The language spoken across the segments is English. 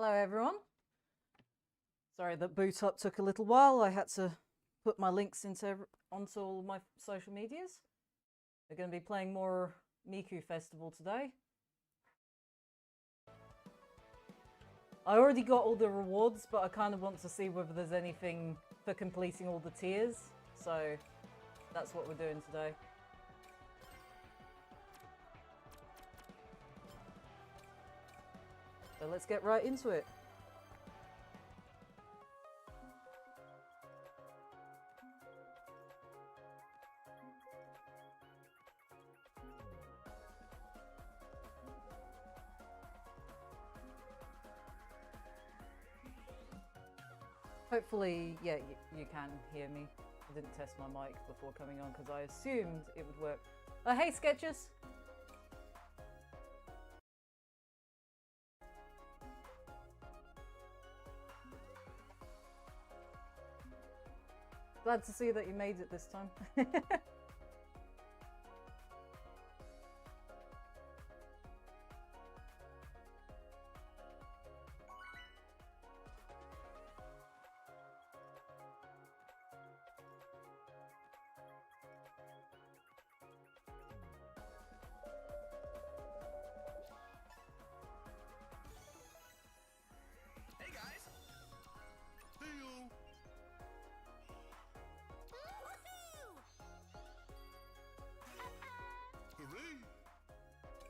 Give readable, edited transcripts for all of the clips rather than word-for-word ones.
Hello everyone. Sorry that boot up took a little while. I had to put my links onto all my social medias. We're going to be playing more Miku Festival today. I already got all the rewards, but I kind of want to see whether there's anything for completing all the tiers. So that's what we're doing today. So let's get right into it. Hopefully, yeah, you can hear me. I didn't test my mic before coming on because I assumed it would work. Hey, Sketches! Glad to see that you made it this time.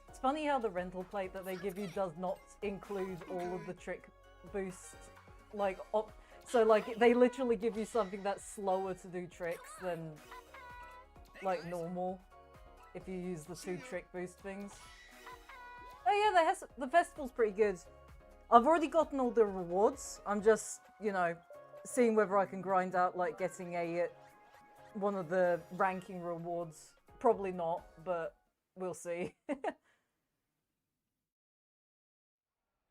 It's funny how the rental plate that they give you does not include all of the trick boost, so they literally give you something that's slower to do tricks than like normal if you use the 2 trick boost things. Oh yeah, the festival's pretty good. I've already gotten all the rewards. I'm just, you know, seeing whether I can grind out like getting one of the ranking rewards. Probably not, but we'll see.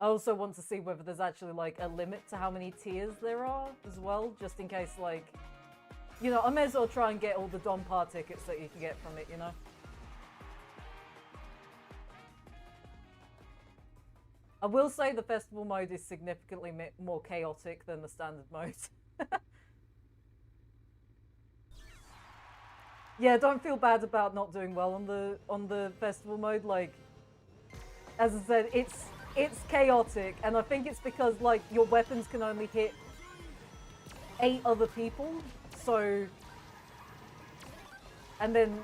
I also want to see whether there's actually like a limit to how many tiers there are as well, just in case, like, you know, I may as well try and get all the Don Par tickets that you can get from it, you know? I will say the festival mode is significantly more chaotic than the standard mode. Yeah, don't feel bad about not doing well on the festival mode. Like, as I said, it's chaotic, and I think it's because like your weapons can only hit 8 other people. So, and then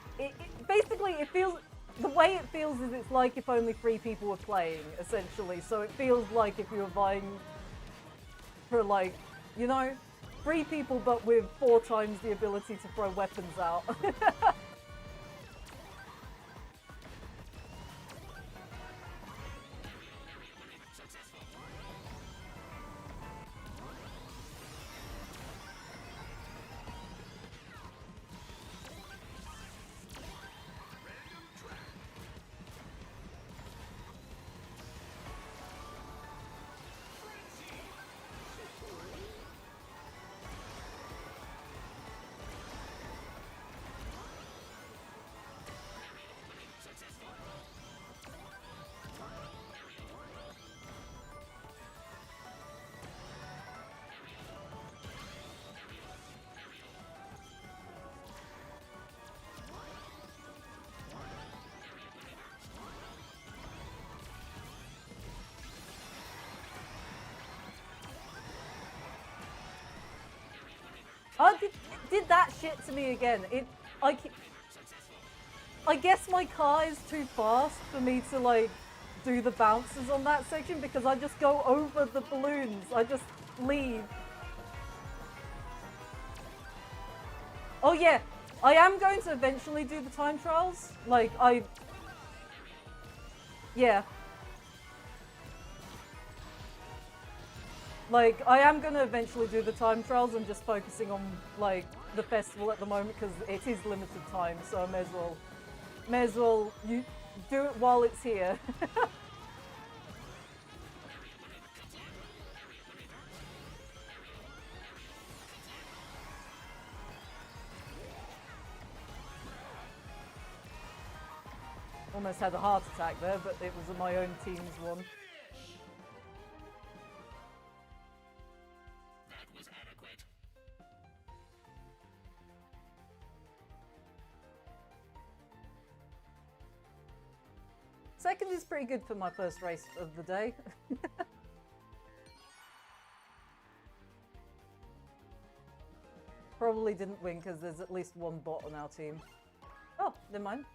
basically it feels, the way it feels is it's like if only 3 people were playing, essentially. So it feels like if you were vying for, like, you know, 3 people but with 4 times the ability to throw weapons out. Oh, did that shit to me again. I guess my car is too fast for me to, like, do the bounces on that section because I just go over the balloons. I just leave. Oh yeah, I am going to eventually do the time trials. Like, yeah. Like, I am going to eventually do the time trials. I'm just focusing on, like, the festival at the moment because it is limited time, so I may as well you do it while it's here. Almost had a heart attack there, but it was my own team's one. Second is pretty good for my first race of the day. Probably didn't win because there's at least one bot on our team. Oh, never mind.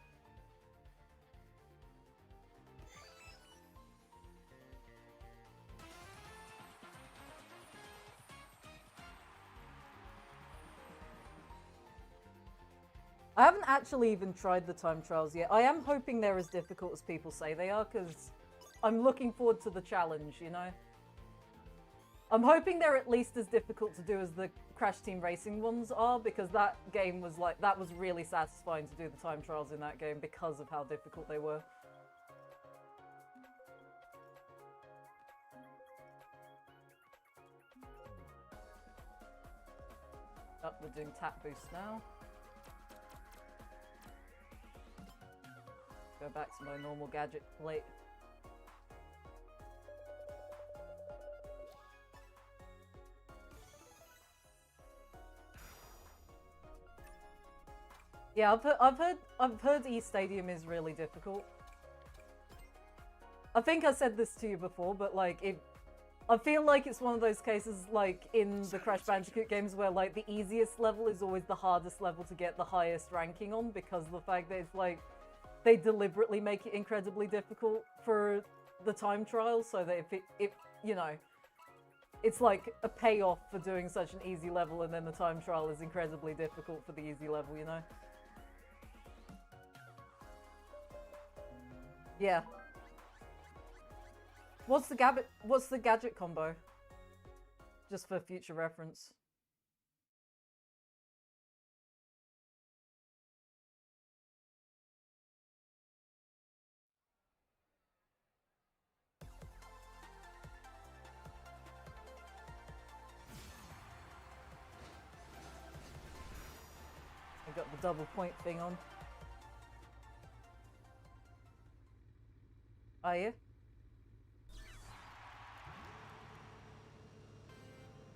I haven't actually even tried the time trials yet. I am hoping they're as difficult as people say they are, because I'm looking forward to the challenge, you know? I'm hoping they're at least as difficult to do as the Crash Team Racing ones are, because that game was like, that was really satisfying to do the time trials in that game because of how difficult they were. Oh, we're doing tap boost now. Go back to my normal gadget plate. Yeah, I've heard E Stadium is really difficult. I think I said this to you before, but like I feel like it's one of those cases like in the Crash Bandicoot games where like the easiest level is always the hardest level to get the highest ranking on, because of the fact that it's like they deliberately make it incredibly difficult for the time trials, so that if you know, it's like a payoff for doing such an easy level, and then the time trial is incredibly difficult for the easy level, you know? Yeah. What's the gadget combo? Just for future reference. I got the double point thing on. Are you?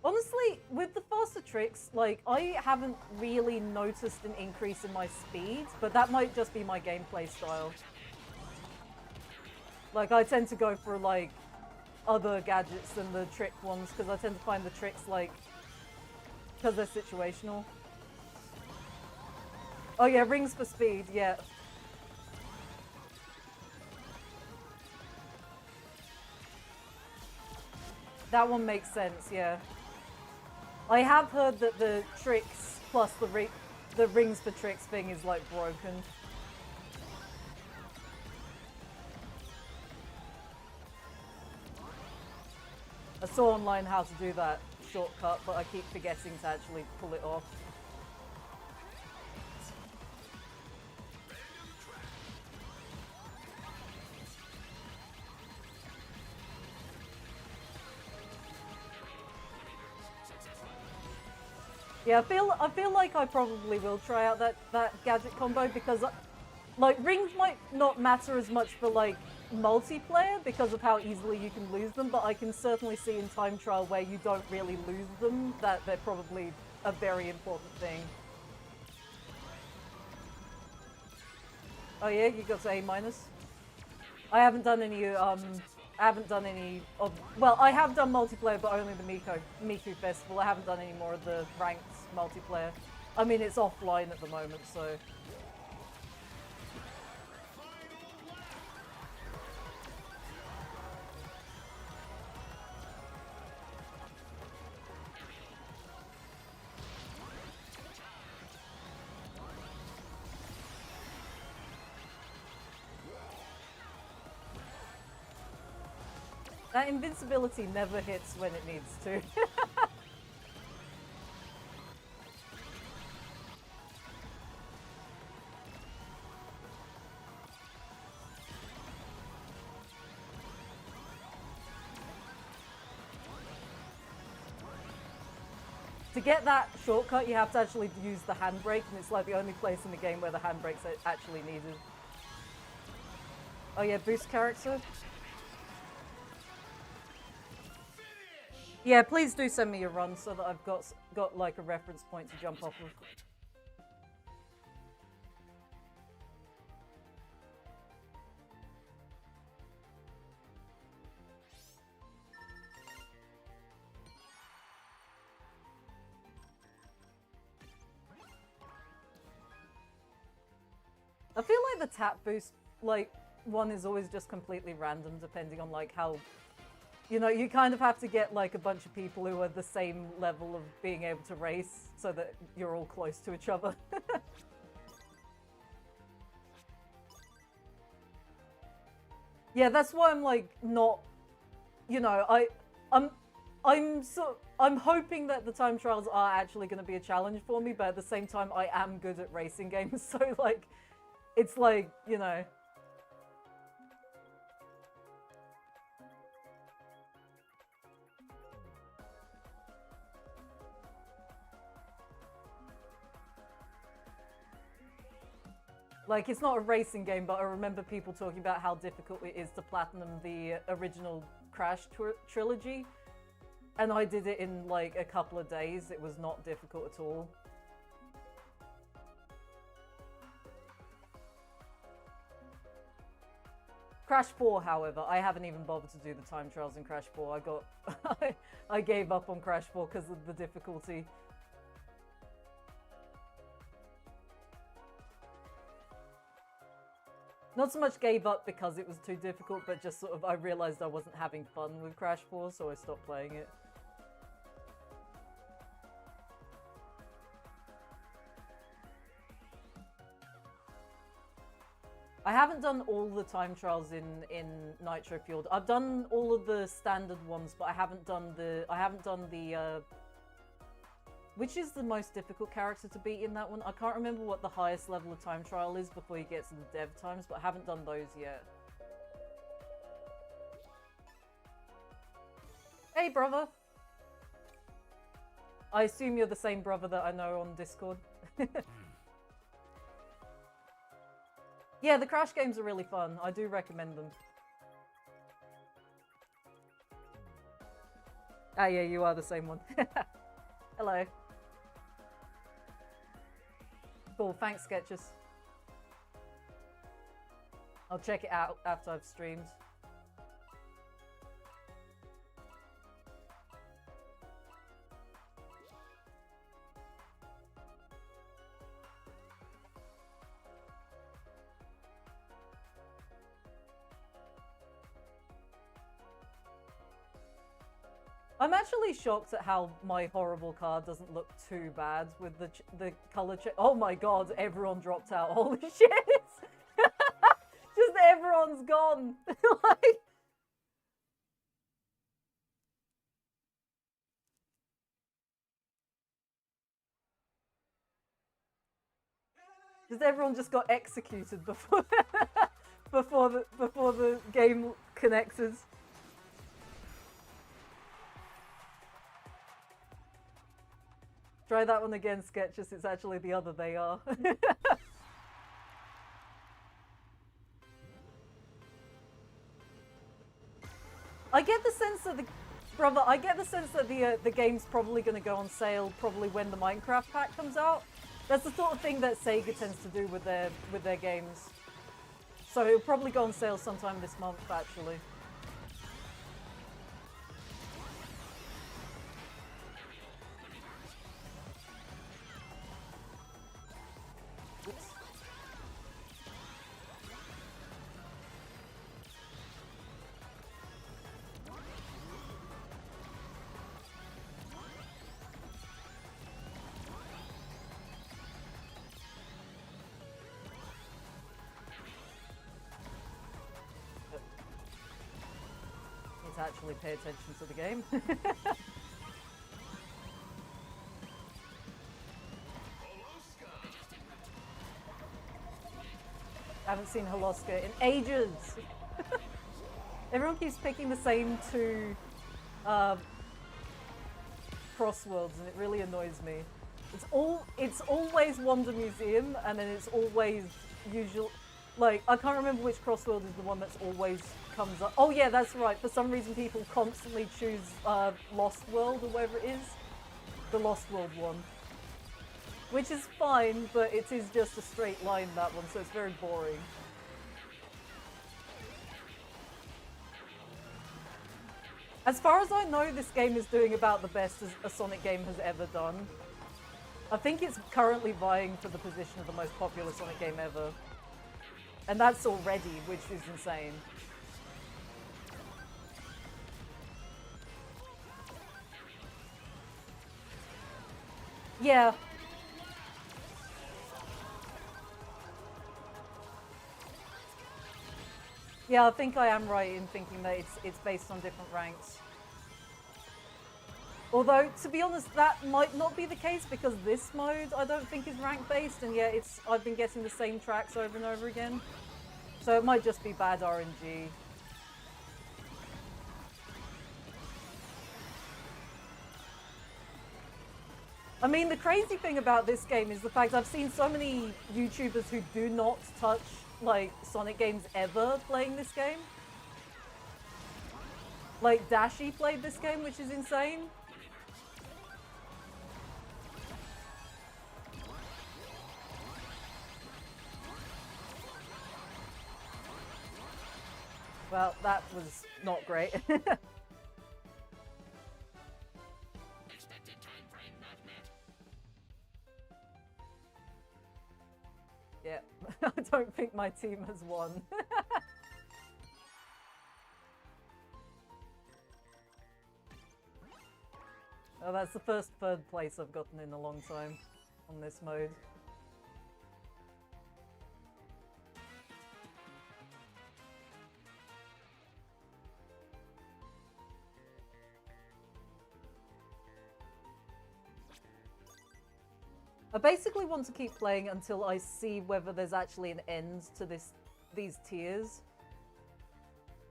Honestly, with the faster tricks, like, I haven't really noticed an increase in my speed, but that might just be my gameplay style. Like, I tend to go for, like, other gadgets than the trick ones, because I tend to find the tricks, like, because they're situational. Oh yeah, rings for speed, yeah. That one makes sense, yeah. I have heard that the tricks plus the rings for tricks thing is like broken. I saw online how to do that shortcut, but I keep forgetting to actually pull it off. Yeah, I feel like I probably will try out that gadget combo, because like rings might not matter as much for like multiplayer because of how easily you can lose them, but I can certainly see in time trial where you don't really lose them that they're probably a very important thing. Oh yeah, you got to A-. I haven't done any of, well, I have done multiplayer, but only the Miku Festival. I haven't done any more of the ranked multiplayer. I mean, it's offline at the moment, so. That invincibility never hits when it needs to. To get that shortcut, you have to actually use the handbrake, and it's like the only place in the game where the handbrake's actually needed. Oh yeah, boost character. Yeah, please do send me a run so that I've got like a reference point to jump off of. I feel like the tap boost, like, one is always just completely random depending on, like, how... You know, you kind of have to get, like, a bunch of people who are the same level of being able to race so that you're all close to each other. Yeah, that's why I'm, like, not... You know, I'm hoping that the time trials are actually going to be a challenge for me, but at the same time, I am good at racing games, so, like, it's like, you know... Like, it's not a racing game, but I remember people talking about how difficult it is to platinum the original Crash trilogy. And I did it in, like, a couple of days. It was not difficult at all. Crash 4, however, I haven't even bothered to do the time trials in Crash 4. I gave up on Crash 4 because of the difficulty. Not so much gave up because it was too difficult, but just sort of I realized I wasn't having fun with Crash 4, so I stopped playing it. I haven't done all the time trials in Nitro Fueled. I've done all of the standard ones, but I haven't done the which is the most difficult character to beat in that one? I can't remember what the highest level of time trial is before you get to the dev times, but I haven't done those yet. Hey, brother! I assume you're the same brother that I know on Discord. Yeah, the Crash games are really fun. I do recommend them. Ah, yeah, you are the same one. Hello. Cool, thanks, Sketches. I'll check it out after I've streamed. I'm actually shocked at how my horrible card doesn't look too bad with the color check. Oh my god, everyone dropped out. Holy shit! Just everyone's gone. Like... Just everyone just got executed before before the game connected. Try that one again, Sketches. It's actually the other they are. I get the sense that the game's probably going to go on sale probably when the Minecraft pack comes out. That's the sort of thing that Sega tends to do with their games. So it'll probably go on sale sometime this month, actually. To actually pay attention to the game. I haven't seen Holoska in ages. Everyone keeps picking the same two CROSSWORLDS and it really annoys me. It's always Wonder Museum and then it's always usual. Like, I can't remember which CROSSWORLD is the one that's always comes up. Oh yeah, that's right. For some reason people constantly choose Lost World or whatever it is. The Lost World one. Which is fine, but it is just a straight line, that one, so it's very boring. As far as I know, this game is doing about the best as a Sonic game has ever done. I think it's currently vying for the position of the most popular Sonic game ever. And that's already, which is insane. Yeah. Yeah, I think I am right in thinking that it's based on different ranks. Although, to be honest, that might not be the case because this mode I don't think is rank based, and yet I've been getting the same tracks over and over again. So it might just be bad RNG. I mean, the crazy thing about this game is the fact I've seen so many YouTubers who do not touch, like, Sonic games ever playing this game. Like, Dashi played this game, which is insane. Well, that was not great. Yeah, I don't think my team has won. Oh, that's the first third place I've gotten in a long time on this mode. I basically want to keep playing until I see whether there's actually an end to these tiers.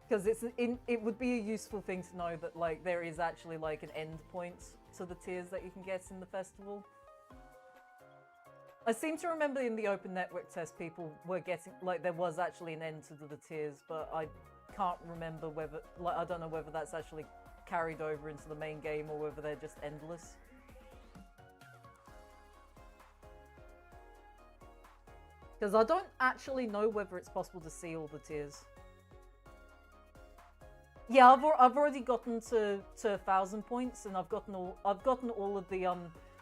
Because it would be a useful thing to know that, like, there is actually, like, an end point to the tiers that you can get in the festival. I seem to remember in the open network test people were getting, like, there was actually an end to the tiers, but I can't remember whether, like, I don't know whether that's actually carried over into the main game or whether they're just endless. Because I don't actually know whether it's possible to see all the tiers. Yeah, I've already gotten to 1,000 points, and I've gotten all of the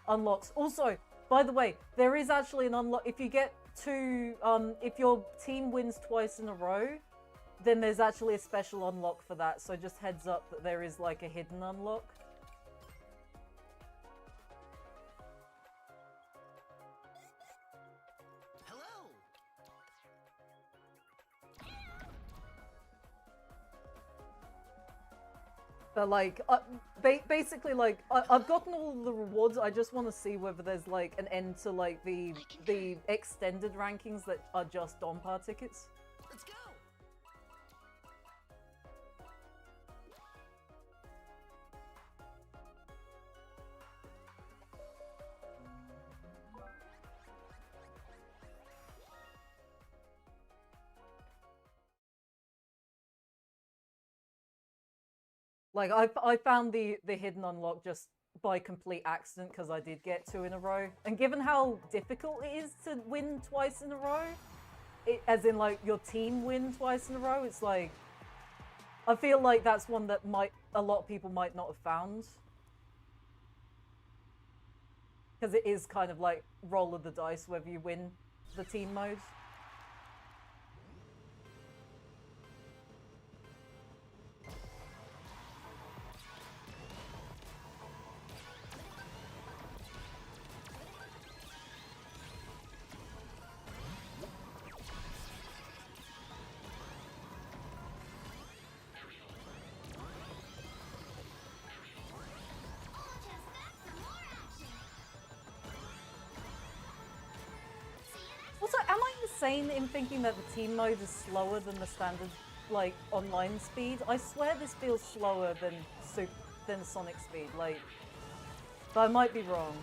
unlocks. Also, by the way, there is actually an unlock if you get if your team wins twice in a row, then there's actually a special unlock for that. So just heads up that there is, like, a hidden unlock. But, like, basically, like, I've gotten all the rewards. I just want to see whether there's, like, an end to, like, the extended rankings that are just on par tickets. Let's go. Like, I found the hidden unlock just by complete accident because I did get 2 in a row. And given how difficult it is to win twice in a row, as in, like, your team win twice in a row, it's like, I feel like that's one that a lot of people might not have found. Because it is kind of like roll of the dice whether you win the team mode. Also, am I insane in thinking that the team mode is slower than the standard, like, online speed? I swear this feels slower than Sonic speed, like, but I might be wrong.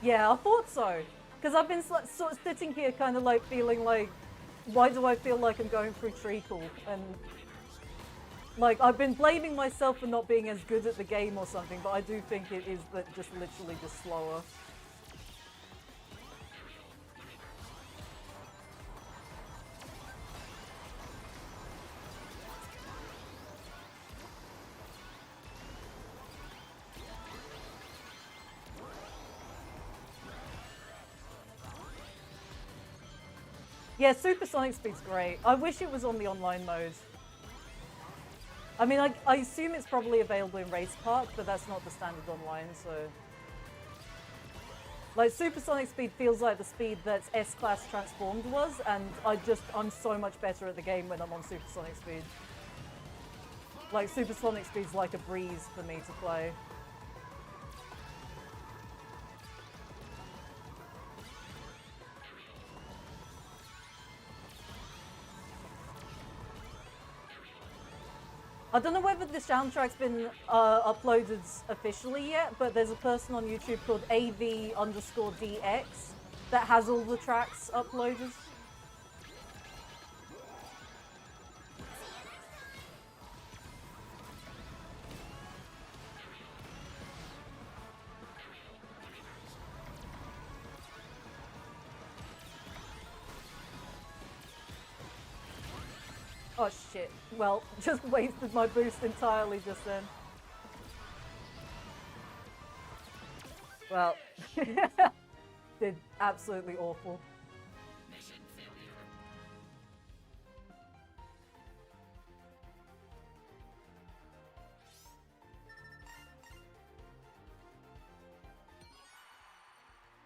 Yeah, I thought so. Because I've been sort of sitting here kind of like feeling like, why do I feel like I'm going through treacle? And like, I've been blaming myself for not being as good at the game or something, but I do think it is just literally just slower. Yeah, Supersonic Speed's great. I wish it was on the online mode. I mean, I assume it's probably available in Race Park, but that's not the standard online, so... Like, Supersonic Speed feels like the speed that S-Class Transformed was, and I'm so much better at the game when I'm on Supersonic Speed. Like, Supersonic Speed's like a breeze for me to play. I don't know whether the soundtrack's been uploaded officially yet, but there's a person on YouTube called AV_DX that has all the tracks uploaded. Oh shit, well, just wasted my boost entirely just then. Well, did absolutely awful.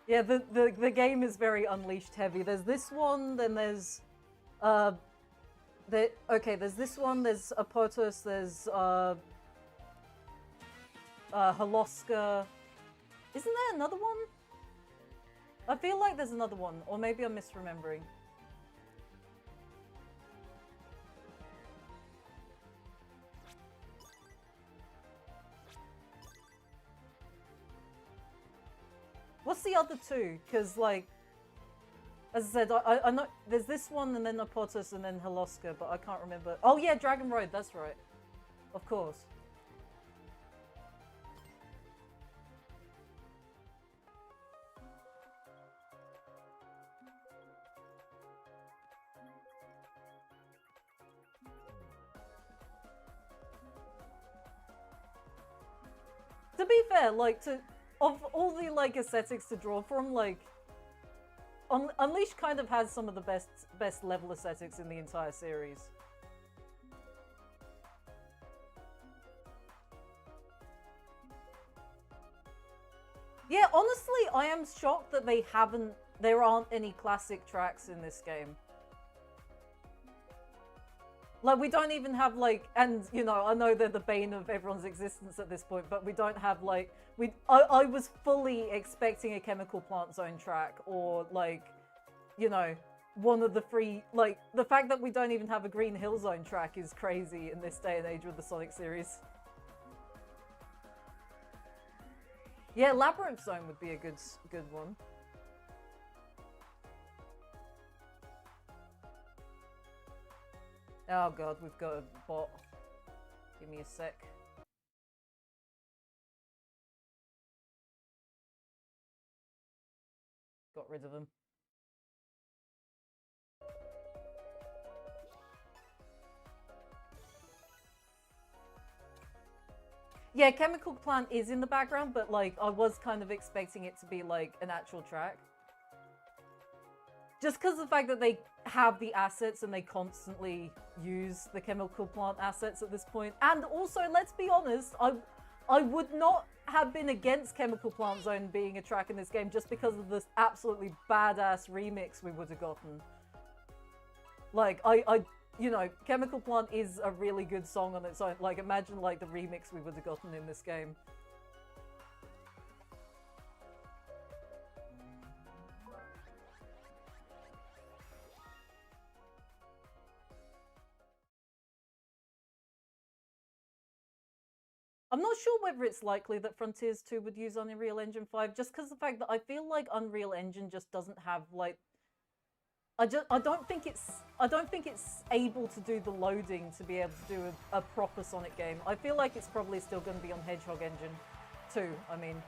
Yeah, the game is very Unleashed heavy. There's this one, then there's there's this one, there's Apotos, there's Holoska. Isn't there another one? I feel like there's another one, or maybe I'm misremembering. What's the other two? Because, like, as I said, I know there's this one and then Apotos and then Holoska, but I can't remember. Oh yeah, Dragon Road, that's right. Of course. To be fair, like, of all the, like, aesthetics to draw from, like, Unleashed kind of has some of the best level aesthetics in the entire series. Yeah, honestly, I am shocked that there aren't any classic tracks in this game. Like, we don't even have, like, and, you know, I know they're the bane of everyone's existence at this point, but we don't have, like, I was fully expecting a Chemical Plant Zone track, or, like, you know, one of the free, like, the fact that we don't even have a Green Hill Zone track is crazy in this day and age with the Sonic series. Yeah, Labyrinth Zone would be a good one. Oh god, we've got a bot. Give me a sec. Got rid of him. Yeah, Chemical Plant is in the background, but, like, I was kind of expecting it to be, like, an actual track. Just because of the fact that they have the assets and they constantly use the Chemical Plant assets at this point. And also, let's be honest, I would not have been against Chemical Plant Zone being a track in this game just because of this absolutely badass remix we would have gotten. Like, you know, Chemical Plant is a really good song on its own. Like, imagine, like, the remix we would have gotten in this game. I'm not sure whether it's likely that Frontiers 2 would use Unreal Engine 5, just because of the fact that I feel like Unreal Engine just doesn't have, like, I don't think it's able to do the loading to be able to do a proper Sonic game. I feel like it's probably still going to be on Hedgehog Engine 2, I mean.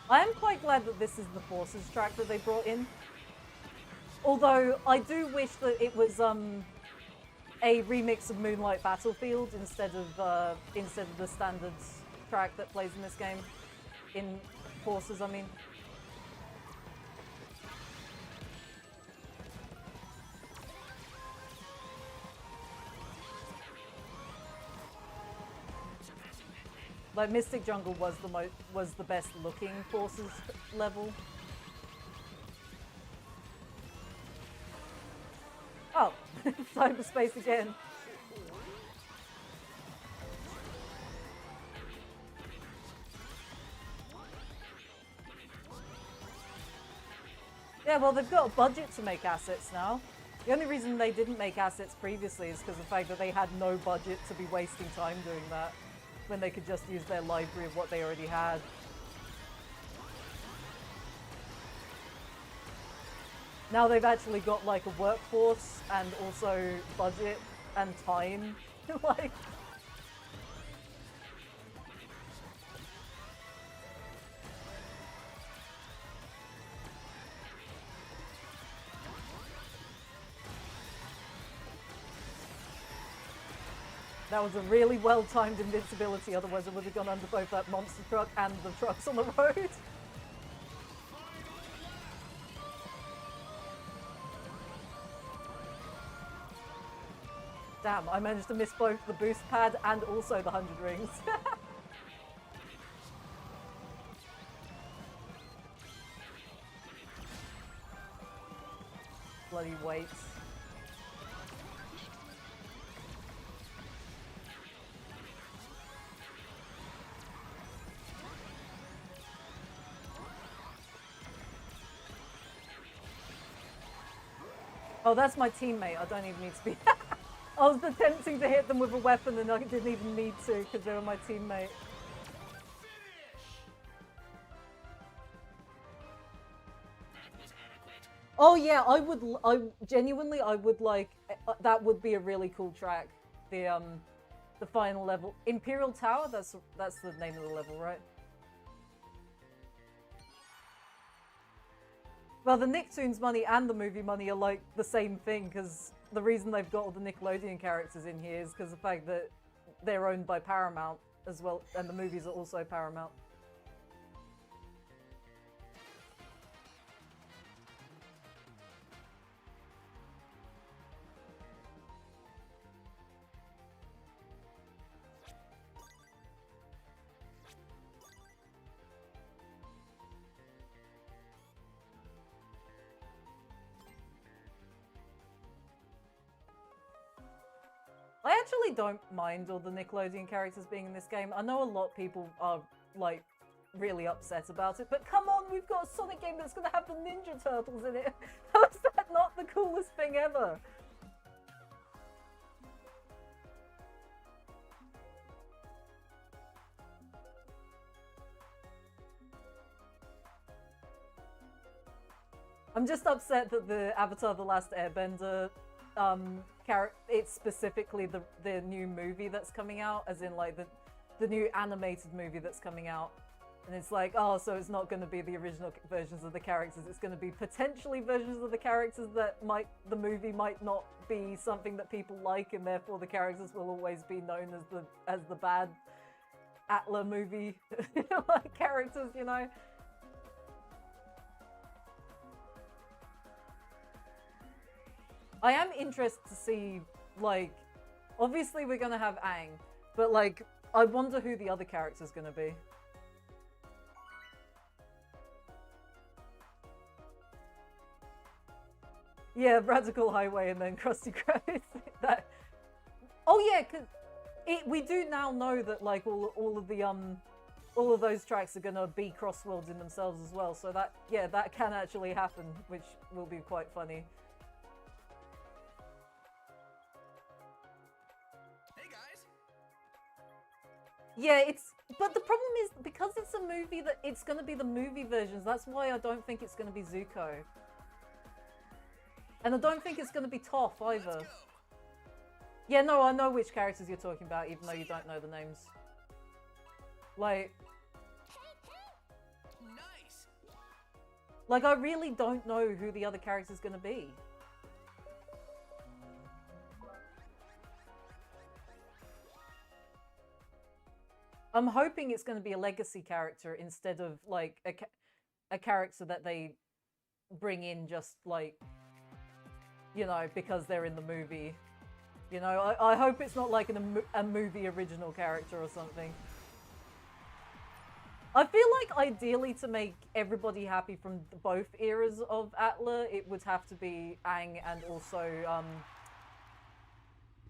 I am quite glad that this is the Forces track that they brought in. Although I do wish that it was a remix of Moonlight Battlefield instead of the standard track that plays in this game. In Forces, I mean. Like Mystic Jungle was the best looking Forces level. Oh, cyberspace again. Yeah, well, they've got a budget to make assets now. The only reason they didn't make assets previously is because of the fact that they had no budget to be wasting time doing that, when they could just use their library of what they already had. Now they've actually got like a workforce and also budget and time. Like, that was a really well-timed invincibility, otherwise it would have gone under both that monster truck and the trucks on the road. Damn, I managed to miss both the boost pad and also the 100 rings. Bloody weights. Oh, that's my teammate. I don't even need to be... I was attempting to hit them with a weapon and I didn't even need to because they were my teammate. Oh yeah, I genuinely, I would like, that would be a really cool track. The final level. Imperial Tower, that's the name of the level, right? Well, the Nicktoons money and the movie money are like the same thing, because the reason they've got all the Nickelodeon characters in here is because of the fact that they're owned by Paramount as well, and the movies are also Paramount. I actually don't mind all the Nickelodeon characters being in this game. I know a lot of people are, like, really upset about it, but come on, we've got a Sonic game that's going to have the Ninja Turtles in it. How is that not the coolest thing ever? I'm just upset that the Avatar: The Last Airbender it's specifically the new movie that's coming out, as in like the new animated movie that's coming out, and it's like, oh, so it's not going to be the original versions of the characters, it's going to be potentially versions of the characters that the movie might not be something that people like, and therefore the characters will always be known as the bad Atla movie like characters, you know. I am interested to see, like, obviously we're gonna have Aang, but like, I wonder who the other character's gonna be. Yeah, Radical Highway and then Krusty Krab. That. Oh yeah, cause we do now know that like all of those tracks are gonna be CrossWorlds in themselves as well. So that, yeah, that can actually happen, which will be quite funny. Yeah, but the problem is, because it's a movie that it's going to be the movie versions, that's why I don't think it's going to be Zuko. And I don't think it's going to be Toph either. Yeah, no, I know which characters you're talking about, even though you don't know the names. Like... Like, I really don't know who the other character's gonna be. I'm hoping it's going to be a legacy character instead of like a character that they bring in just like, you know, because they're in the movie. You know, I hope it's not like a movie original character or something. I feel like ideally to make everybody happy from both eras of Atla, it would have to be Aang and also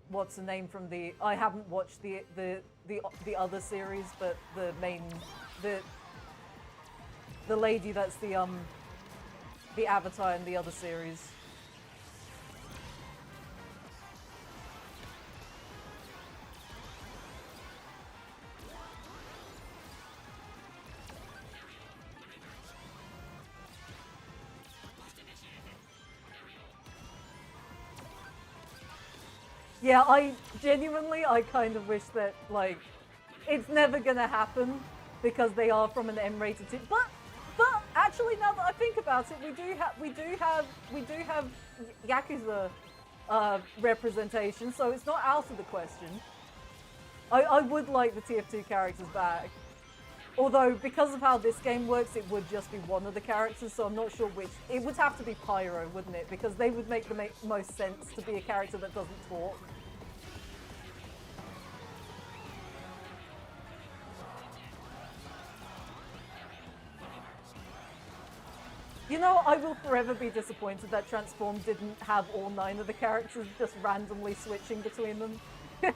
what's the name from the? I haven't watched the other series, but the main the lady that's the Avatar in the other series. Yeah, I kind of wish that, like, it's never gonna happen because they are from an M-rated team. But actually, now that I think about it, we do have Yakuza representation, so it's not out of the question. I would like the TF2 characters back. Although, because of how this game works, it would just be one of the characters, so I'm not sure which. It would have to be Pyro, wouldn't it? Because they would make the most sense to be a character that doesn't talk. You know, I will forever be disappointed that Transform didn't have all 9 of the characters just randomly switching between them. It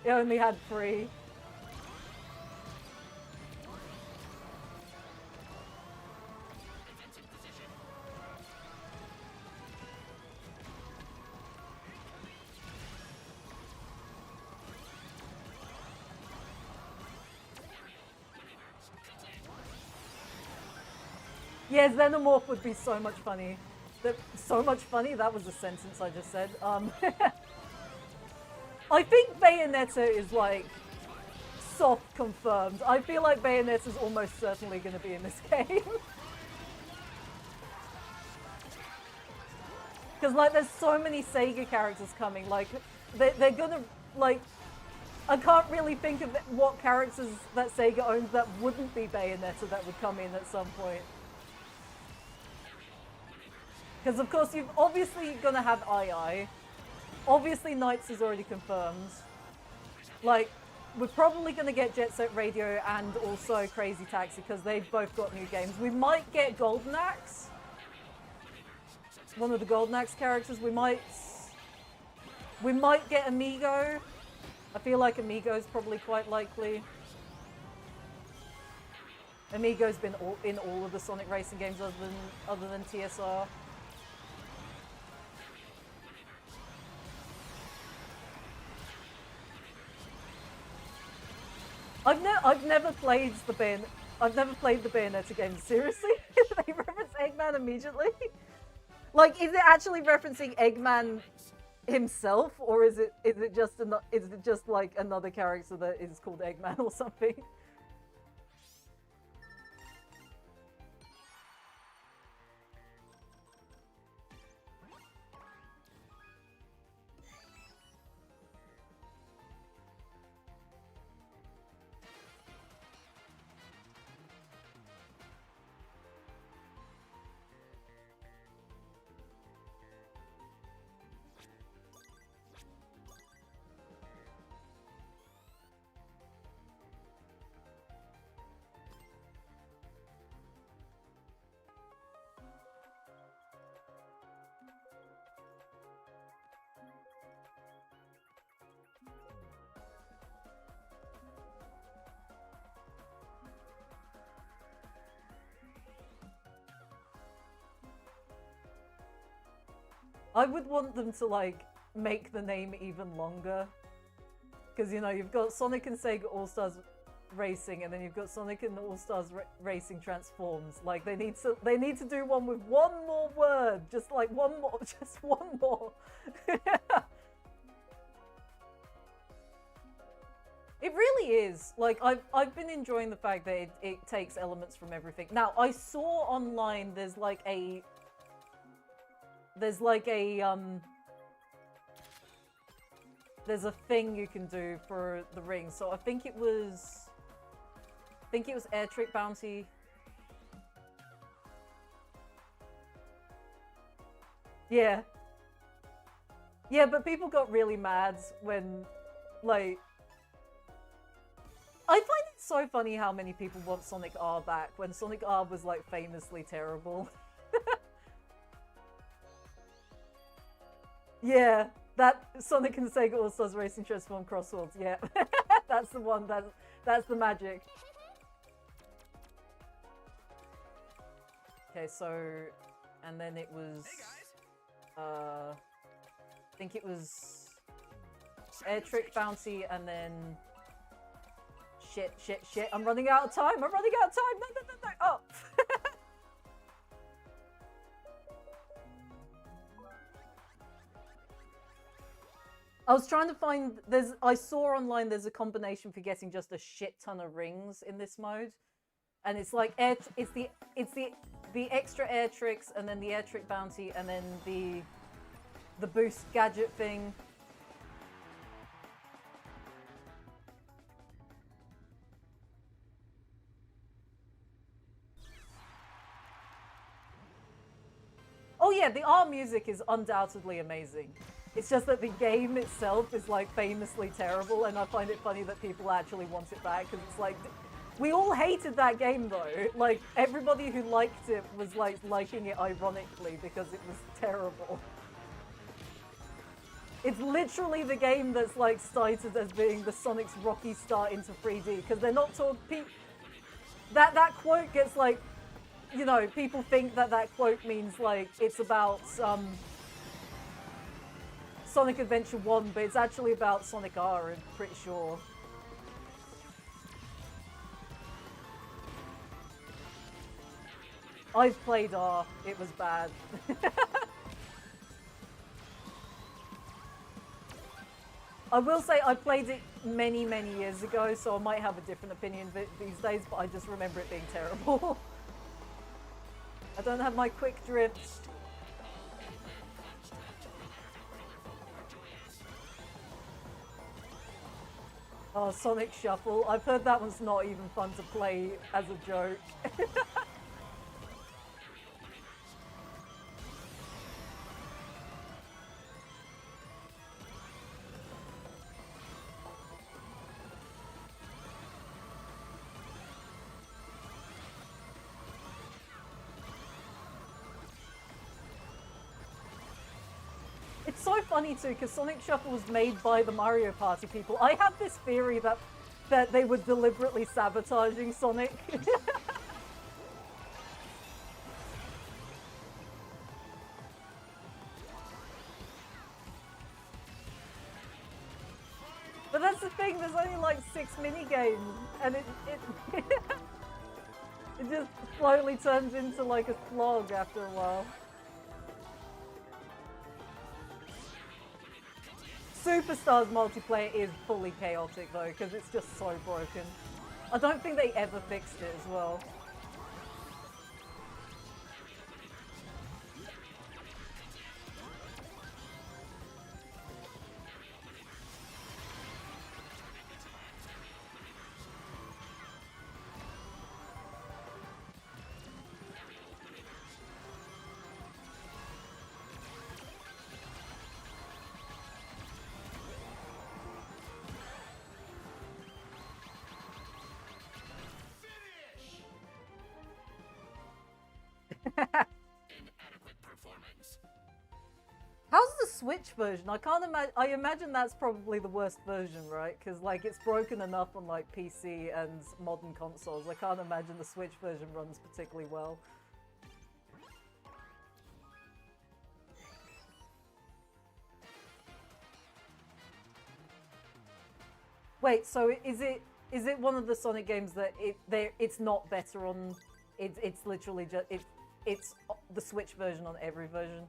only had 3. Yeah, Xenomorph would be so much funny. So much funny? That was a sentence I just said. I think Bayonetta is like soft confirmed. I feel like Bayonetta is almost certainly going to be in this game. Because like there's so many Sega characters coming. Like they're going to like... I can't really think of what characters that Sega owns that wouldn't be Bayonetta that would come in at some point. Because of course you've obviously gonna have II. Obviously Knights is already confirmed. Like, we're probably gonna get Jet Set Radio and also Crazy Taxi because they've both got new games. We might get Golden Axe. One of the Golden Axe characters. We might get Amigo. I feel like Amigo is probably quite likely. Amigo's been in all of the Sonic Racing games other than TSR. I've never played the Bayonetta games. Seriously? They reference Eggman immediately? Like, is it actually referencing Eggman himself, or is it just like another character that is called Eggman or something? I would want them to, like, make the name even longer. Because, you know, you've got Sonic and Sega All-Stars Racing, and then you've got Sonic and All-Stars Racing Transforms. Like, they need to do one with one more word. Just, like, one more. Just one more. It really is. Like, I've been enjoying the fact that it takes elements from everything. Now, I saw online there's like a there's a thing you can do for the rings. So I think it was Air Trick Bounty. Yeah. Yeah, but people got really mad when, like, I find it so funny how many people want Sonic R back when Sonic R was, like, famously terrible. Yeah, that Sonic and Sega All-Stars Racing Transform CrossWorlds, yeah. That's the one, that's the magic. Okay, so, and then it was, I think it was Air Trick Bounty, and then shit, I'm running out of time, no, oh! I was trying to find, I saw online there's a combination for getting just a shit ton of rings in this mode. And it's like, it's the extra air tricks, and then the air trick bounty, and then the boost gadget thing. Oh yeah, the R music is undoubtedly amazing. It's just that the game itself is like famously terrible, and I find it funny that people actually want it back, because it's like, we all hated that game though. Like, everybody who liked it was like liking it ironically because it was terrible. It's literally the game that's like cited as being the Sonic's rocky start into 3D, because they're not talking. That quote gets like, you know, people think that quote means like it's about Sonic Adventure 1, but it's actually about Sonic R, I'm pretty sure. I've played R, it was bad. I will say I played it many years ago, so I might have a different opinion these days, but I just remember it being terrible. I don't have my quick drift. Oh, Sonic Shuffle. I've heard that one's not even fun to play as a joke. It's so funny too, because Sonic Shuffle was made by the Mario Party people. I have this theory that they were deliberately sabotaging Sonic. But that's the thing, there's only like 6 mini-games, and it just slowly turns into like a slog after a while. Superstars multiplayer is fully chaotic though, because it's just so broken. I don't think they ever fixed it as well. How's the Switch version? I can't imagine. I imagine that's probably the worst version, right? Because like it's broken enough on like PC and modern consoles. I can't imagine the Switch version runs particularly well. Wait, so is it one of the Sonic games that it's not better on? It's literally just it's the Switch version on every version.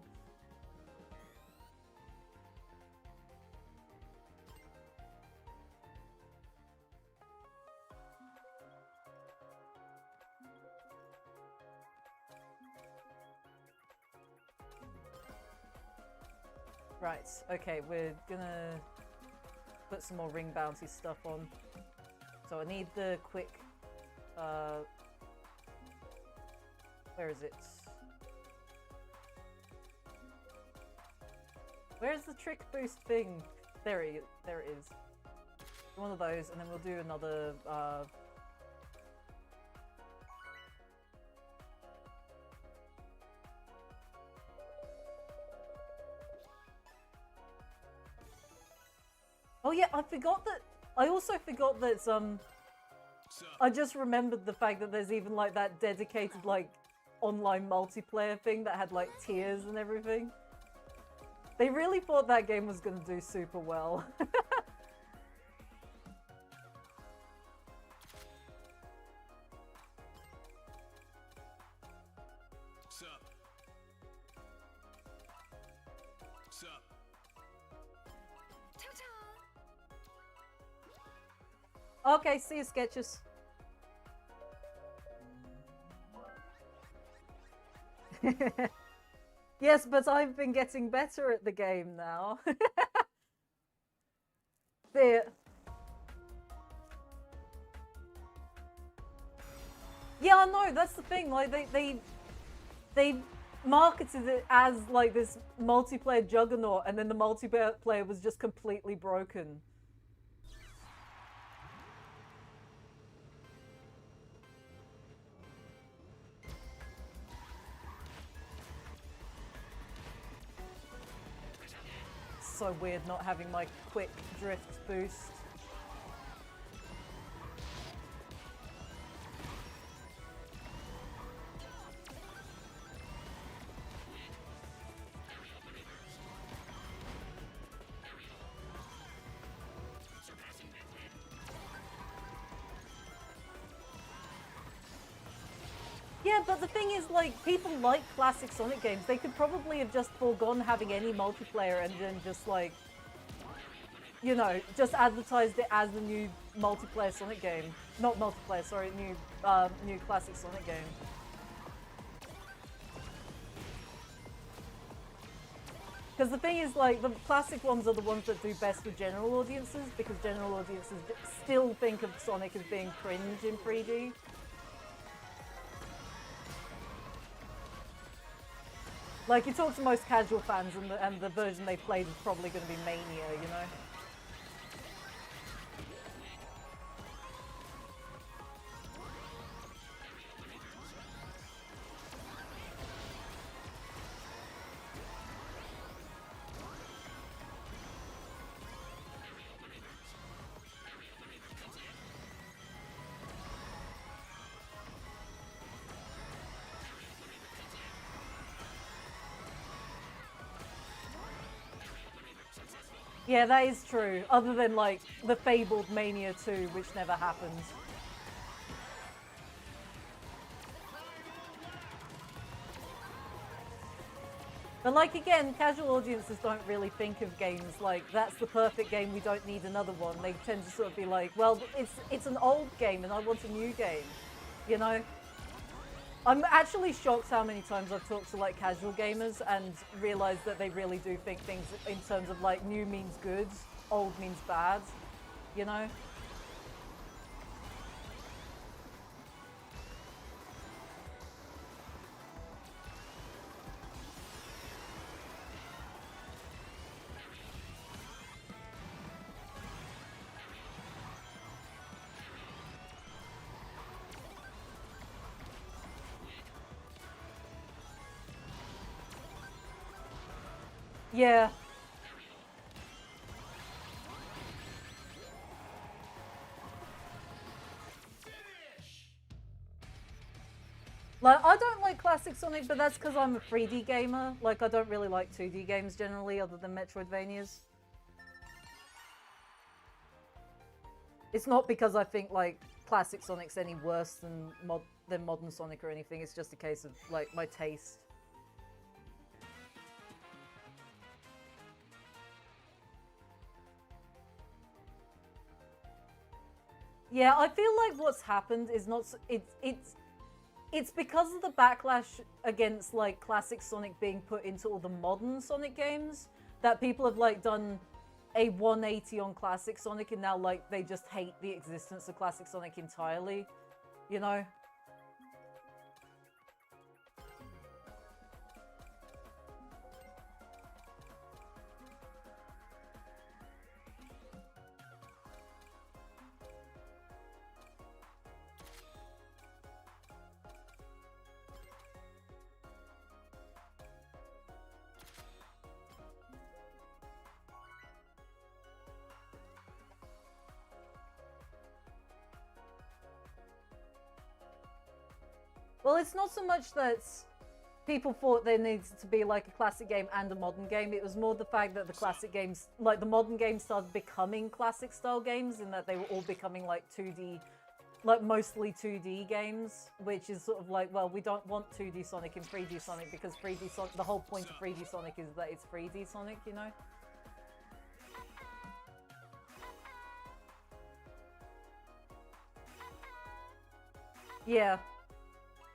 Right, okay, we're gonna put some more ring bounty stuff on. So I need the quick, where is it? Where's the trick boost thing? There it is. One of those, and then we'll do another, Oh yeah, I forgot that. I also forgot that I just remembered the fact that there's even like that dedicated like online multiplayer thing that had like tiers and everything. They really thought that game was gonna do super well. Okay, see you, Sketches. Yes, but I've been getting better at the game now. There. Yeah, I know, that's the thing. Like they marketed it as like this multiplayer juggernaut, and then the multiplayer was just completely broken. So weird not having my quick drift boost. Yeah, but the thing is, like, people like classic Sonic games. They could probably have just foregone having any multiplayer and then just, like, you know, just advertised it as a new multiplayer Sonic game. Not multiplayer, sorry, new classic Sonic game. Because the thing is, like, the classic ones are the ones that do best with general audiences, because general audiences still think of Sonic as being cringe in 3D. Like, you talk to most casual fans, and the version they played is probably going to be Mania, you know? Yeah, that is true. Other than, like, the fabled Mania 2, which never happened. But, like, again, casual audiences don't really think of games like, that's the perfect game, we don't need another one. They tend to sort of be like, well, it's an old game and I want a new game, you know? I'm actually shocked how many times I've talked to, like, casual gamers and realized that they really do think things in terms of, like, new means good, old means bad, you know? Yeah. Like, I don't like classic Sonic, but that's because I'm a 3D gamer. Like, I don't really like 2D games generally, other than Metroidvanias. It's not because I think, like, classic Sonic's any worse than modern Sonic or anything. It's just a case of, like, my taste. Yeah, I feel like what's happened is not... It's because of the backlash against, like, classic Sonic being put into all the modern Sonic games. that people have like done a 180 on Classic Sonic and now like they just hate the existence of Classic Sonic entirely, you know? Well, it's not so much that people thought there needed to be like a classic game and a modern game. It was more the fact that the classic games, like the modern games, started becoming classic style games, and that they were all becoming like 2D, like mostly 2D games, which is sort of like, well, we don't want 2D Sonic in 3D Sonic because 3D Sonic, the whole point of 3D Sonic is that it's 3D Sonic, you know? Yeah.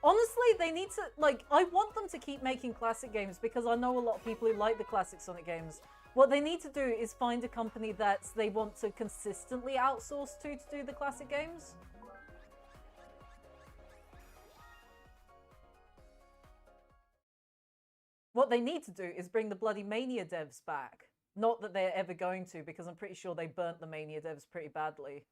Honestly, they need to, like, I want them to keep making classic games because I know a lot of people who like the classic Sonic games. What they need to do is find a company that they want to consistently outsource to do the classic games. What they need to do is bring the bloody Mania devs back. Not that they're ever going to, because I'm pretty sure they burnt the Mania devs pretty badly.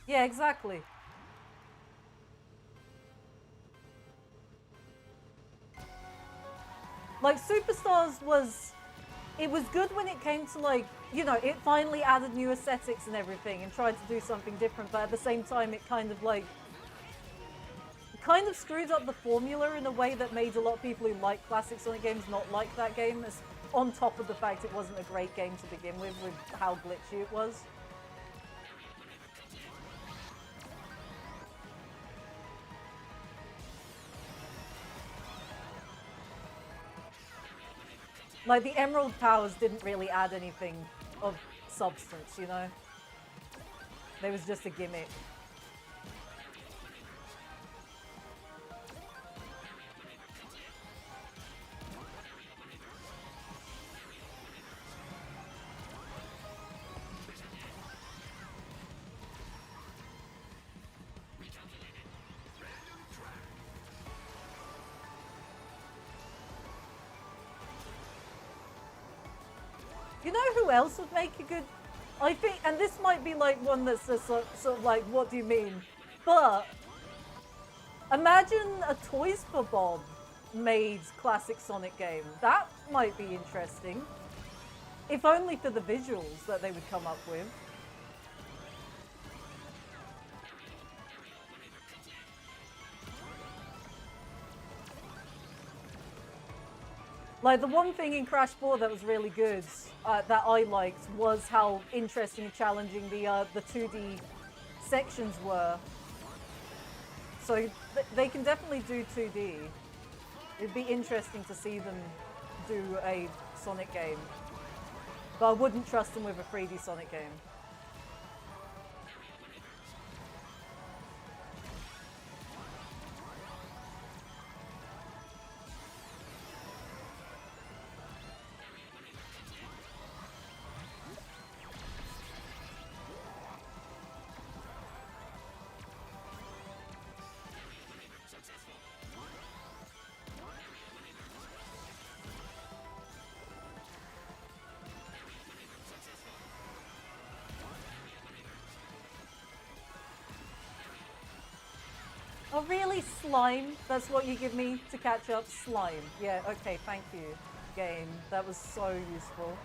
Yeah, exactly. Like, Superstars was... It was good when it came to, like, you know, it finally added new aesthetics and everything and tried to do something different, but at the same time it kind of, like... kind of screwed up the formula in a way that made a lot of people who like classic Sonic games not like that game, as on top of the fact it wasn't a great game to begin with how glitchy it was. Like, the Emerald powers didn't really add anything of substance, you know? They was just a gimmick. You know who else would make a good... I think, and this might be like one that's just sort of like, what do you mean? But imagine a Toys for Bob made classic Sonic game. That might be interesting. If only for the visuals that they would come up with. Like, the one thing in Crash 4 that was really good, that I liked, was how interesting and challenging the 2D sections were. So they can definitely do 2D. It'd be interesting to see them do a Sonic game. But I wouldn't trust them with a 3D Sonic game. Oh really, slime? That's what you give me to catch up? Slime. Yeah, okay, thank you, game. That was so useful.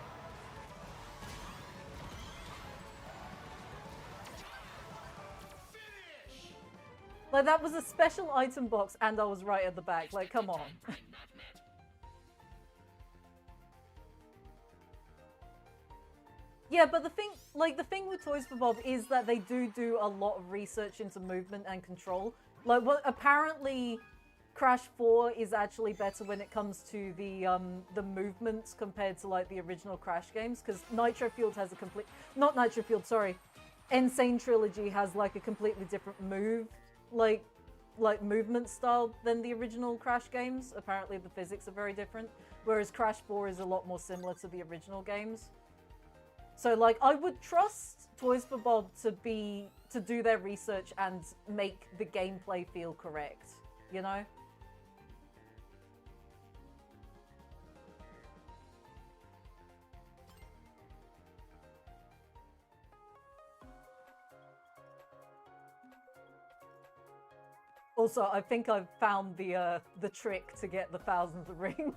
Like, that was a special item box and I was right at the back. Like, come on. Yeah, but the thing with Toys for Bob is that they do a lot of research into movement and control. Like, what apparently Crash 4 is actually better when it comes to the movements compared to like the original Crash games, because Nitro Fueled has a complete, not Nitro Fueled, sorry, Insane Trilogy has like a completely different like movement style than the original Crash games. Apparently the physics are very different, whereas Crash 4 is a lot more similar to the original games. So like I would trust Toys for Bob to do their research and make the gameplay feel correct, you know? Also, I think I've found the trick to get the thousands of rings.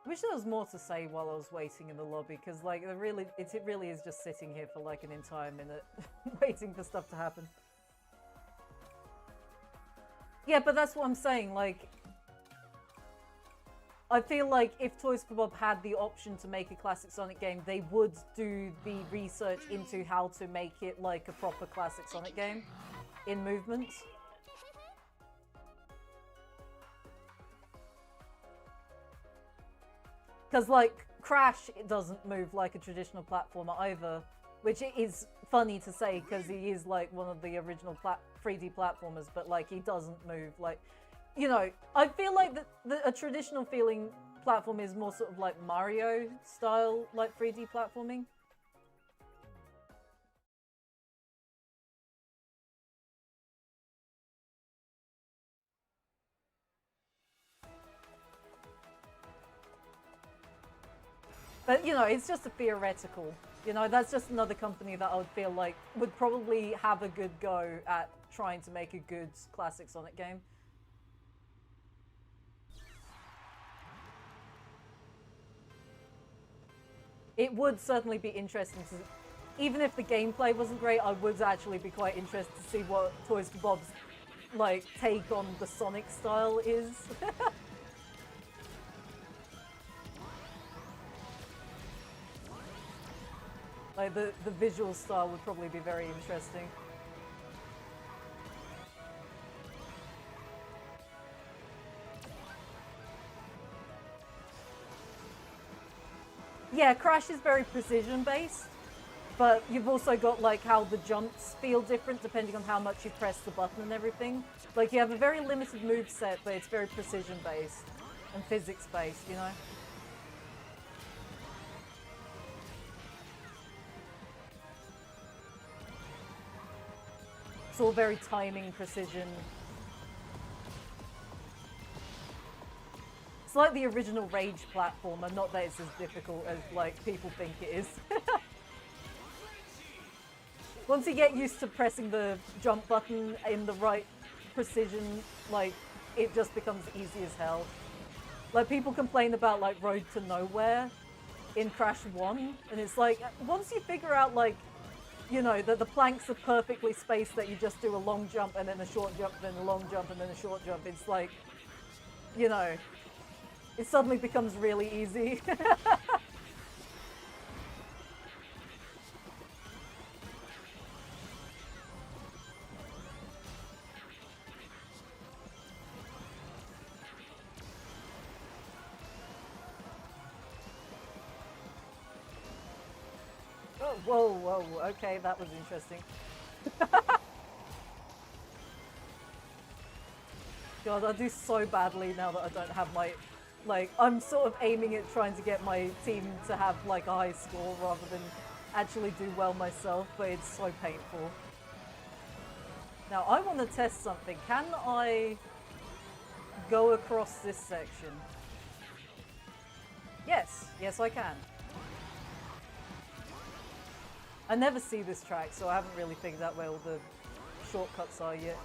Wish there was more to say while I was waiting in the lobby, because like it really is just sitting here for like an entire minute waiting for stuff to happen. Yeah, but that's what I'm saying, like I feel like if Toys for Bob had the option to make a classic Sonic game, they would do the research into how to make it like a proper classic Sonic game in movements. Because, like, Crash, it doesn't move like a traditional platformer either, which is funny to say because he is, like, one of the original 3D platformers, but, like, he doesn't move, like, you know, I feel like a traditional feeling platform is more sort of like Mario style, like, 3D platforming. But, you know, it's just a theoretical. You know, that's just another company that I would feel like would probably have a good go at trying to make a good classic Sonic game. It would certainly be interesting to... Even if the gameplay wasn't great, I would actually be quite interested to see what Toys for Bob's, like, take on the Sonic style is. Like, the visual style would probably be very interesting. Yeah, Crash is very precision-based, but you've also got, like, how the jumps feel different depending on how much you press the button and everything. Like, you have a very limited moveset, but it's very precision-based and physics-based, you know? It's all very timing, precision. It's like the original Rage platformer, not that it's as difficult as, like, people think it is. Once you get used to pressing the jump button in the right precision, like, it just becomes easy as hell. Like, people complain about, like, Road to Nowhere in Crash 1, and it's like, once you figure out, like, you know, that the planks are perfectly spaced, that you just do a long jump and then a short jump, then a long jump and then a short jump, it's like, you know, it suddenly becomes really easy. Oh, whoa, whoa, okay, that was interesting. God, I do so badly now that I don't have my... Like, I'm sort of aiming at trying to get my team to have, like, a high score rather than actually do well myself, but it's so painful. Now, I want to test something. Can I go across this section? Yes, yes I can. I never see this track, so I haven't really figured out where all the shortcuts are yet.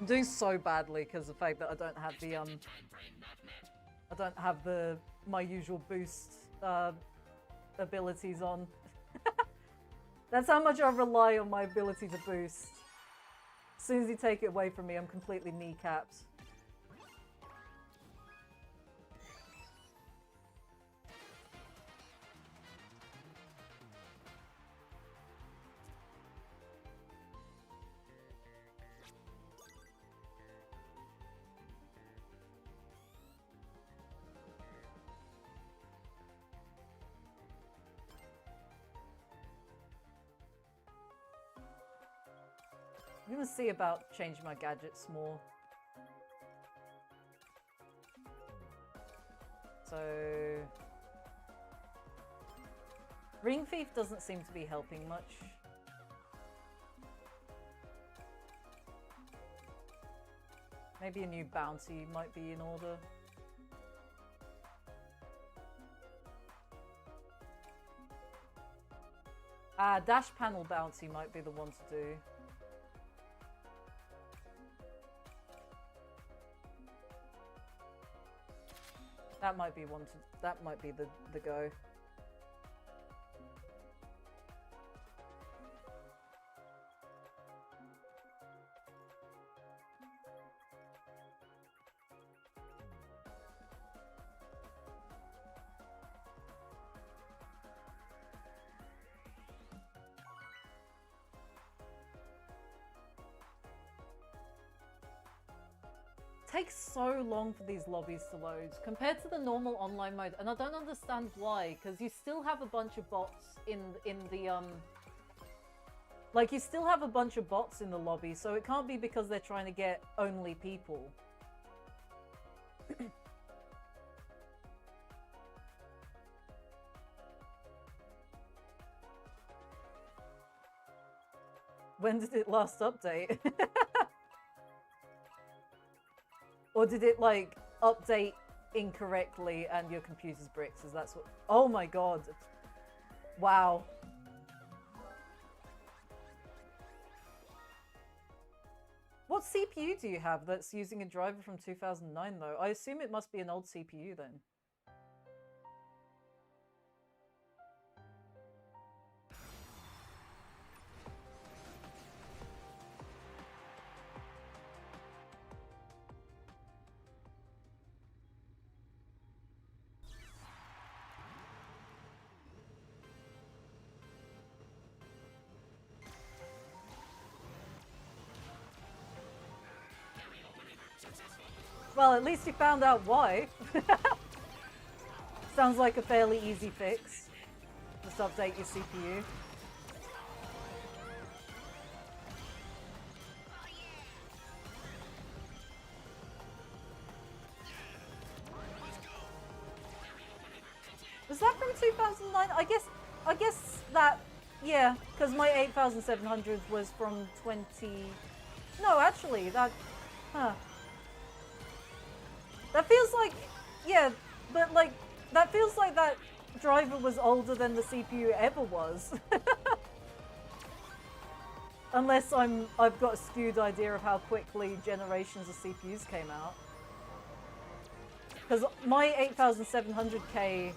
I'm doing so badly because of the fact that I don't have my usual boost abilities on. That's how much I rely on my ability to boost. As soon as you take it away from me, I'm completely kneecapped. I'm gonna see about changing my gadgets more. So... Ring Thief doesn't seem to be helping much. Maybe a new bounty might be in order. Dash panel bounty might be the one to do. That might be that might be the go. Takes so long for these lobbies to load compared to the normal online mode, and I don't understand why, because you still have a bunch of bots in the like you still have a bunch of bots in the lobby, so it can't be because they're trying to get only people. When did it last update? Or did it, like, update incorrectly and your computer's bricks? Is that's what... Oh my god. Wow. What CPU do you have that's using a driver from 2009, though? I assume it must be an old CPU, then. Well, at least you found out why. Sounds like a fairly easy fix. Just update your CPU. Was that from 2009? I guess that, yeah, because my 8700 was from 20... No, actually, that... Huh. That feels like, yeah, but like, that feels like that driver was older than the CPU ever was. Unless I've got a skewed idea of how quickly generations of CPUs came out. Because my 8700K,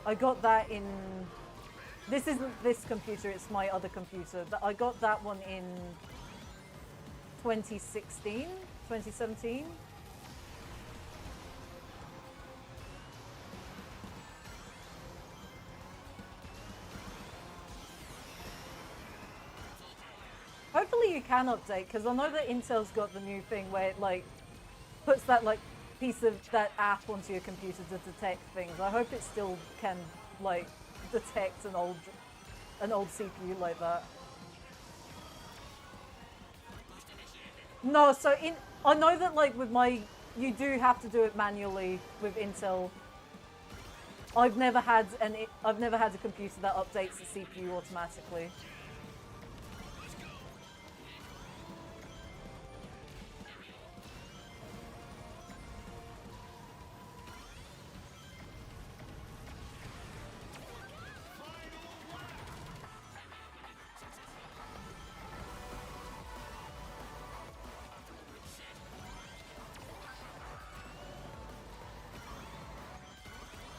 I got that in, this isn't this computer, it's my other computer. I got that one in 2016, 2017. Hopefully you can update, because I know that Intel's got the new thing where it like puts that like piece of that app onto your computer to detect things. I hope it still can like detect an old CPU like that. No, so I know that like with my, you do have to do it manually with Intel. I've never had a computer that updates the CPU automatically.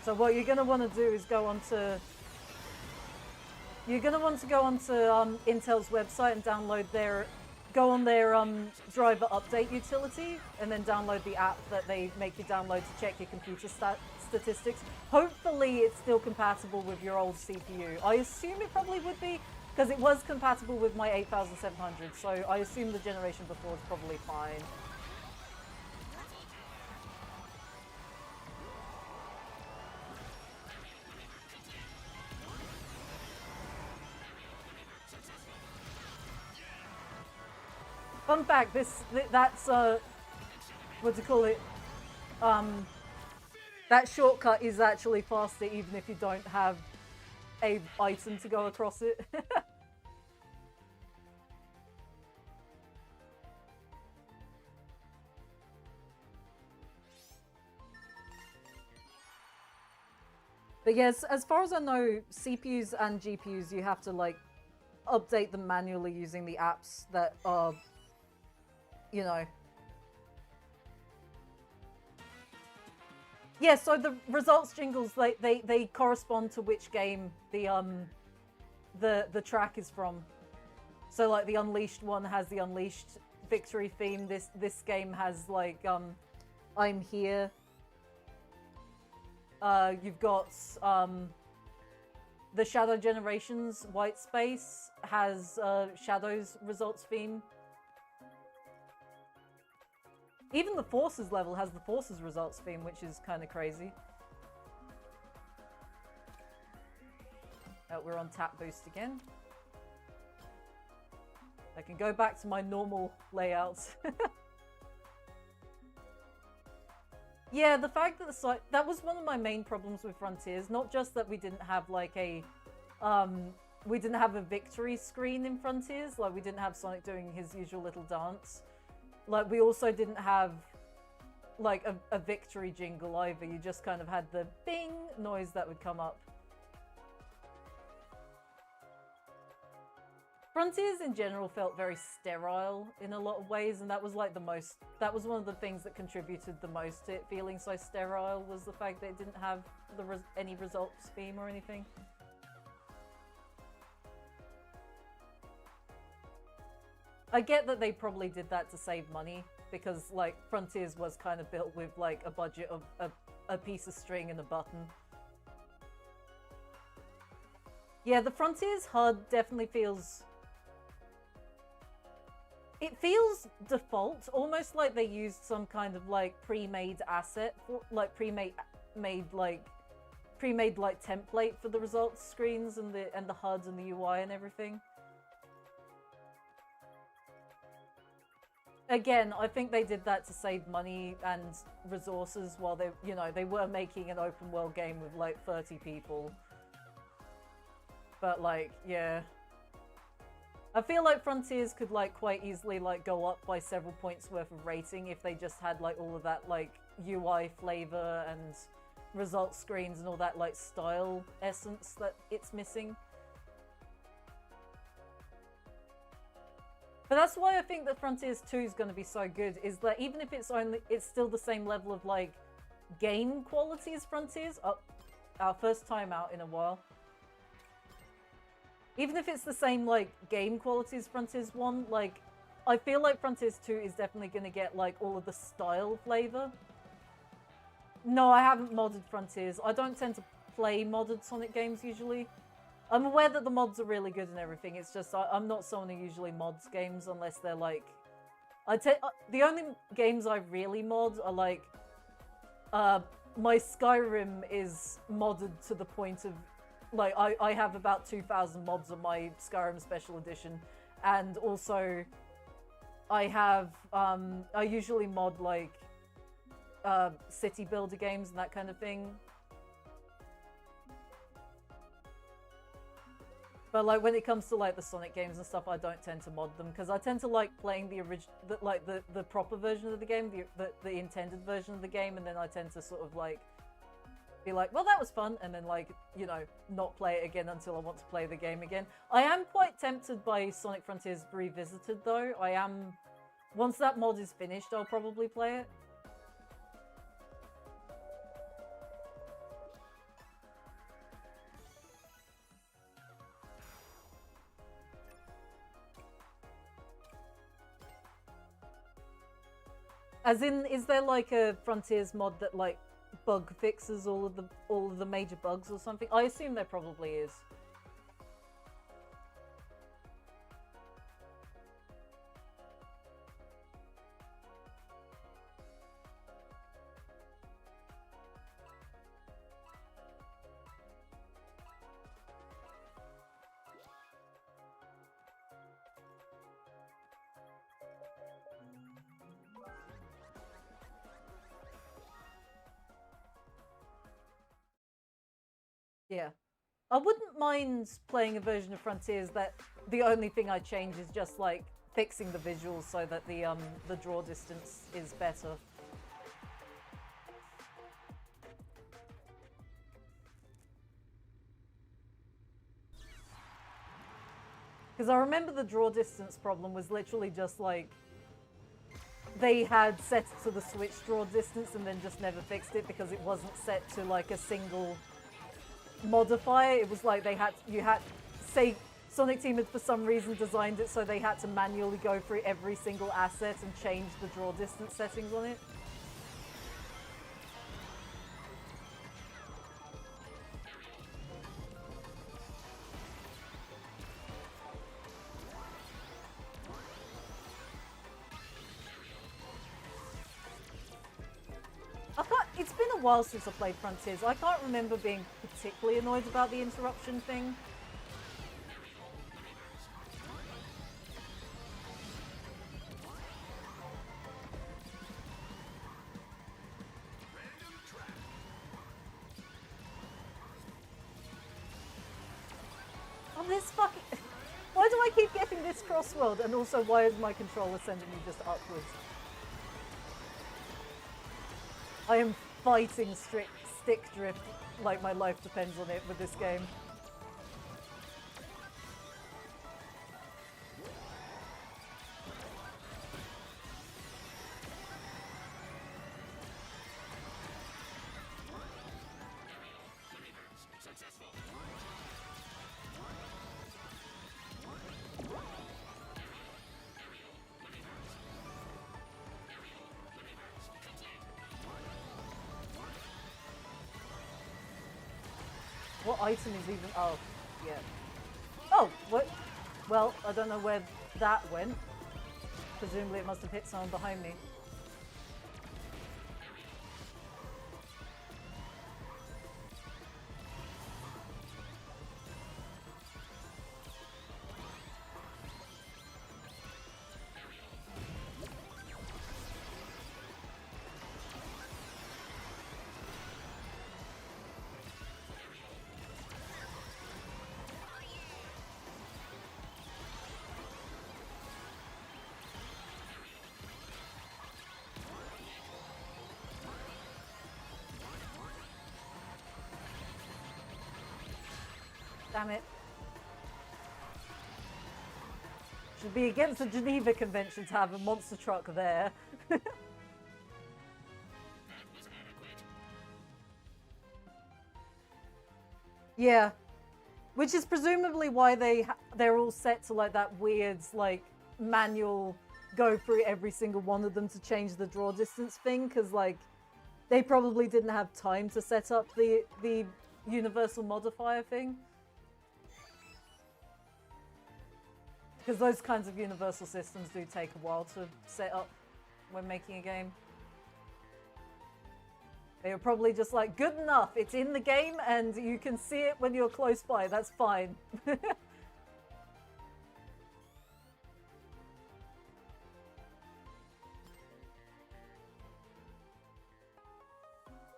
So what you're gonna want to do is go onto Intel's website and download go on their driver update utility, and then download the app that they make you download to check your computer statistics. Hopefully it's still compatible with your old CPU. I assume it probably would be, because it was compatible with my 8700, so I assume the generation before is probably fine. Fun fact, that's what do you call it? That shortcut is actually faster even if you don't have a item to go across it. But yes, as far as I know, CPUs and GPUs, you have to like update them manually using the apps that are, you know. Yeah, so the results jingles, they correspond to which game the track is from. So like the Unleashed one has the Unleashed victory theme. This game has like I'm Here. You've got the Shadow Generations White Space has Shadow's results theme. Even the Forces level has the Forces results theme, which is kind of crazy. Oh, we're on tap boost again. I can go back to my normal layouts. Yeah, the fact that the site, that was one of my main problems with Frontiers. Not just that we didn't have like a victory screen in Frontiers, like we didn't have Sonic doing his usual little dance. Like, we also didn't have, like, a victory jingle either. You just kind of had the bing noise that would come up. Frontiers in general felt very sterile in a lot of ways, and that was like that was one of the things that contributed the most to it feeling so sterile, was the fact that it didn't have any results theme or anything. I get that they probably did that to save money, because like Frontiers was kind of built with like a budget of a piece of string and a button. Yeah, the Frontiers HUD definitely feels... It feels default, almost like they used some kind of like pre-made asset, like pre-made template for the results screens and the HUD and the UI and everything. Again, I think they did that to save money and resources while they were making an open world game with like 30 people. But like, yeah. I feel like Frontiers could like quite easily like go up by several points worth of rating if they just had like all of that like UI flavor and result screens and all that like style essence that it's missing. But that's why I think that Frontiers 2 is going to be so good, is that even if it's still the same level of like game quality as Frontiers, our first time out in a while. Even if it's the same like game quality as Frontiers 1, like I feel like Frontiers 2 is definitely going to get like all of the style flavor. No, I haven't modded Frontiers. I don't tend to play modded Sonic games usually. I'm aware that the mods are really good and everything. It's just I'm not someone who usually mods games unless they're like... the only games I really mod are like... my Skyrim is modded to the point of... Like, I have about 2,000 mods on my Skyrim Special Edition. And also... I have, I usually mod like city builder games and that kind of thing. But like when it comes to like the Sonic games and stuff, I don't tend to mod them because I tend to like playing the original, like the proper version of the game, the intended version of the game, and then I tend to sort of like be like, well, that was fun, and then like, you know, not play it again until I want to play the game again. I am quite tempted by Sonic Frontiers Revisited though. I am, once that mod is finished, I'll probably play it. As in, is there like a Frontiers mod that like bug fixes all of the major bugs or something? I assume there probably is. Yeah. I wouldn't mind playing a version of Frontiers that the only thing I change is just like fixing the visuals so that the draw distance is better. Because I remember the draw distance problem was literally just like they had set it to the Switch draw distance and then just never fixed it because it wasn't set to like a single modifier. It was like you had say Sonic Team had for some reason designed it so they had to manually go through every single asset and change the draw distance settings on it. It's been a while since I played Frontiers. I can't remember being particularly annoyed about the interruption thing. Oh, this fucking... Why do I keep getting this crossworld? And also, why is my controller sending me just upwards? I am fighting stick drift like my life depends on it with this game. What item is even... Oh, yeah. Oh, what? Well, I don't know where that went. Presumably it must have hit someone behind me. Damn it. Should be against the Geneva Convention to have a monster truck there. Yeah. Which is presumably why they're all set to like that weird like manual go through every single one of them to change the draw distance thing, because like they probably didn't have time to set up the universal modifier thing. Because those kinds of universal systems do take a while to set up when making a game. They were probably just like, good enough, it's in the game and you can see it when you're close by, that's fine.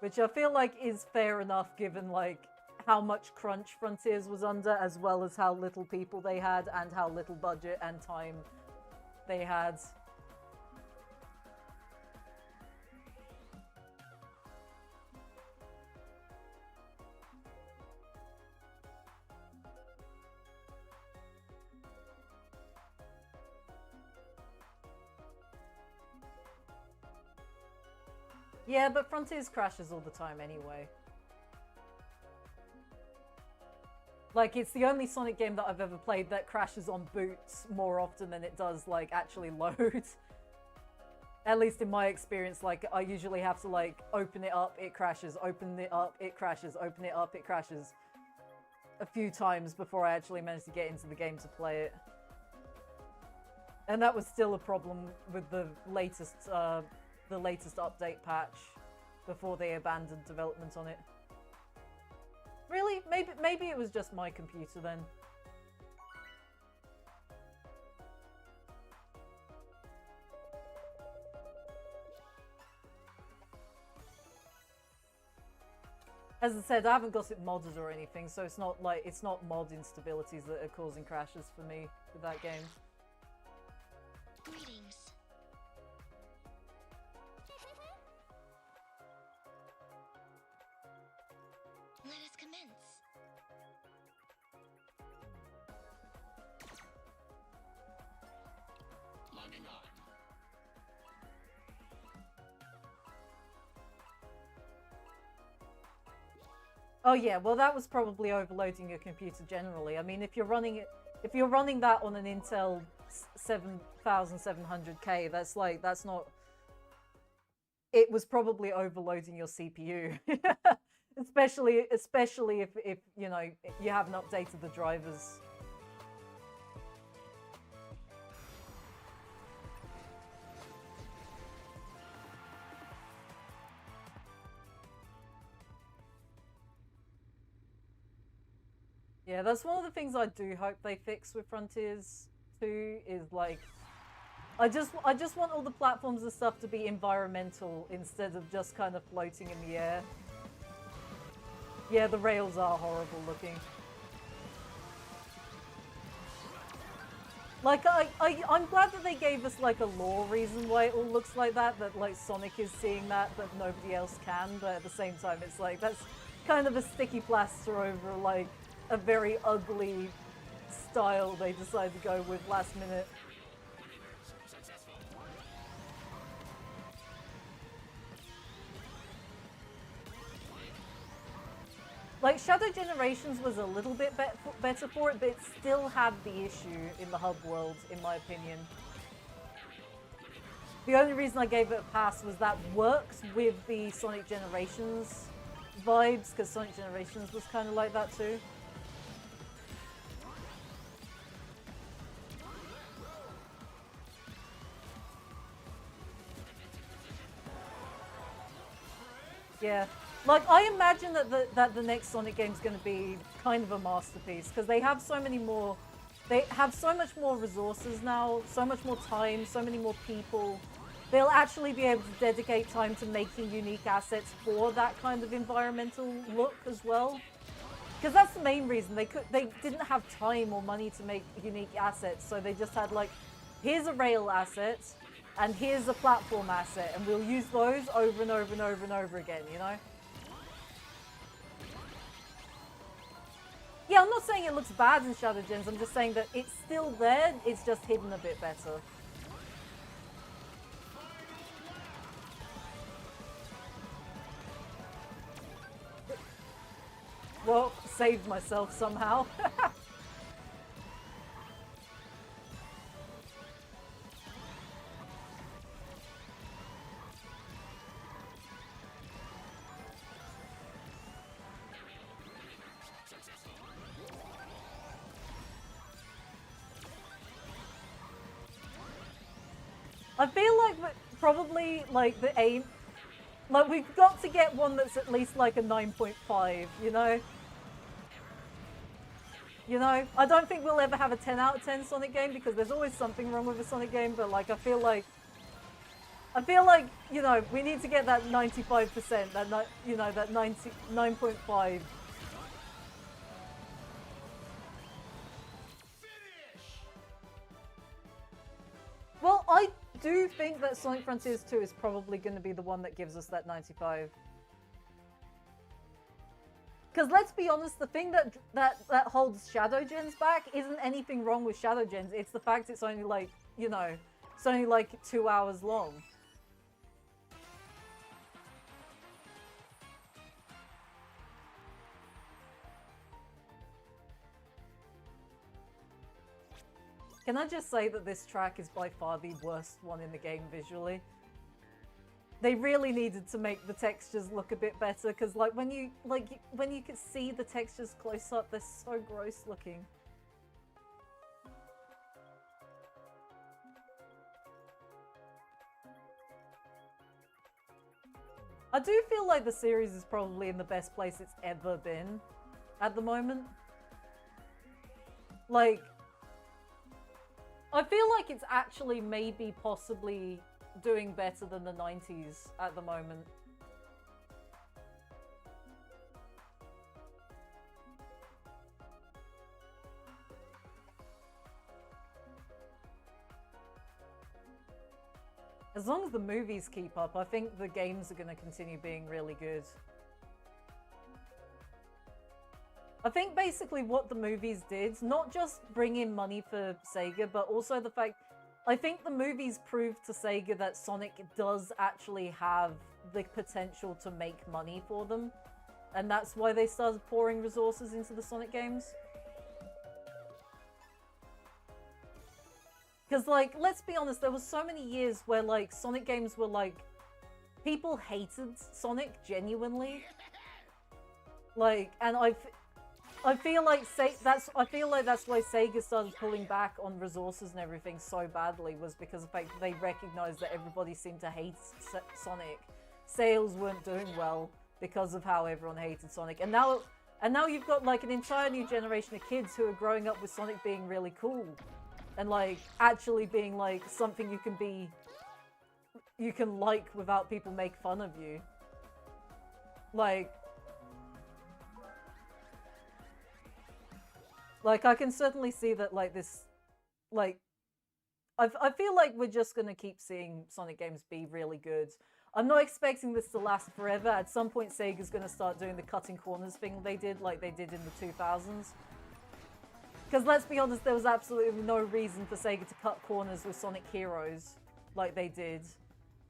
Which I feel like is fair enough given like how much crunch Frontiers was under, as well as how little people they had and how little budget and time they had. Yeah, but Frontiers crashes all the time anyway. Like, it's the only Sonic game that I've ever played that crashes on boots more often than it does, like, actually load. At least in my experience, like, I usually have to, like, open it up, it crashes, open it up, it crashes, open it up, it crashes a few times before I actually manage to get into the game to play it. And that was still a problem with the latest update patch before they abandoned development on it. Really? Maybe it was just my computer then. As I said, I haven't got it modded or anything, so it's not mod instabilities that are causing crashes for me with that game. Greetings. Let us commence. Logging on. Oh yeah, well that was probably overloading your computer generally. I mean, if you're running that on an Intel 7700K, that's not. It was probably overloading your CPU. Especially if you know you haven't updated the drivers. Yeah, that's one of the things I do hope they fix with Frontiers 2 is like I just want all the platforms and stuff to be environmental instead of just kind of floating in the air. Yeah, the rails are horrible looking. Like, I'm glad that they gave us, like, a lore reason why it all looks like that, like, Sonic is seeing that, but nobody else can, but at the same time, it's like, that's kind of a sticky plaster over, like, a very ugly style they decided to go with last minute. Like, Shadow Generations was a little bit better for it, but it still had the issue in the hub world, in my opinion. The only reason I gave it a pass was that works with the Sonic Generations vibes, because Sonic Generations was kind of like that too. Yeah. Like, I imagine that the next Sonic game is going to be kind of a masterpiece, because they have so many more, they have so much more resources now, so much more time, so many more people. They'll actually be able to dedicate time to making unique assets for that kind of environmental look as well. Because that's the main reason they didn't have time or money to make unique assets, so they just had like, here's a rail asset, and here's a platform asset, and we'll use those over and over and over and over again, you know? Yeah, I'm not saying it looks bad in Shadow Gens, I'm just saying that it's still there, it's just hidden a bit better. Well, saved myself somehow. I feel like probably like the aim, like we've got to get one that's at least like a 9.5, you know? You know, I don't think we'll ever have a 10 out of 10 Sonic game because there's always something wrong with a Sonic game, but like I feel like I feel like, you know, we need to get that 95%, that, you know, that 99.5. Well, I do think that Sonic Frontiers 2 is probably going to be the one that gives us that 95. Because let's be honest, the thing that holds Shadow Gens back isn't anything wrong with Shadow Gens. It's the fact it's only like, you know, it's only like 2 hours long. Can I just say that this track is by far the worst one in the game visually? They really needed to make the textures look a bit better, because like when you could see the textures close up, they're so gross looking. I do feel like the series is probably in the best place it's ever been at the moment. Like, I feel like it's actually maybe possibly doing better than the 90s at the moment. As long as the movies keep up, I think the games are going to continue being really good. I think basically what the movies did, not just bring in money for Sega, but also the fact, I think the movies proved to Sega that Sonic does actually have the potential to make money for them. And that's why they started pouring resources into the Sonic games. Because, like, let's be honest, there was so many years where, like, Sonic games were, like, people hated Sonic genuinely. Like, and I feel like that's why Sega started pulling back on resources and everything so badly, was because of the fact that they recognized that everybody seemed to hate Sonic. Sales weren't doing well because of how everyone hated Sonic. And now you've got like an entire new generation of kids who are growing up with Sonic being really cool. And like actually being like something you can like without people make fun of you. Like, I can certainly see that, like, this, like, I feel like we're just gonna keep seeing Sonic games be really good. I'm not expecting this to last forever. At some point, Sega's gonna start doing the cutting corners thing they did, like they did in the 2000s. Because let's be honest, there was absolutely no reason for Sega to cut corners with Sonic Heroes like they did.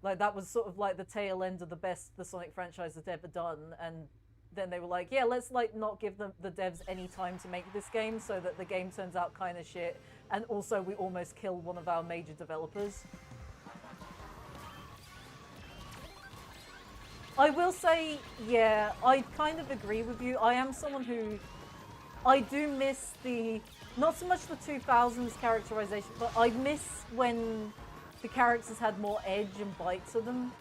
Like, that was sort of like the tail end of the best the Sonic franchise had ever done, and then they were like, yeah, let's like not give the devs any time to make this game so that the game turns out kind of shit, and also we almost kill one of our major developers. I will say, yeah, I kind of agree with you. I am someone who, I do miss not so much the 2000s characterization, but I miss when the characters had more edge and bite to them.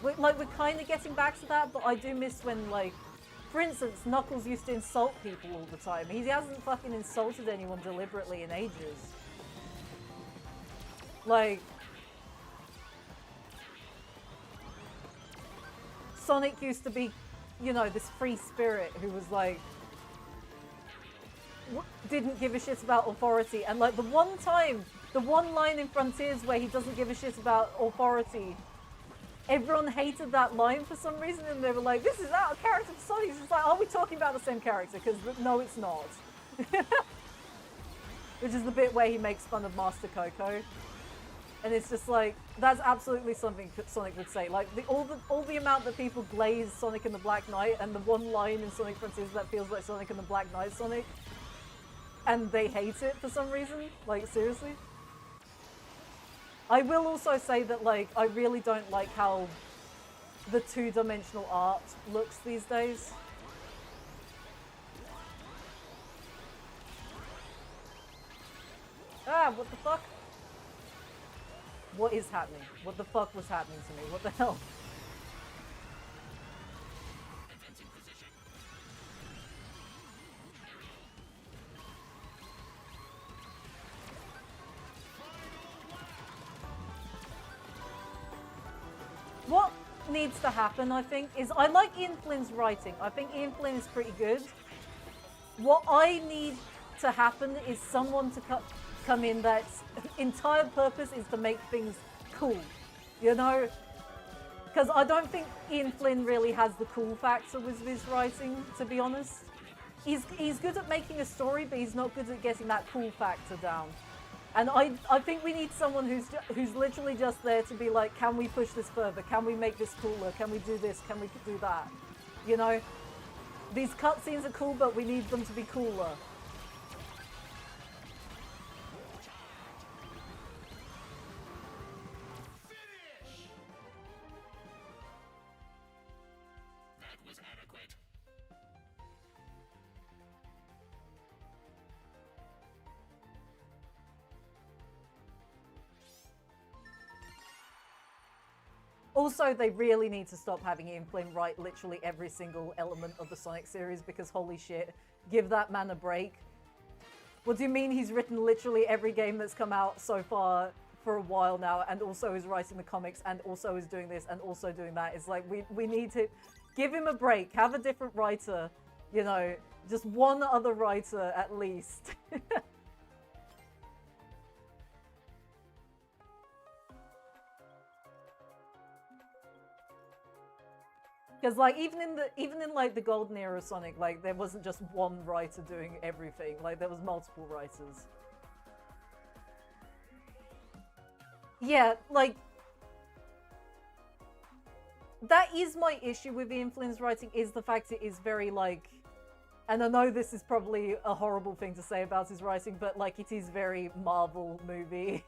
We're kind of getting back to that, but I do miss when, like, for instance, Knuckles used to insult people all the time. He hasn't fucking insulted anyone deliberately in ages. Like, Sonic used to be, you know, this free spirit who was like, didn't give a shit about authority. And like the one line in Frontiers where he doesn't give a shit about authority, everyone hated that line for some reason, and they were like, this is out of character for Sonic. It's like, are we talking about the same character? Because no, it's not. Which is the bit where he makes fun of Master Coco. And it's just like, that's absolutely something that Sonic would say. Like, all the amount that people glaze Sonic and the Black Knight, and the one line in Sonic Frontiers that feels like Sonic and the Black Knight Sonic, and they hate it for some reason. Like, seriously. I will also say that, like, I really don't like how the two-dimensional art looks these days. Ah, what the fuck? What is happening? What the fuck was happening to me? What the hell? what needs to happen, I think, is I like Ian Flynn's writing. I think Ian Flynn is pretty good. What I need to happen is someone to come in that's entire purpose is to make things cool, you know? Because I don't think Ian Flynn really has the cool factor with his writing, to be honest. He's good at making a story, but he's not good at getting that cool factor down. And I think we need someone who's literally just there to be like, can we push this further? Can we make this cooler? Can we do this? Can we do that? You know? These cutscenes are cool, but we need them to be cooler. Also, they really need to stop having Ian Flynn write literally every single element of the Sonic series because holy shit, give that man a break. What do you mean he's written literally every game that's come out so far for a while now and also is writing the comics and also is doing this and also doing that? It's like, we need to give him a break, have a different writer, you know, just one other writer at least. Because like even in like the golden era of Sonic, like there wasn't just one writer doing everything. Like there was multiple writers. Yeah, like that is my issue with Ian Flynn's writing, is the fact it is very like, and I know this is probably a horrible thing to say about his writing, but like it is very Marvel movie.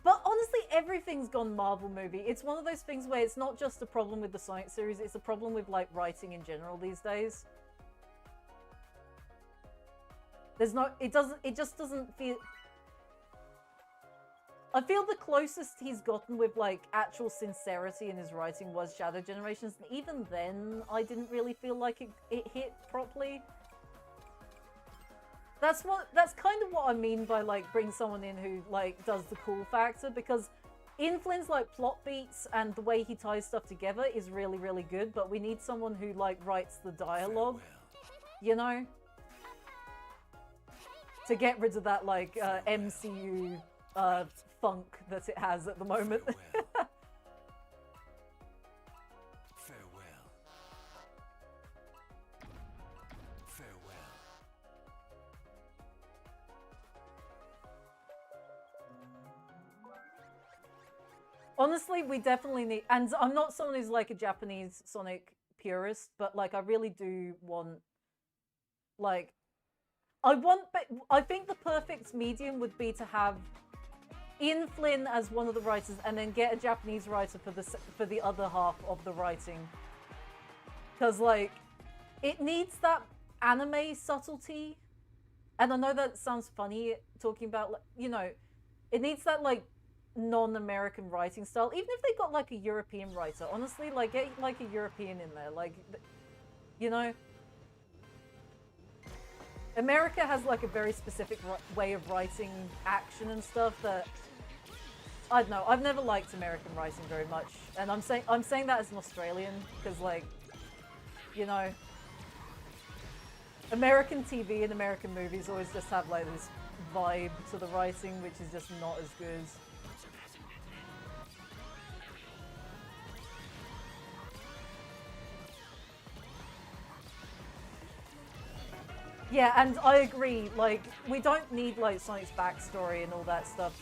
But honestly, everything's gone Marvel movie. It's one of those things where it's not just a problem with the Sonic series, it's a problem with like writing in general these days. There's no, it just doesn't feel... I feel the closest he's gotten with like actual sincerity in his writing was Shadow Generations, and even then I didn't really feel like it hit properly. That's kind of what I mean by like bring someone in who like does the cool factor, because Ian Flynn's like plot beats and the way he ties stuff together is really, really good, but we need someone who like writes the dialogue, you know? To get rid of that like MCU funk that it has at the moment. Honestly, we definitely need, and I'm not someone who's like a Japanese Sonic purist, but like I really do want, like, I think the perfect medium would be to have Ian Flynn as one of the writers and then get a Japanese writer for the other half of the writing. Because like, it needs that anime subtlety, and I know that sounds funny talking about, like, you know, it needs that like non-American writing style. Even if they got like a European writer, honestly, like get like a European in there, like, you know, America has like a very specific way of writing action and stuff that I don't know. I've never liked American writing very much, and I'm saying that as an Australian because, like, you know, American TV and American movies always just have like this vibe to the writing which is just not as good. Yeah, and I agree, like, we don't need, like, Sonic's backstory and all that stuff.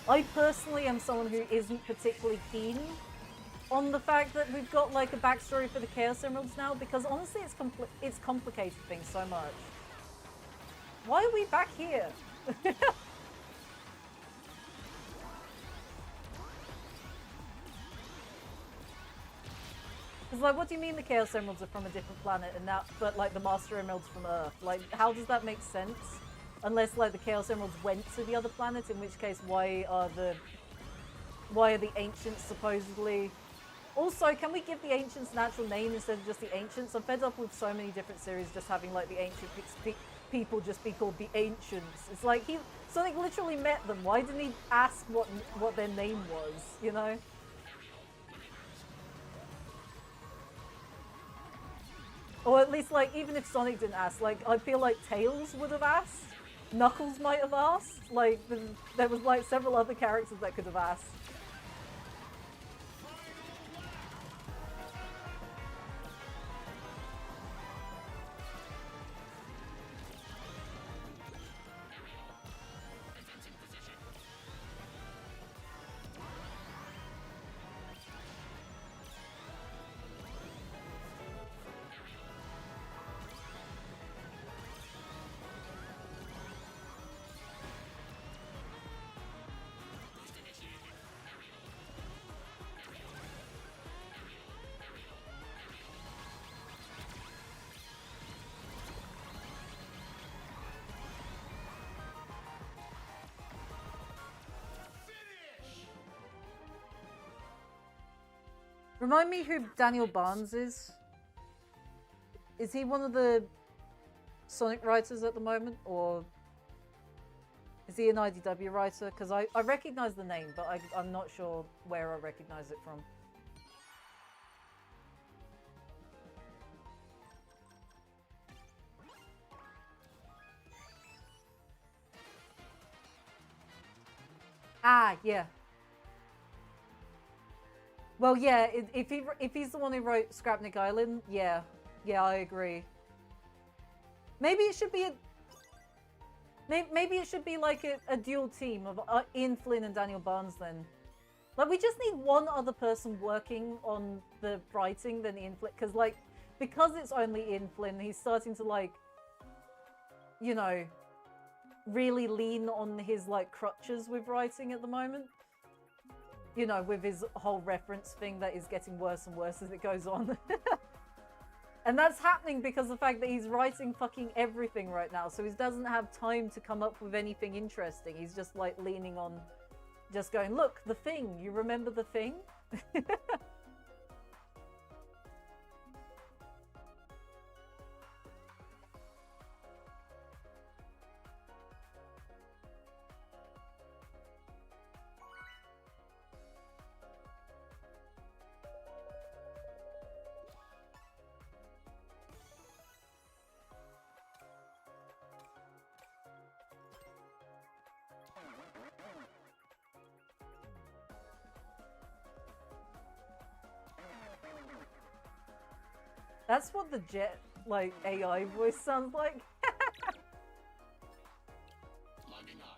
I personally am someone who isn't particularly keen on the fact that we've got, like, a backstory for the Chaos Emeralds now, because honestly, it's complicated things so much. Why are we back here? It's like, what do you mean the Chaos Emeralds are from a different planet and now, but like the Master Emeralds from Earth? Like, how does that make sense? Unless like the Chaos Emeralds went to the other planet, in which case, why are the Ancients supposedly? Also, can we give the Ancients an actual name instead of just the Ancients? I'm fed up with so many different series just having like the ancient people just be called the Ancients. It's like Sonic literally met them. Why didn't he ask what their name was? You know? Or at least, like, even if Sonic didn't ask, like, I feel like Tails would have asked. Knuckles might have asked. Like, there was, like, several other characters that could have asked. Remind me who Daniel Barnes is. Is he one of the Sonic writers at the moment, or is he an IDW writer? Because I recognize the name, but I'm not sure where I recognize it from. Ah, yeah. Well, yeah. If he's the one who wrote Scrapnik Island, yeah, I agree. Maybe it should be maybe it should be like a dual team of Ian Flynn and Daniel Barnes then. Like, we just need one other person working on the writing than Ian Flynn, because it's only Ian Flynn, he's starting to, like, you know, really lean on his, like, crutches with writing at the moment. You know, with his whole reference thing that is getting worse and worse as it goes on. And that's happening because of the fact that he's writing fucking everything right now, so he doesn't have time to come up with anything interesting. He's just, like, leaning on, just going, look, The Thing, you remember The Thing? That's what the Jet, like, AI voice sounds like. Logging on.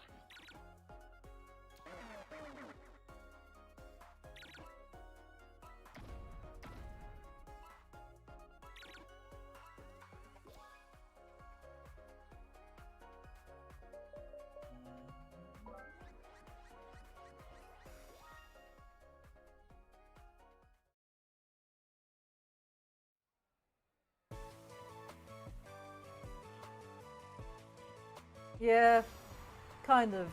Yeah, kind of.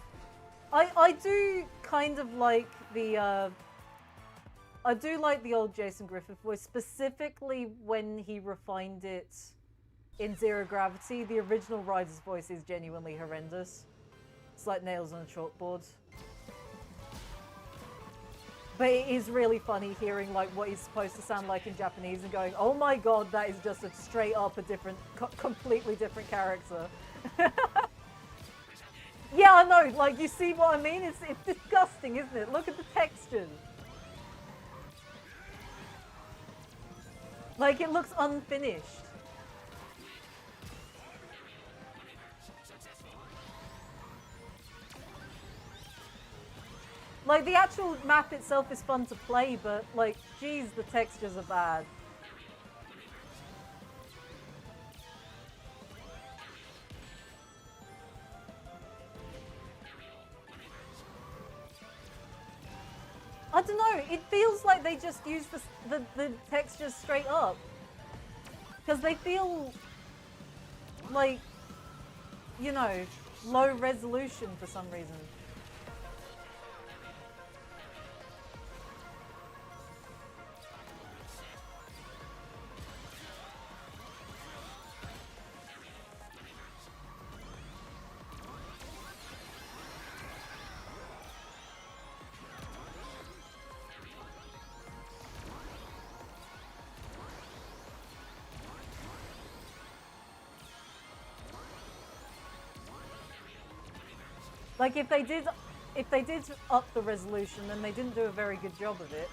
I do kind of like the I do like the old Jason Griffith voice, specifically when he refined it in Zero Gravity. The original Ryder's voice is genuinely horrendous. It's like nails on a chalkboard. But it is really funny hearing, like, what he's supposed to sound like in Japanese and going, oh my god, that is just a straight up a different, completely different character. Yeah, I know, like, you see what I mean? It's disgusting, isn't it? Look at the textures. Like, it looks unfinished. Like, the actual map itself is fun to play, but, like, geez, the textures are bad. I don't know, it feels like they just use the textures straight up. Because they feel like, you know, low resolution for some reason. Like if they did up the resolution, then they didn't do a very good job of it.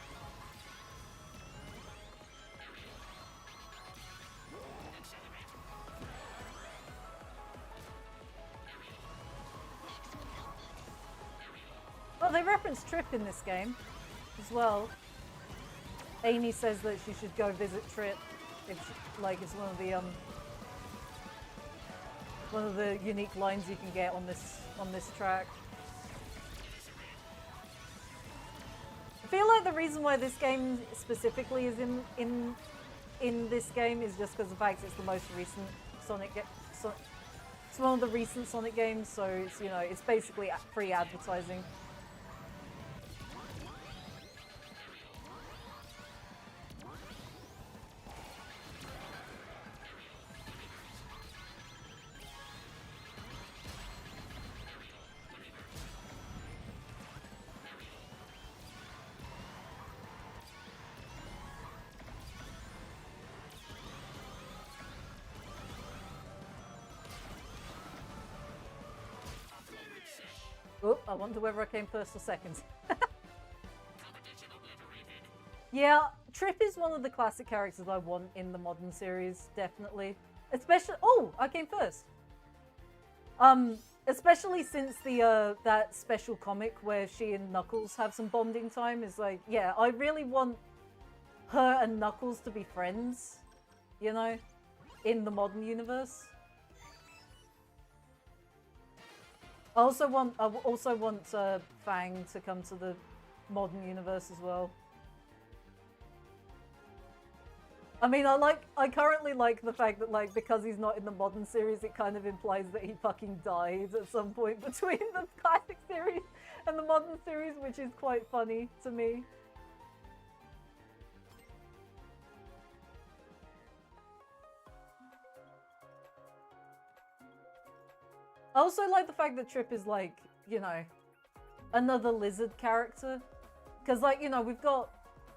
Well, they reference Trip in this game as well. Amy says that she should go visit Trip if she, like it's one of the unique lines you can get on this track. I feel like the reason why this game specifically is in this game is just because of the fact it's the most recent Sonic game. It's one of the recent Sonic games, so it's, you know, it's basically free advertising. Oh, I wonder whether I came first or second. Yeah, Trip is one of the classic characters I want in the modern series, definitely. Especially, oh, I came first. Especially since the that special comic where she and Knuckles have some bonding time is like, yeah, I really want her and Knuckles to be friends, you know, in the modern universe. I also want Fang to come to the modern universe as well. I mean, I currently like the fact that, like, because he's not in the modern series, it kind of implies that he fucking died at some point between the classic series and the modern series, which is quite funny to me. I also like the fact that Trip is, like, you know, another lizard character. Because, like, you know, we've got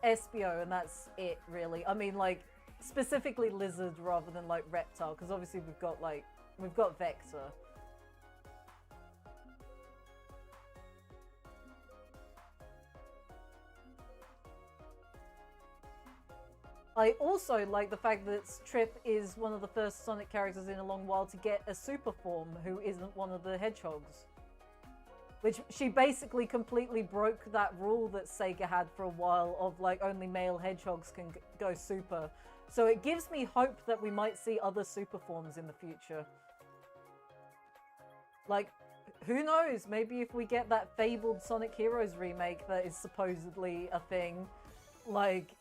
Espio and that's it, really. I mean, like, specifically lizard rather than, like, reptile. Because obviously we've got Vector. I also like the fact that Trip is one of the first Sonic characters in a long while to get a super form who isn't one of the hedgehogs. Which she basically completely broke that rule that Sega had for a while of like only male hedgehogs can go super. So it gives me hope that we might see other super forms in the future. Like, who knows? Maybe if we get that fabled Sonic Heroes remake that is supposedly a thing, like,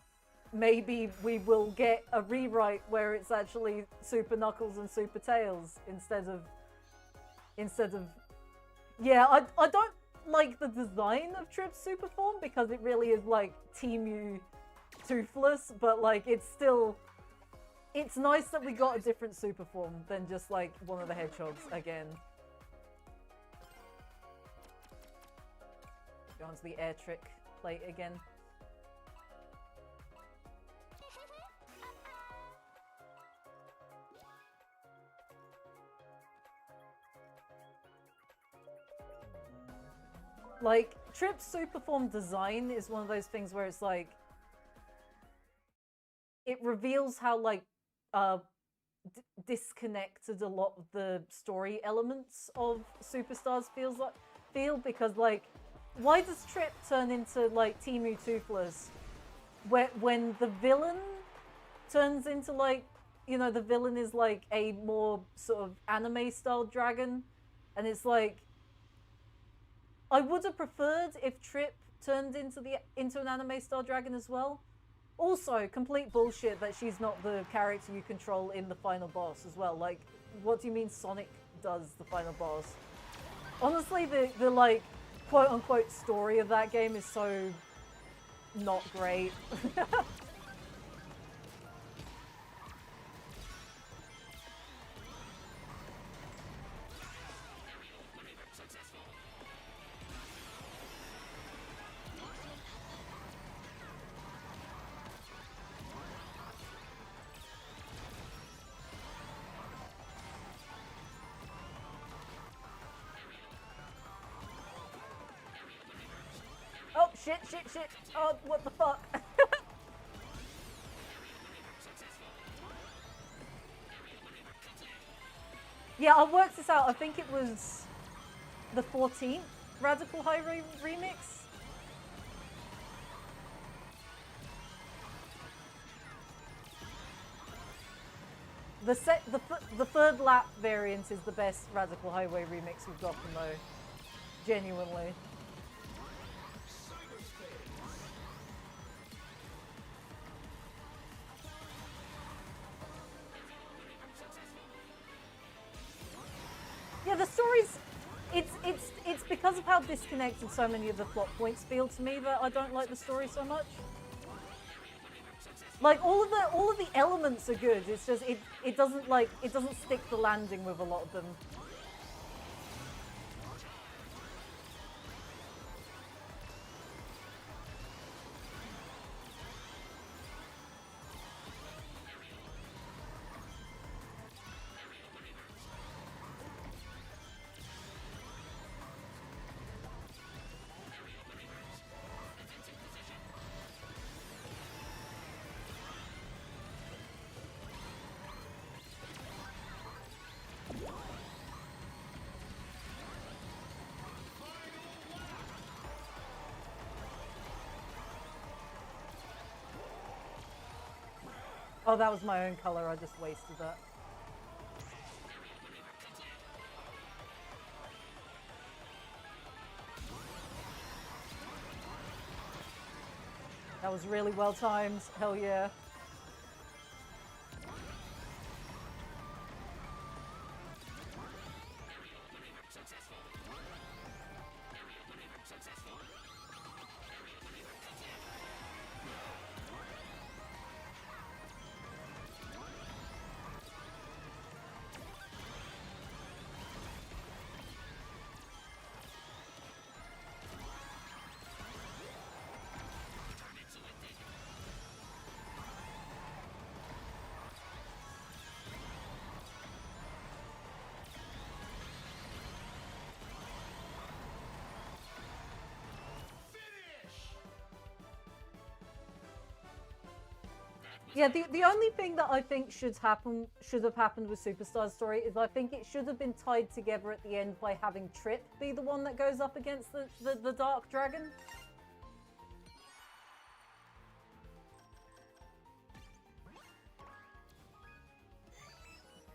maybe we will get a rewrite where it's actually Super Knuckles and Super Tails instead of yeah, I don't like the design of Trip's super form because it really is like Teemu Toothless, but like it's nice that we got a different super form than just like one of the hedgehogs again. Go on to the air trick plate again. Like, Trip's superform design is one of those things where it's like, it reveals how like disconnected a lot of the story elements of Superstars feel because like, why does Trip turn into like Teemu Toothless when the villain turns into like, you know, the villain is like a more sort of anime style dragon, and it's like, I would have preferred if Trip turned into an anime style dragon as well. Also, complete bullshit that she's not the character you control in the final boss as well. Like, what do you mean Sonic does the final boss? Honestly, the like quote unquote story of that game is so not great. Shit, shit, shit. Oh, what the fuck? Yeah, I worked this out. I think it was the 14th Radical Highway remix. The third lap variant is the best Radical Highway remix we've gotten though. Genuinely. Yeah, the story's it's because of how disconnected so many of the plot points feel to me that I don't like the story so much. Like all of the elements are good. It's just it doesn't stick the landing with a lot of them. Oh, that was my own color. I just wasted that. That was really well timed. Hell yeah. Yeah, the only thing that I think should have happened with Superstar's story is I think it should have been tied together at the end by having Trip be the one that goes up against the Dark Dragon.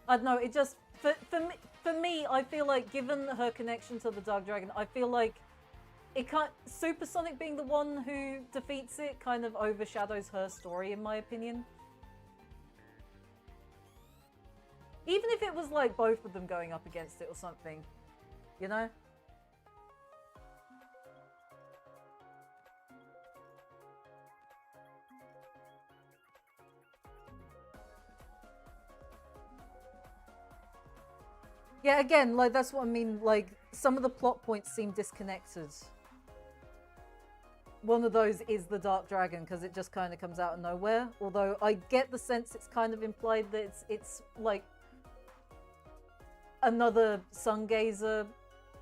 I don't know, it just for me, I feel like given her connection to the Dark Dragon, I feel like it can't Supersonic being the one who defeats it kind of overshadows her story in my opinion. Even if it was like both of them going up against it or something, you know? Yeah, again, like that's what I mean, like some of the plot points seem disconnected. One of those is the Dark Dragon because it just kind of comes out of nowhere. Although I get the sense it's kind of implied that it's like another Sungazer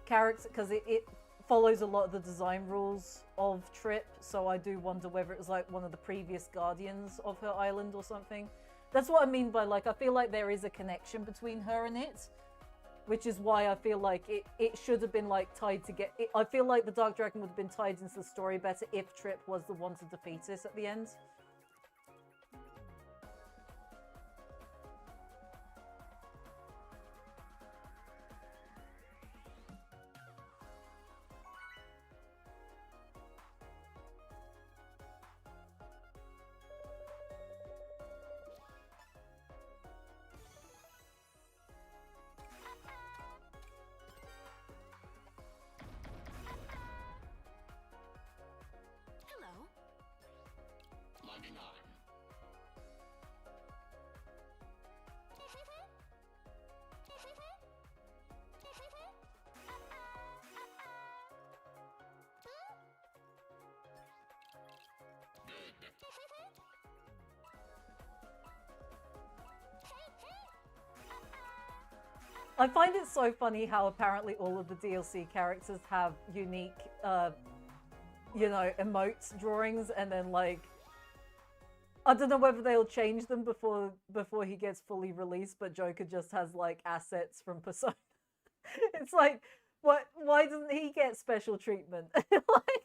character because it follows a lot of the design rules of Trip. So I do wonder whether it was like one of the previous guardians of her island or something. That's what I mean by like I feel like there is a connection between her and it. Which is why I feel like it should have been like tied together. I feel like the Dark Dragon would have been tied into the story better if Trip was the one to defeat it at the end. Logging on. I find it so funny how apparently all of the DLC characters have unique you know, emotes drawings, and then like I don't know whether they'll change them before he gets fully released, but Joker just has like assets from Persona. It's like, what? Why doesn't he get special treatment? Like,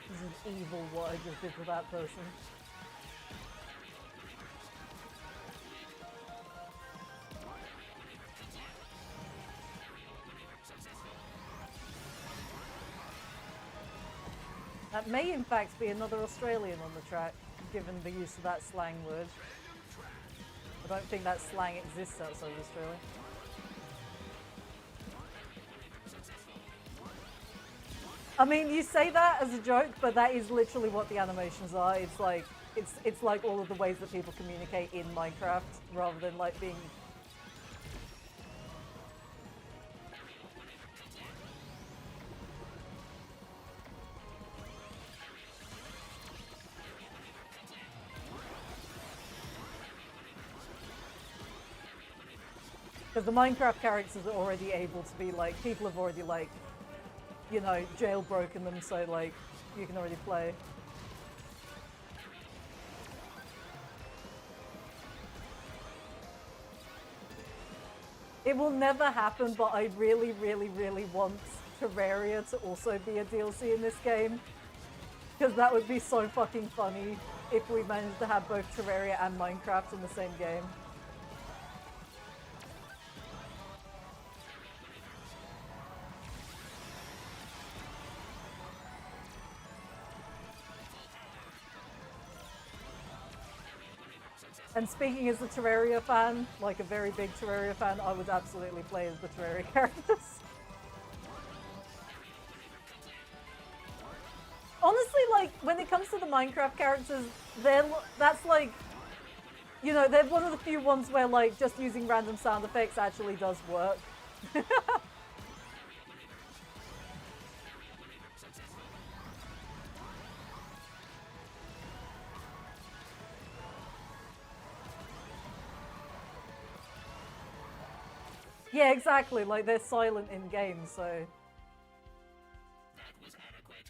this is evil what I just did to that person. That may in fact be another Australian on the track, given the use of that slang word. I don't think that slang exists outside of Australia. I mean, you say that as a joke, but that is literally what the animations are. It's like all of the ways that people communicate in Minecraft, rather than like being. Because the Minecraft characters are already able to be like, people have already like, you know, jailbroken them, so like, you can already play. It will never happen, but I really, really, really want Terraria to also be a DLC in this game. Because that would be so fucking funny if we managed to have both Terraria and Minecraft in the same game. And speaking as a Terraria fan, like a very big Terraria fan, I would absolutely play as the Terraria characters. Honestly, like, when it comes to the Minecraft characters, that's like, you know, they're one of the few ones where, like, just using random sound effects actually does work. Yeah, exactly. Like, they're silent in game, so. That was adequate.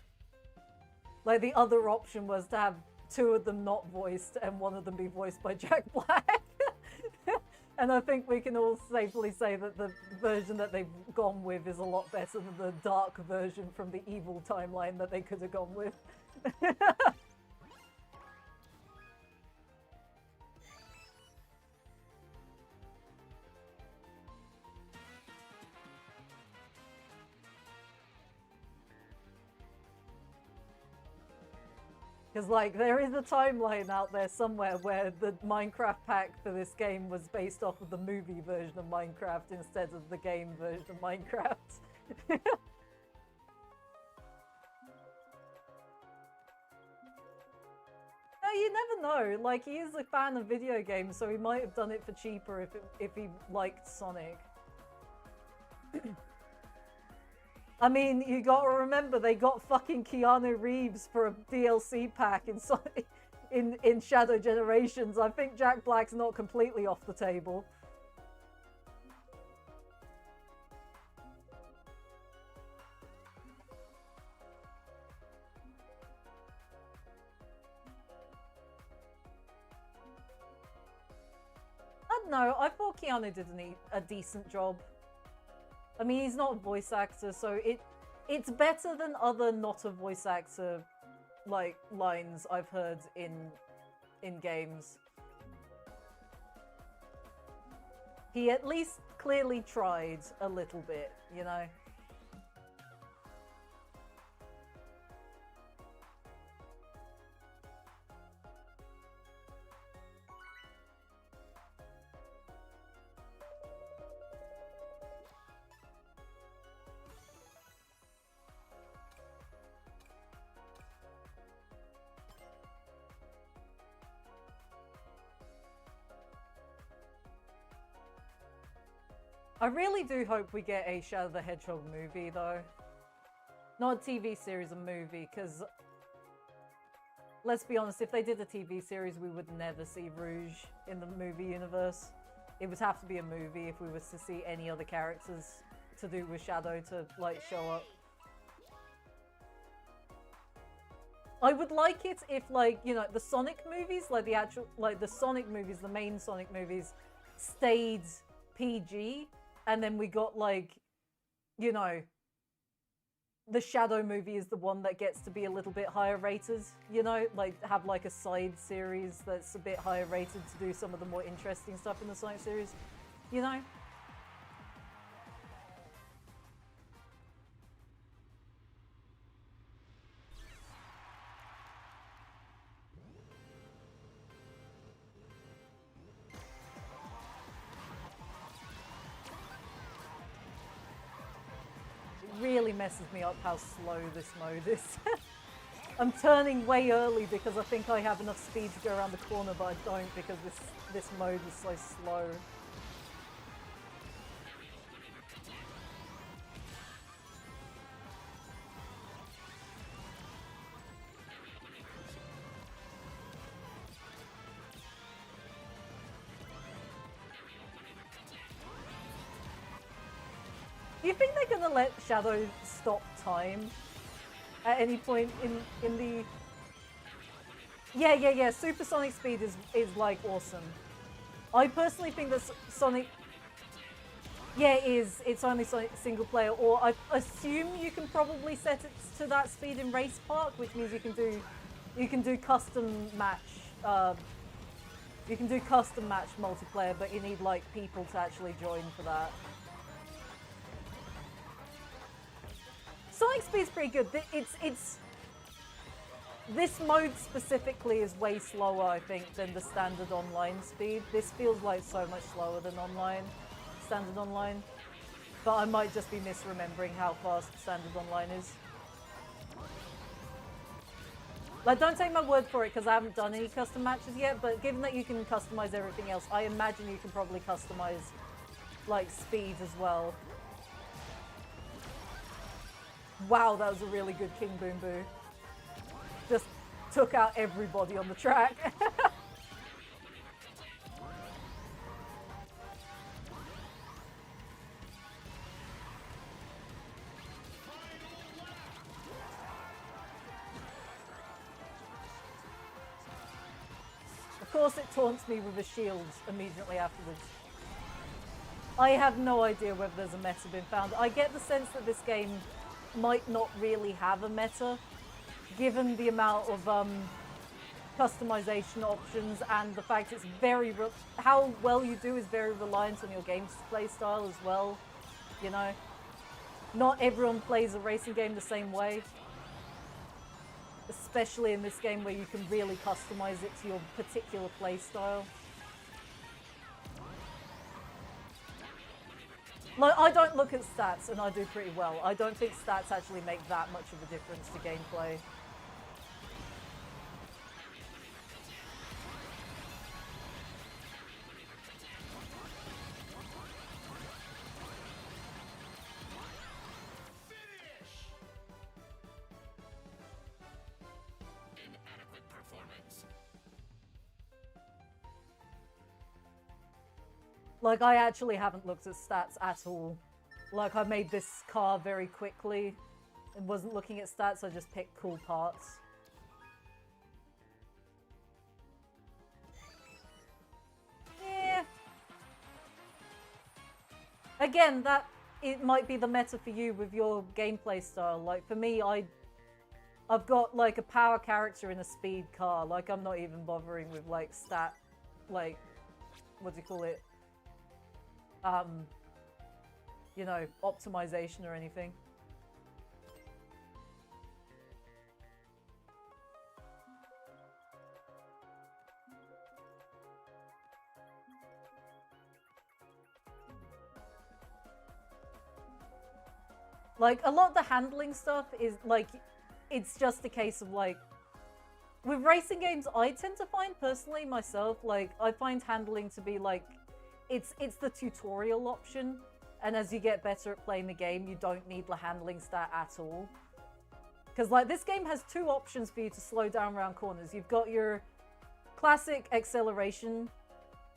Like, the other option was to have two of them not voiced and one of them be voiced by Jack Black. And I think we can all safely say that the version that they've gone with is a lot better than the dark version from the evil timeline that they could have gone with. Because, like, there is a timeline out there somewhere where the Minecraft pack for this game was based off of the movie version of Minecraft instead of the game version of Minecraft. No, you never know. Like, he is a fan of video games, so he might have done it for cheaper if he liked Sonic. I mean, you gotta remember, they got fucking Keanu Reeves for a DLC pack in Shadow Generations. I think Jack Black's not completely off the table. I don't know, I thought Keanu did a decent job. I mean, he's not a voice actor, so it's better than other not a voice actor like lines I've heard in games. He at least clearly tried a little bit, you know? I really do hope we get a Shadow the Hedgehog movie, though. Not a TV series, a movie, because... Let's be honest, if they did a TV series, we would never see Rouge in the movie universe. It would have to be a movie if we were to see any other characters to do with Shadow to, like, show up. I would like it if, like, you know, the Sonic movies, like the actual, like the Sonic movies, the main Sonic movies, stayed PG, and then we got, like, you know, the Shadow movie is the one that gets to be a little bit higher rated, you know, like have like a side series that's a bit higher rated to do some of the more interesting stuff in the Sonic series, you know? Really messes me up how slow this mode is. I'm turning way early because I think I have enough speed to go around the corner, but I don't because this mode is so slow. Do you think they're gonna let Shadow stop time at any point in the... Yeah, supersonic speed is like awesome. I personally think that Sonic... Yeah, it is. It's only Sonic single player, or I assume you can probably set it to that speed in Race Park, which means you can do custom match. You can do custom match multiplayer, but you need like people to actually join for that. Sonic speed's pretty good. It's this mode specifically is way slower, I think, than the standard online speed. This feels like so much slower than standard online. But I might just be misremembering how fast standard online is. Like, don't take my word for it because I haven't done any custom matches yet, but given that you can customize everything else, I imagine you can probably customize, like, speed as well. Wow, that was a really good King Boom Boo. Just took out everybody on the track. Of course, it taunts me with a shield immediately afterwards. I have no idea whether there's a meta been found. I get the sense that this game might not really have a meta, given the amount of customization options and the fact it's very how well you do is very reliant on your gameplay style as well. You know, not everyone plays a racing game the same way, especially in this game where you can really customize it to your particular play style. Like, I don't look at stats, and I do pretty well. I don't think stats actually make that much of a difference to gameplay. Inadequate performance. Like, I actually haven't looked at stats at all. Like, I made this car very quickly and wasn't looking at stats, I just picked cool parts. Yeah. Again, it might be the meta for you with your gameplay style. Like, for me, I've got like a power character in a speed car. Like I'm not even bothering with like stat, like, what do you call it? You know, optimization or anything. Like, a lot of the handling stuff is, like, it's just a case of, like... With racing games, I tend to find, personally, myself, like, I find handling to be, like... It's the tutorial option, and as you get better at playing the game, you don't need the handling stat at all. Because, like, this game has two options for you to slow down around corners. You've got your classic acceleration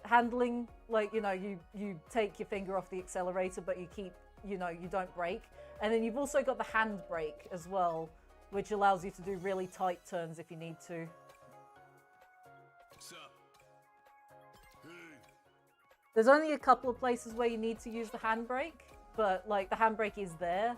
handling, like, you know, you take your finger off the accelerator, but you keep, you know, you don't brake. And then you've also got the handbrake as well, which allows you to do really tight turns if you need to. There's only a couple of places where you need to use the handbrake, but like the handbrake is there.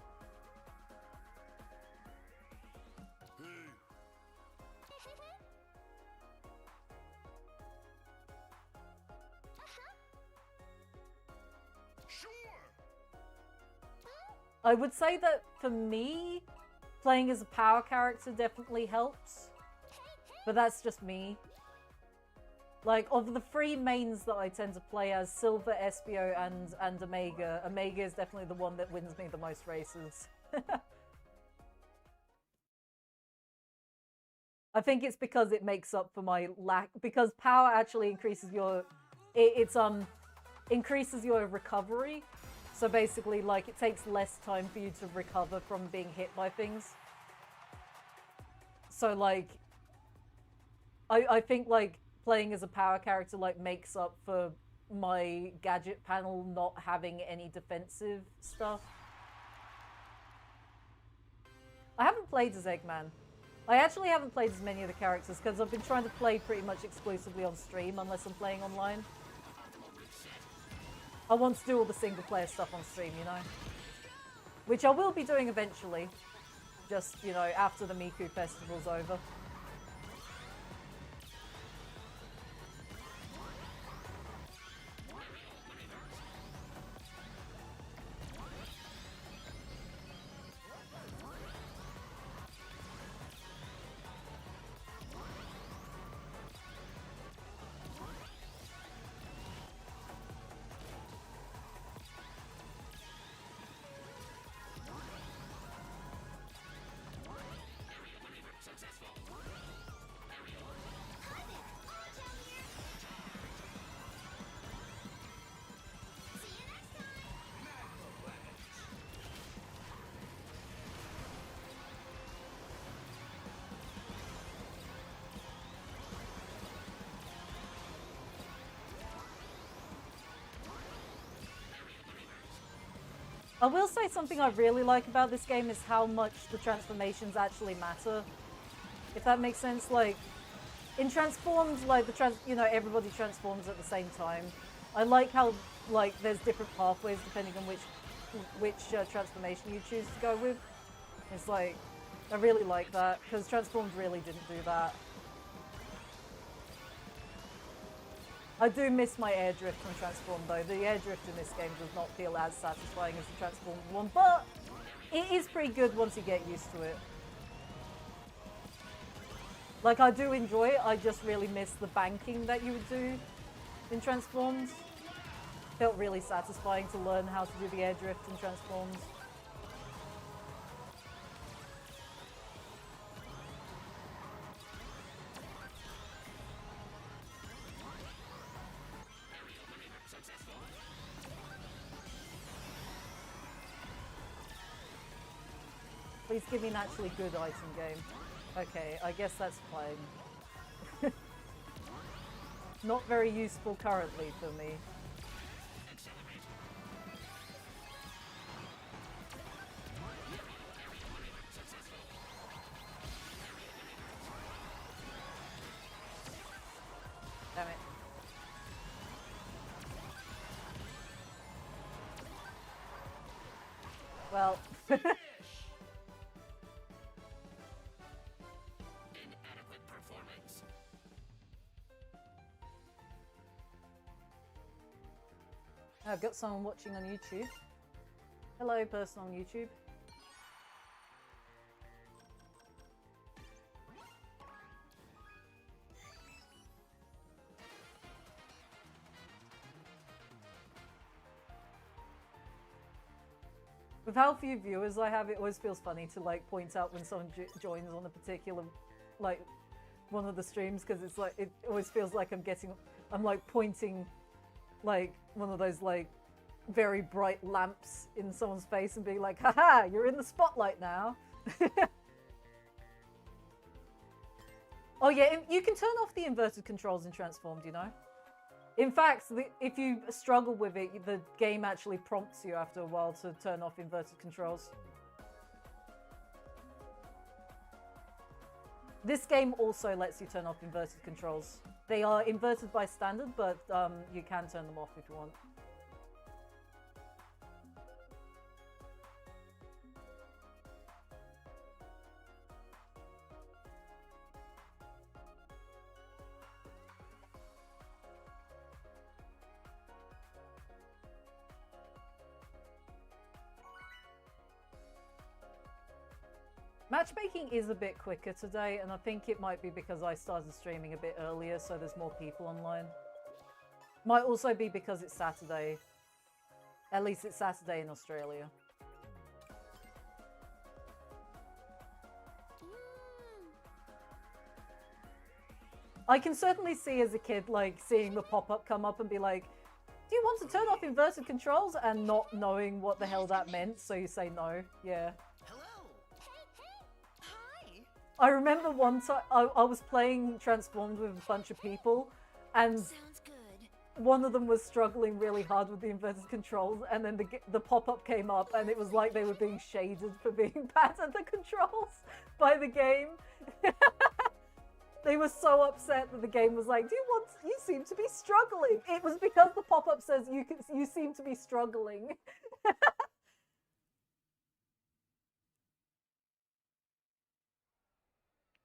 I would say that for me, playing as a power character definitely helps. But that's just me. Like, of the three mains that I tend to play as, Silver, Espio, and Omega, Omega is definitely the one that wins me the most races. I think it's because it makes up for my lack... Because power actually increases your... increases your recovery. So basically, like, it takes less time for you to recover from being hit by things. So, like, I think, like, playing as a power character, like, makes up for my gadget panel not having any defensive stuff. I haven't played as Eggman. I actually haven't played as many of the characters because I've been trying to play pretty much exclusively on stream unless I'm playing online. I want to do all the single-player stuff on stream, you know? Which I will be doing eventually. Just, you know, after the Miku Festival's over. I will say something I really like about this game is how much the transformations actually matter. If that makes sense, like, in Transformed, like, you know, everybody transforms at the same time. I like how, like, there's different pathways depending on which transformation you choose to go with. It's like, I really like that, because Transformed really didn't do that. I do miss my air drift from Transform though. The air drift in this game does not feel as satisfying as the Transformed one, but it is pretty good once you get used to it. Like, I do enjoy it, I just really miss the banking that you would do in Transformed. Felt really satisfying to learn how to do the air drift in Transformed. Please give me an actually good item game. Okay, I guess that's fine. Not very useful currently for me. Damn it. Well... I've got someone watching on YouTube. Hello, person on YouTube. With how few viewers I have, it always feels funny to like point out when someone joins on a particular, like, one of the streams, because it's like, it always feels like I'm like pointing like one of those like very bright lamps in someone's face and being like, haha, you're in the spotlight now. Oh yeah, you can turn off the inverted controls in Transformed, you know? In fact, if you struggle with it, the game actually prompts you after a while to turn off inverted controls. This game also lets you turn off inverted controls. They are inverted by standard, but you can turn them off if you want. Matchmaking is a bit quicker today, and I think it might be because I started streaming a bit earlier, so there's more people online. Might also be because it's Saturday. At least it's Saturday in Australia. I can certainly see as a kid, like, seeing the pop-up come up and be like, do you want to turn off inverted controls? And not knowing what the hell that meant, so you say no. Yeah. I remember one time I was playing Transformed with a bunch of people, and one of them was struggling really hard with the inverted controls, and then the pop-up came up, and it was like they were being shaded for being bad at the controls by the game. They were so upset that the game was like, you seem to be struggling. It was because the pop-up says you seem to be struggling.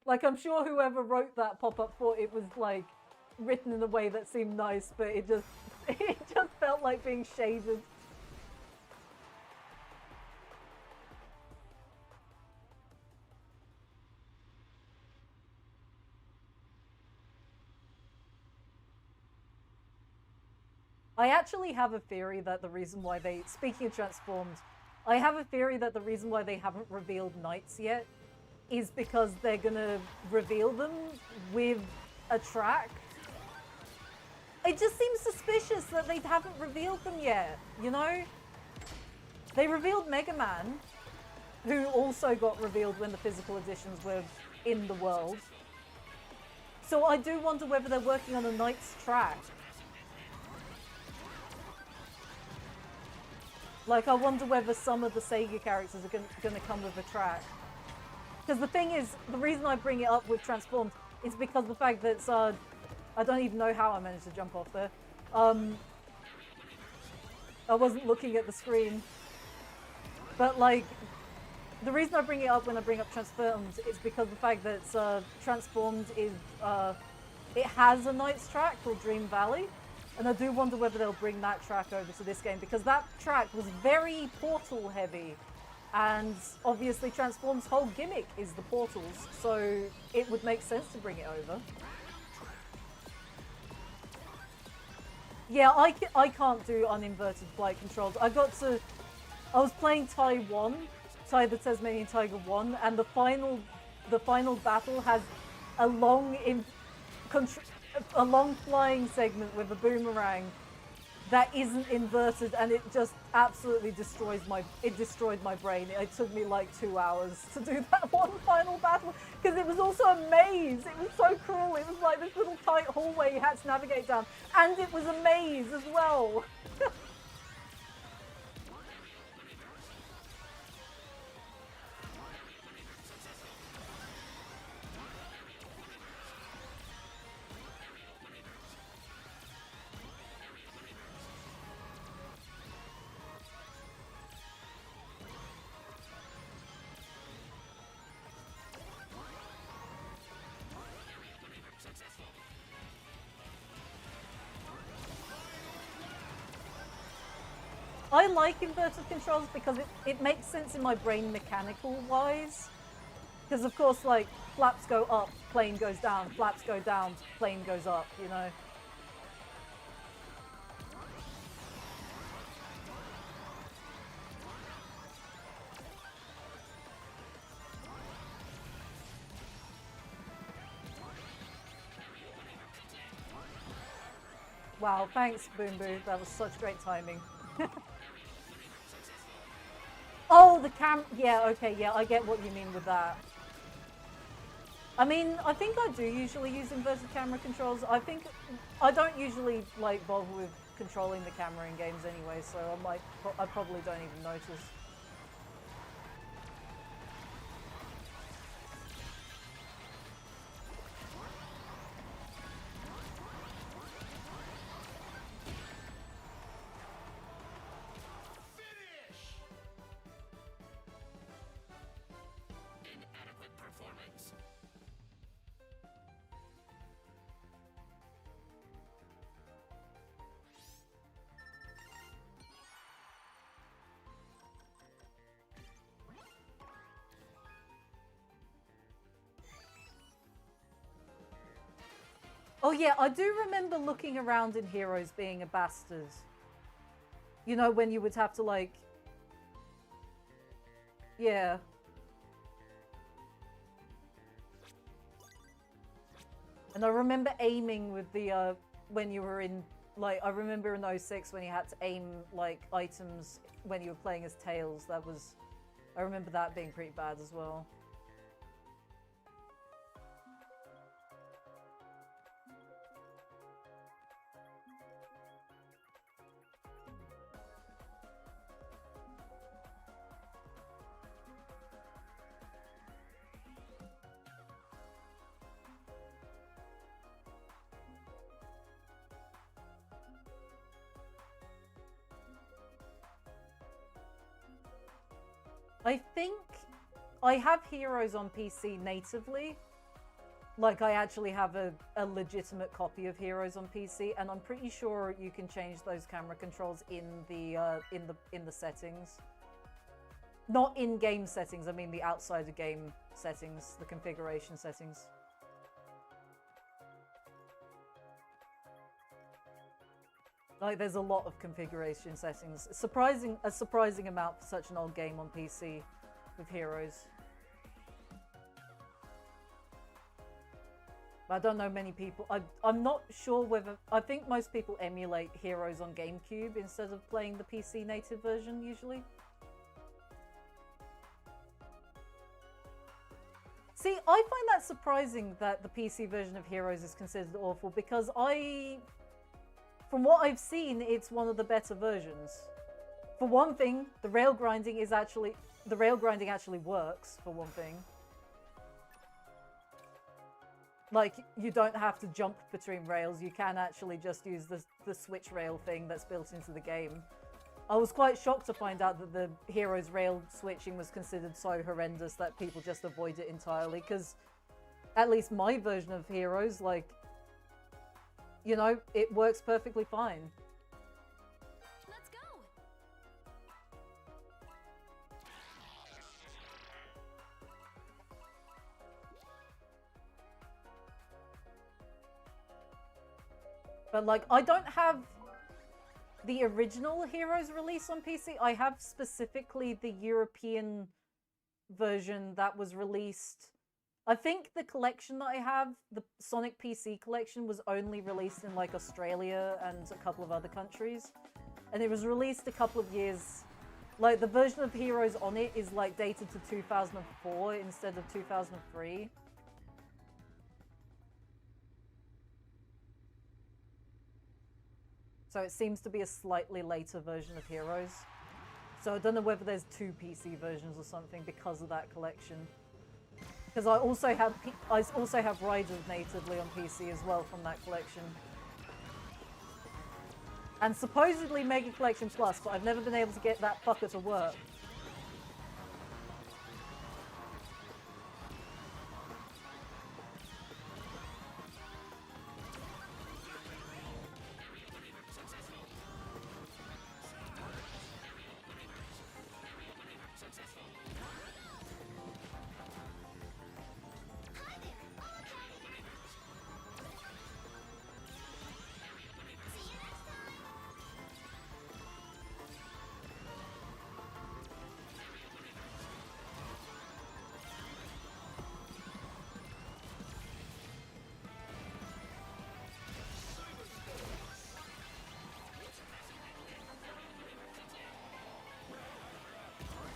Like, I'm sure whoever wrote that pop-up thought it was, like, written in a way that seemed nice, but it just felt like being shaded. I actually have a theory that the reason why speaking of Transformed, I have a theory that the reason why they haven't revealed Knights yet is because they're gonna reveal them with a track. It just seems suspicious that they haven't revealed them yet, you know? They revealed Mega Man, who also got revealed when the physical editions were in the world. So I do wonder whether they're working on a Knights track. Like, I wonder whether some of the Sega characters are gonna come with a track. Because the thing is, the reason I bring it up with Transformed is because the fact that I don't even know how I managed to jump off there. I wasn't looking at the screen. But, like, the reason I bring it up when I bring up Transformed is because the fact that Transformed is, it has a Knights track called Dream Valley. And I do wonder whether they'll bring that track over to this game, because that track was very Portal heavy. And obviously Transform's whole gimmick is the portals, so it would make sense to bring it over. Yeah, I can't do uninverted flight controls. I was playing Tai the Tasmanian Tiger 1, and the final battle has a long flying segment with a boomerang that isn't inverted, and it just absolutely destroyed my brain. It took me like 2 hours to do that one final battle, because it was also a maze. It was so cruel. It was like this little tight hallway you had to navigate down, and it was a maze as well. I like inverted controls because it makes sense in my brain mechanical-wise. Because, of course, like, flaps go up, plane goes down, flaps go down, plane goes up, you know? Wow, thanks, Boom Boo. That was such great timing. Oh, the yeah, okay, yeah, I get what you mean with that. I mean, I think I do usually use inverted camera controls. I don't usually, like, bother with controlling the camera in games anyway, so I probably don't even notice. Oh yeah, I do remember looking around in Heroes being a bastard. You know, when you would have to, like... Yeah. And I remember aiming with the, when you were in... Like, I remember in 06 when you had to aim, like, items when you were playing as Tails. That was... I remember that being pretty bad as well. I think I have Heroes on PC natively. Like, I actually have a legitimate copy of Heroes on PC, and I'm pretty sure you can change those camera controls in the settings. Not in-game settings, I mean the outside of game settings, the configuration settings. Like, there's a lot of configuration settings. A surprising amount for such an old game on PC with Heroes. But I don't know many people. I'm not sure whether... I think most people emulate Heroes on GameCube instead of playing the PC native version, usually. See, I find that surprising that the PC version of Heroes is considered awful, because from what I've seen, it's one of the better versions. For one thing, the rail grinding actually works, for one thing. Like, you don't have to jump between rails, you can actually just use the switch rail thing that's built into the game. I was quite shocked to find out that the Heroes rail switching was considered so horrendous that people just avoid it entirely, because at least my version of Heroes, like, you know, it works perfectly fine. Let's go. But, like, I don't have the original Heroes release on PC. I have specifically the European version that was released. I think the collection that I have, the Sonic PC collection, was only released in, like, Australia and a couple of other countries. And it was released a couple of years... Like, the version of Heroes on it is, like, dated to 2004 instead of 2003. So it seems to be a slightly later version of Heroes. So I don't know whether there's two PC versions or something because of that collection. Because I also have Riders natively on PC as well from that collection. And supposedly Mega Collection Plus, but I've never been able to get that fucker to work.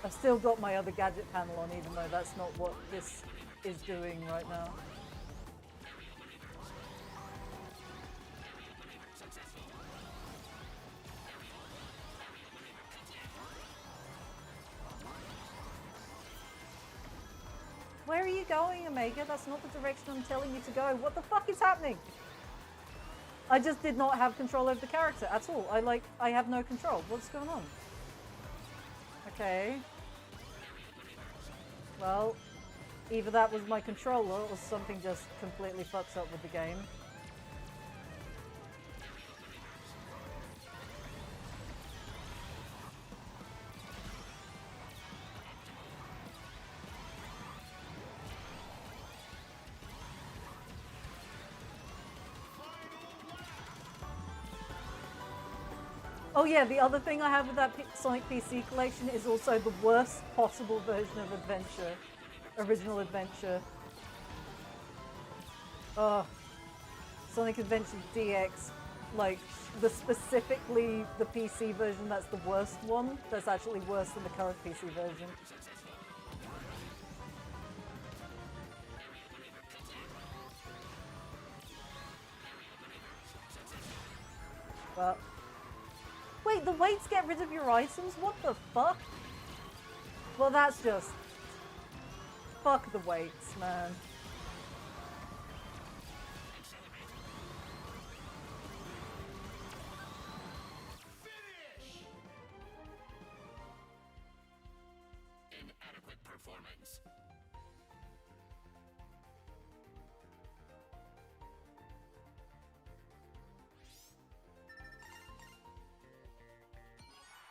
I've still got my other gadget panel on, even though that's not what this is doing right now. Where are you going, Omega? That's not the direction I'm telling you to go. What the fuck is happening? I just did not have control over the character at all. I have no control. What's going on? Okay. Well, either that was my controller or something just completely fucks up with the game. Oh yeah, the other thing I have with that Sonic PC collection is also the worst possible version of Adventure. Original Adventure. Oh. Sonic Adventure DX. Like, specifically the PC version that's the worst one. That's actually worse than the current PC version. But... Wait, the weights get rid of your items? What the fuck? Well, that's just... Fuck the weights, man. Finish! Inadequate performance.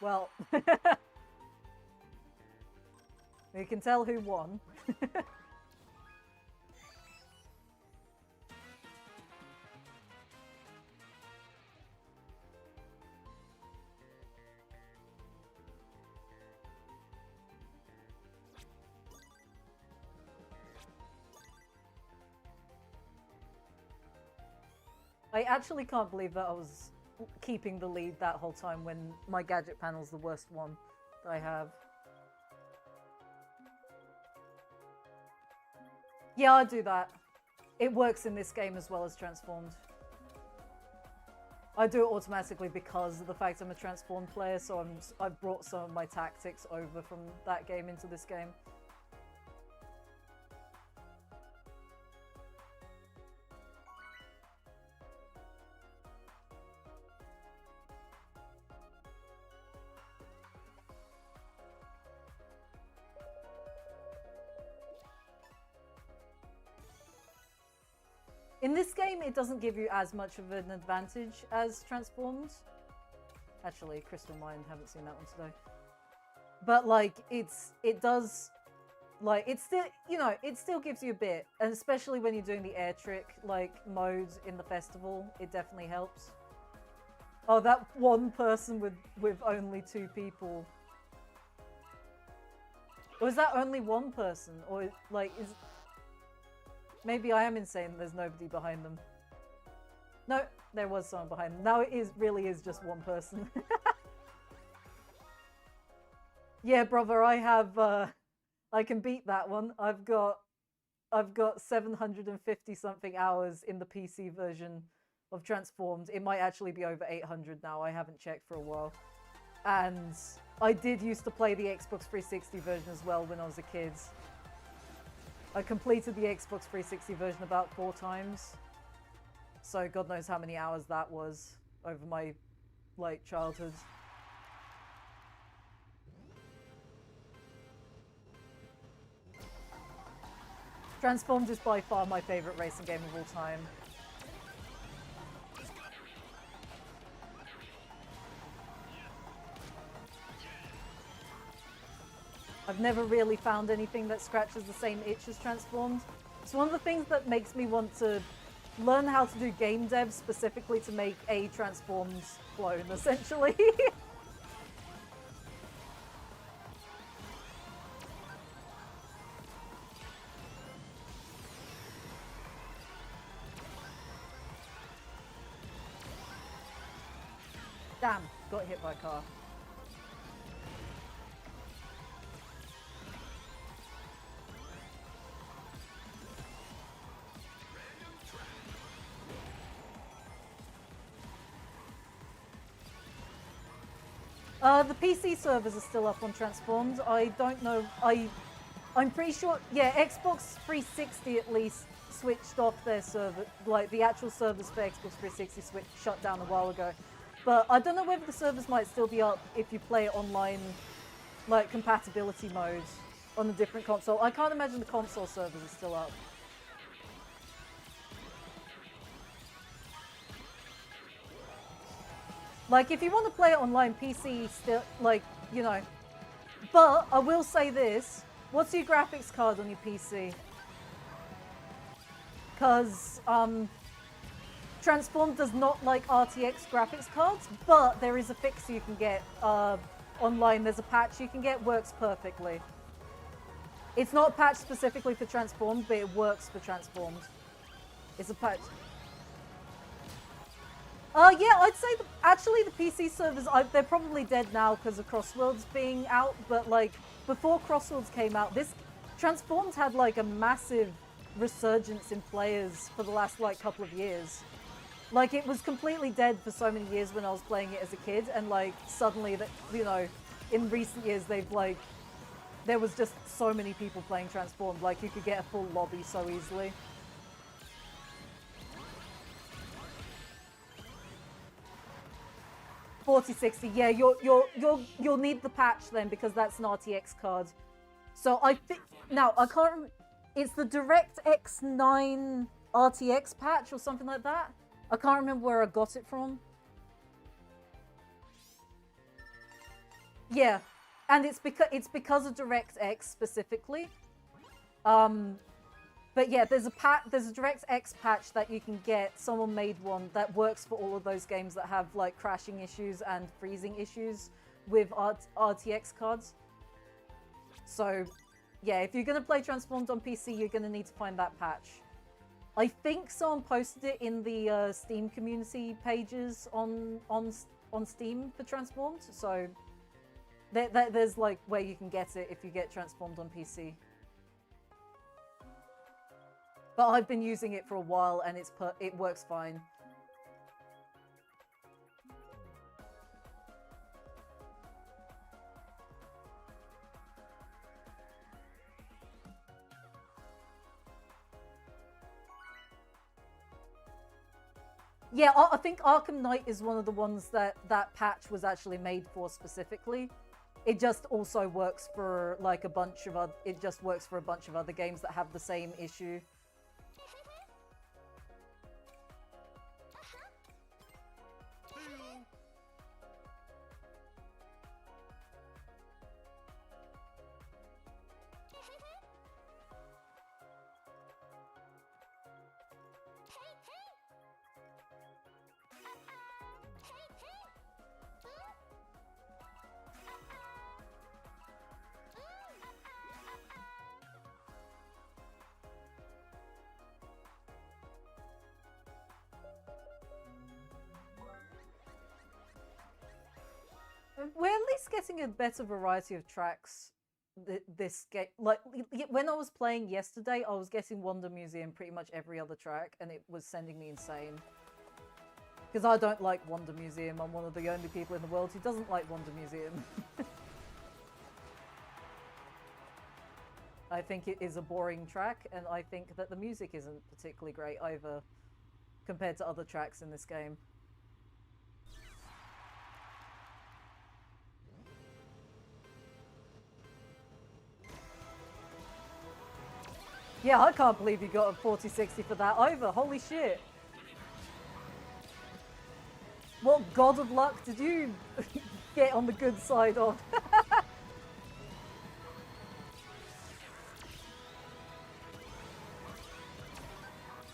Well, you can tell who won. I actually can't believe that I was keeping the lead that whole time when my gadget panel's the worst one that I have. Yeah, I do that. It works in this game as well as Transformed. I do it automatically because of the fact I'm a Transformed player, so I've brought some of my tactics over from that game into this game. In this game, it doesn't give you as much of an advantage as Transformed. Actually, Crystal Mind, haven't seen that one today. But like, it does, like, it still, you know, it still gives you a bit, and especially when you're doing the air trick, like, modes in the festival, it definitely helps. Oh, that one person with only 2 people. Or is that only one person? Or, like, is... Maybe I am insane, there's nobody behind them. No, there was someone behind them. Now it really is just one person. Yeah, brother, I have, I can beat that one. I've got 750 something hours in the PC version of Transformed. It might actually be over 800 now, I haven't checked for a while. And I did used to play the Xbox 360 version as well when I was a kid. I completed the Xbox 360 version about 4 times. So God knows how many hours that was over my, like, childhood. Transformed is by far my favorite racing game of all time. I've never really found anything that scratches the same itch as Transformed. It's one of the things that makes me want to learn how to do game dev specifically to make a Transformed clone, essentially. Damn, got hit by a car. The PC servers are still up on Transformed. I don't know. I'm pretty sure. Yeah, Xbox 360 at least switched off their server. Like the actual servers for Xbox 360 shut down a while ago. But I don't know whether the servers might still be up if you play it online, like compatibility mode on a different console. I can't imagine the console servers are still up. Like, if you want to play it online, PC still, like, you know. But I will say this. What's your graphics card on your PC? Because, Transform does not like RTX graphics cards, but there is a fix you can get online. There's a patch you can get, works perfectly. It's not a patch specifically for Transformed, but it works for Transformed. It's a patch. Yeah, I'd say actually the PC servers, they're probably dead now because of CrossWorlds being out, but like before CrossWorlds came out, this Transformed had like a massive resurgence in players for the last like couple of years. Like it was completely dead for so many years when I was playing it as a kid, and like suddenly that, you know, in recent years they've like, there was just so many people playing Transformed, like you could get a full lobby so easily. $40.60, yeah, you'll need the patch then because that's an RTX card. So I think now I can't remember, it's the DirectX 9 RTX patch or something like that. I can't remember where I got it from. Yeah, and it's because of DirectX specifically. But yeah, there's a DirectX patch that you can get. Someone made one that works for all of those games that have like crashing issues and freezing issues with RTX cards. So yeah, if you're gonna play Transformed on PC, you're gonna need to find that patch. I think someone posted it in the Steam community pages on Steam for Transformed. So there's like where you can get it if you get Transformed on PC. But I've been using it for a while and it works fine. Yeah, I think Arkham Knight is one of the ones that patch was actually made for specifically. It just also works for like a bunch of other games that have the same issue. We're at least getting a better variety of tracks this game. Like, when I was playing yesterday, I was getting Wonder Museum pretty much every other track, and it was sending me insane. Because I don't like Wonder Museum. I'm one of the only people in the world who doesn't like Wonder Museum. I think it is a boring track, and I think that the music isn't particularly great either, compared to other tracks in this game. Yeah, I can't believe you got a 4060 for that either. Holy shit. What god of luck did you get on the good side of?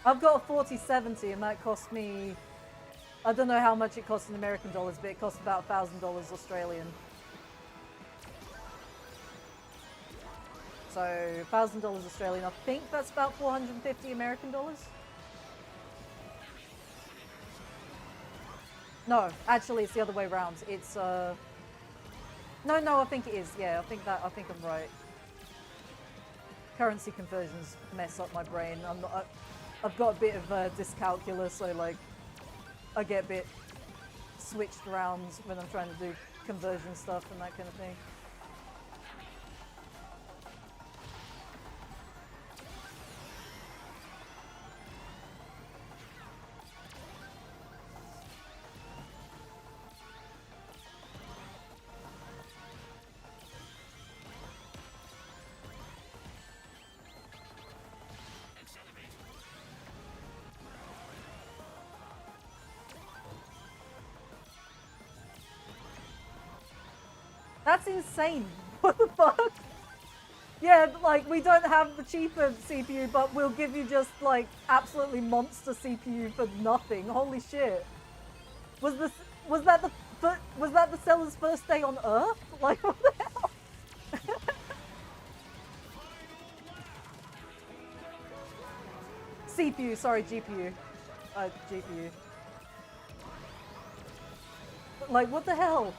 I've got a 4070 and that cost me, I don't know how much it costs in American dollars, but it cost about $1,000 Australian. So $1,000 Australian, I think that's about 450 American dollars. No, actually it's the other way around. It's no, I think it is. Yeah, I think I'm right. Currency conversions mess up my brain. I've got a bit of dyscalculia, so like I get a bit switched around when I'm trying to do conversion stuff and that kind of thing. That's insane. What the fuck? Yeah, like, we don't have the cheaper CPU, but we'll give you just, like, absolutely monster CPU for nothing. Holy shit. Was that the seller's first day on Earth? Like, what the hell? CPU, sorry, GPU. GPU. Like, what the hell?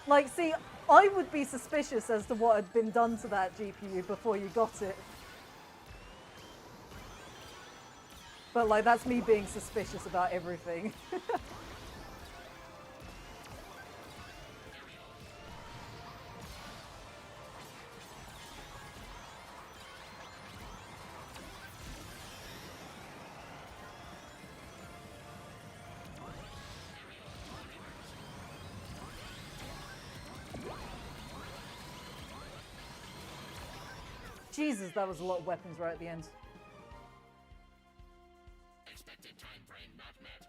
Like, see, I would be suspicious as to what had been done to that GPU before you got it. But, like, that's me being suspicious about everything. Jesus, that was a lot of weapons right at the end. Expected time frame not met.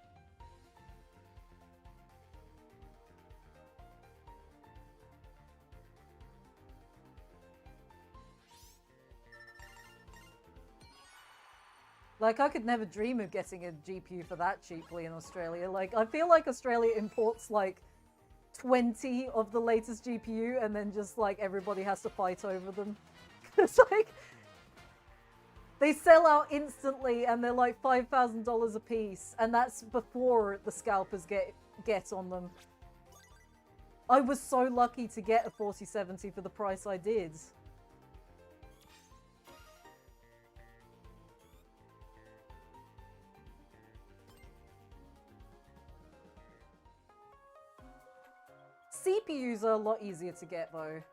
Like, I could never dream of getting a GPU for that cheaply in Australia. Like, I feel like Australia imports, like, 20 of the latest GPU and then just, like, everybody has to fight over them. It's like, they sell out instantly and they're like $5,000 a piece, and that's before the scalpers get on them. I was so lucky to get a 4070 for the price I did. CPUs are a lot easier to get though.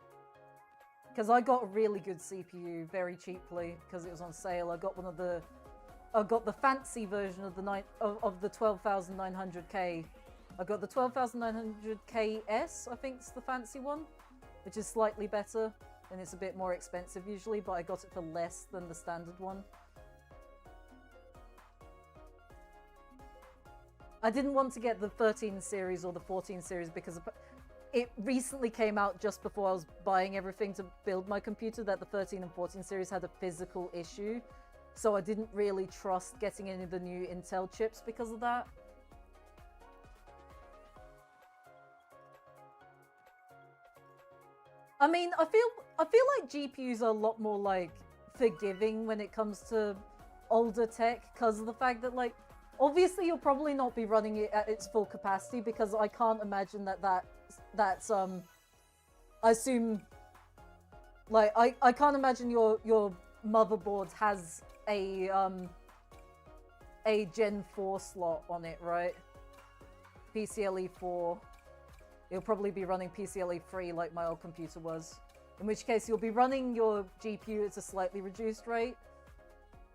Because I got a really good CPU very cheaply because it was on sale. I got the fancy version of the 12,900K. I got the 12,900KS, I think is the fancy one, which is slightly better and it's a bit more expensive usually, but I got it for less than the standard one. I didn't want to get the 13 series or the 14 series because it recently came out just before I was buying everything to build my computer that the 13 and 14 series had a physical issue. So I didn't really trust getting any of the new Intel chips because of that. I mean, I feel like GPUs are a lot more like forgiving when it comes to older tech because of the fact that, like, obviously you'll probably not be running it at its full capacity because I can't imagine that's I assume, like, I can't imagine your motherboard has a Gen 4 slot on it, right? PCIe 4. It'll probably be running PCIe 3 like my old computer was. In which case you'll be running your GPU at a slightly reduced rate.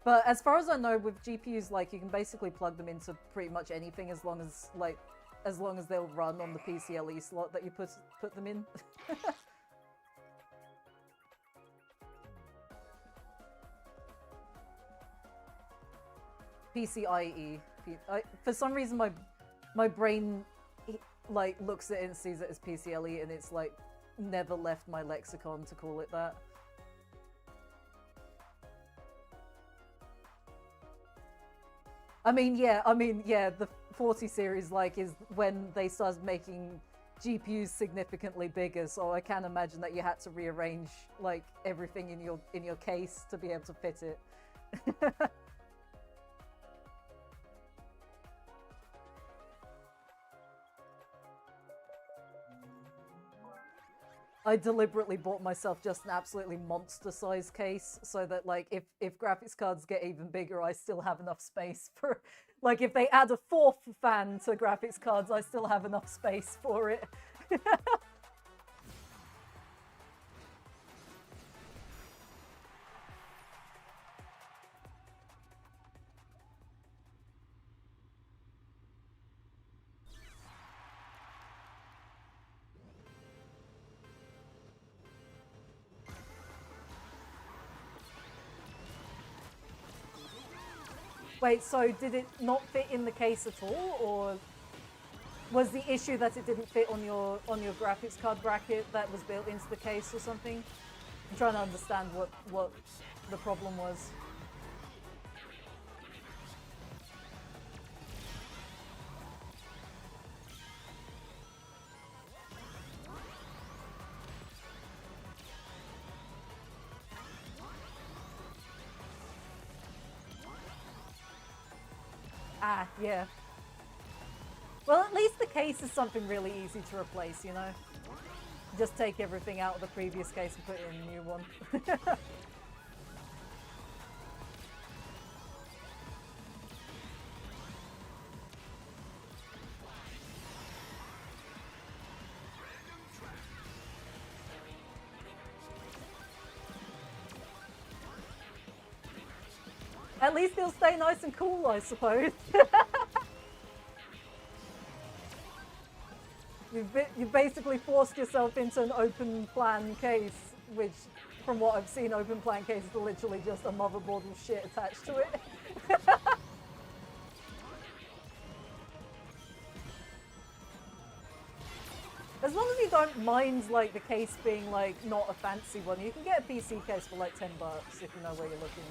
But as far as I know, with GPUs, like, you can basically plug them into pretty much anything as long as they'll run on the PCIe slot that you put them in. PCIe. For some reason, my brain like looks at it and sees it as PCIe, and it's like never left my lexicon to call it that. I mean, yeah, the 40 series, like, is when they started making GPUs significantly bigger, so I can imagine that you had to rearrange, like, everything in your case to be able to fit it. I deliberately bought myself just an absolutely monster-sized case so that, like, if graphics cards get even bigger, I still have enough space for... Like, if they add a fourth fan to graphics cards, I still have enough space for it. Wait, so did it not fit in the case at all, or was the issue that it didn't fit on your graphics card bracket that was built into the case or something? I'm trying to understand what the problem was. Ah, yeah. Well, at least the case is something really easy to replace, you know? Just take everything out of the previous case and put in a new one. At least it'll stay nice and cool, I suppose. You've basically forced yourself into an open plan case, which, from what I've seen, open plan cases are literally just a motherboard with shit attached to it. As long as you don't mind, like, the case being, like, not a fancy one, you can get a PC case for, like, $10 if you know where you're looking.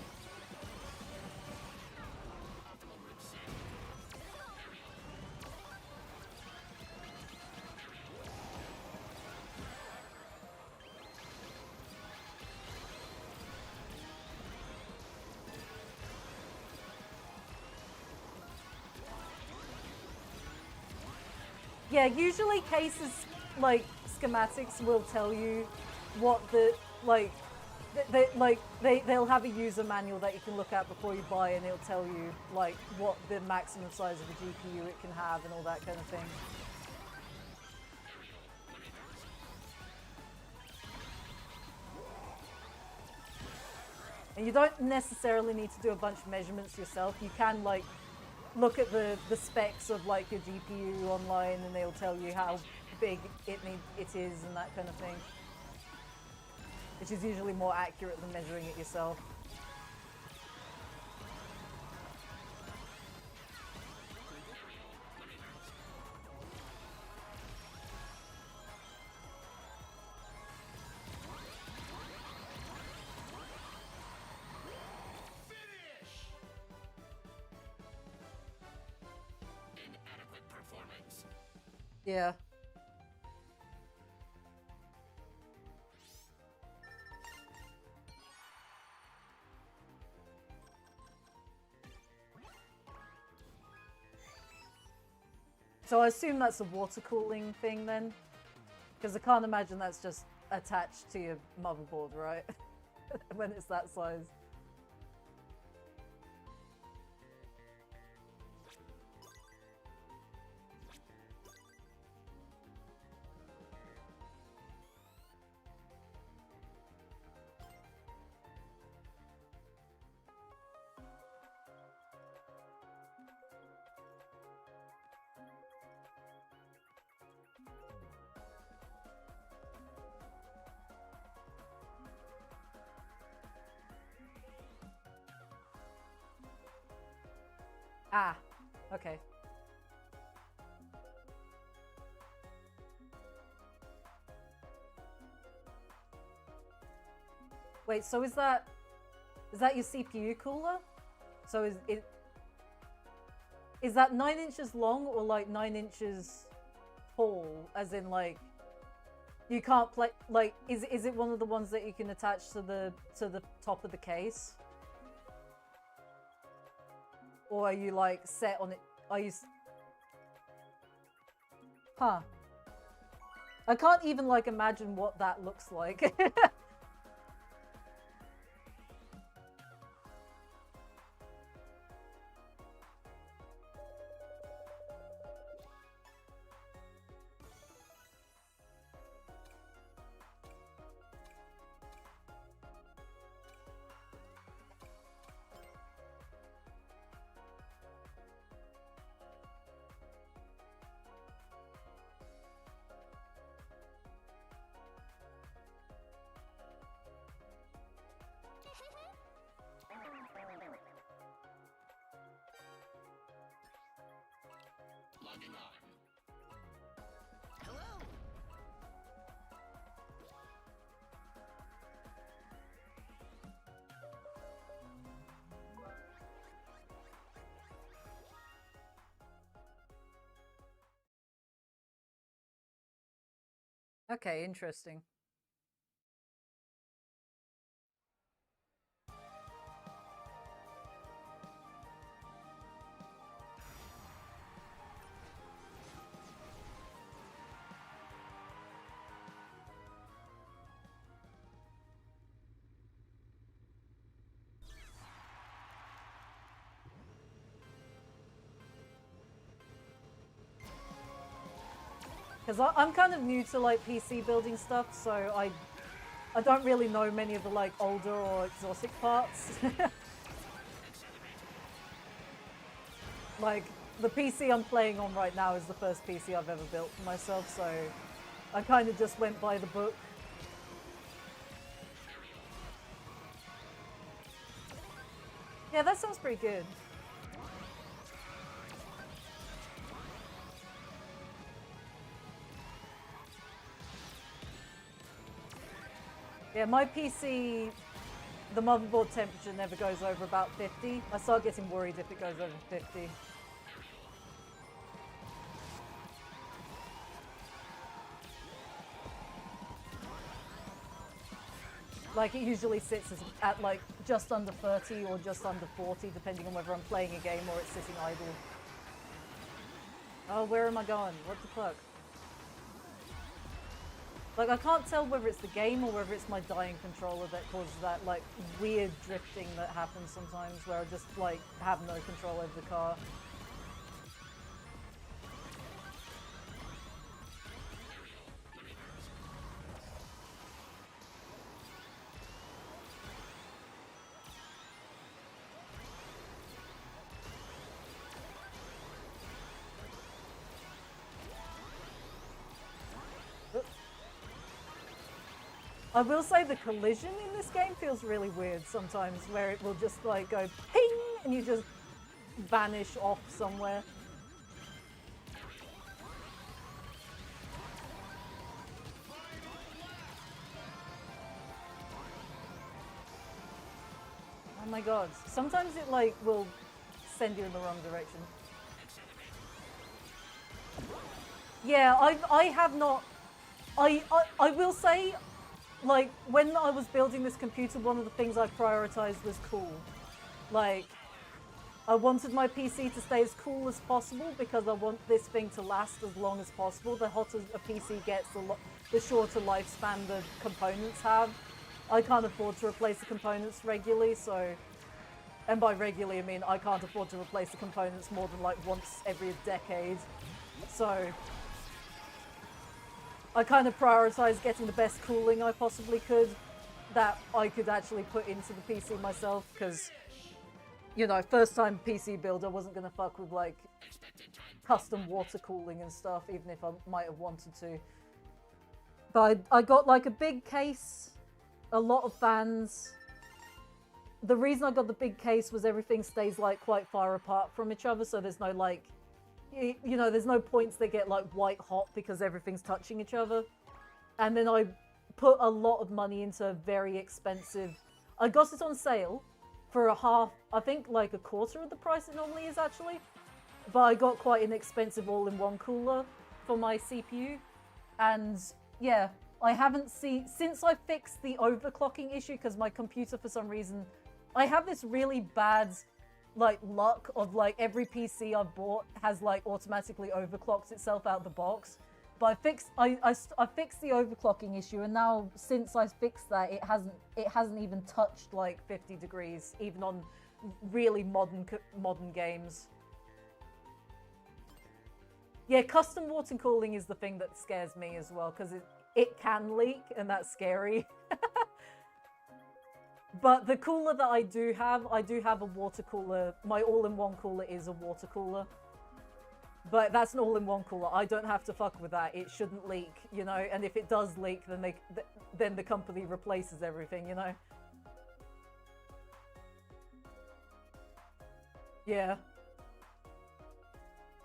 Yeah, usually cases, like, schematics will tell you what the, like, they'll have a user manual that you can look at before you buy, and it'll tell you, like, what the maximum size of a GPU it can have and all that kind of thing. And you don't necessarily need to do a bunch of measurements yourself. You can, like, look at the specs of, like, your GPU online, and they'll tell you how big it is and that kind of thing, which is usually more accurate than measuring it yourself. Yeah. So I assume that's a water cooling thing then? Because I can't imagine that's just attached to your motherboard, right? When it's that size. Ah, okay. Wait, so is that your CPU cooler? So is that 9 inches long or like 9 inches tall? As in, like, you can't play, like, is it one of the ones that you can attach to the top of the case? Or are you, like, set on it? Are you... Huh. I can't even like imagine what that looks like. Logging on. Hello. Okay, interesting. Because I'm kind of new to like PC building stuff, so I don't really know many of the like older or exotic parts. Like the PC I'm playing on right now is the first PC I've ever built for myself, so I kind of just went by the book. Yeah, that sounds pretty good. Yeah, my PC, the motherboard temperature never goes over about 50. I start getting worried if it goes over 50. Like, it usually sits at like just under 30 or just under 40, depending on whether I'm playing a game or it's sitting idle. Oh, where am I going? What the fuck? Like, I can't tell whether it's the game or whether it's my dying controller that causes that, like, weird drifting that happens sometimes where I just, like, have no control over the car. I will say the collision in this game feels really weird sometimes, where it will just like go ping and you just vanish off somewhere. Oh my god, sometimes it like will send you in the wrong direction. Yeah, I have not, I will say, like, when I was building this computer, one of the things I prioritized was cool. Like, I wanted my PC to stay as cool as possible because I want this thing to last as long as possible. The hotter a PC gets, the shorter lifespan the components have. I can't afford to replace the components regularly, so... And by regularly, I mean I can't afford to replace the components more than like once every decade. So... I kind of prioritized getting the best cooling I possibly could that I could actually put into the PC myself, because, you know, first time PC builder, wasn't going to fuck with like custom water cooling and stuff, even if I might have wanted to. But I got like a big case, a lot of fans. The reason I got the big case was everything stays like quite far apart from each other, so there's no like, you know, there's no points that get like white hot because everything's touching each other. And then I put a lot of money into a very expensive, I got it on sale for a half, I think like a quarter of the price it normally is actually. But I got quite an expensive all-in-one cooler for my CPU. And yeah, I haven't seen, since I fixed the overclocking issue, because my computer for some reason, I have this really bad like luck of like every PC I've bought has like automatically overclocked itself out the box, but But I fixed the overclocking issue, and now since I fixed that, it hasn't even touched like 50 degrees, even on really modern games. Yeah, custom water cooling is the thing that scares me as well, because it can leak, and that's scary. But the cooler that I do have a water cooler. My all-in-one cooler is a water cooler. But that's an all-in-one cooler. I don't have to fuck with that. It shouldn't leak, you know? And if it does leak, then the company replaces everything, you know? Yeah.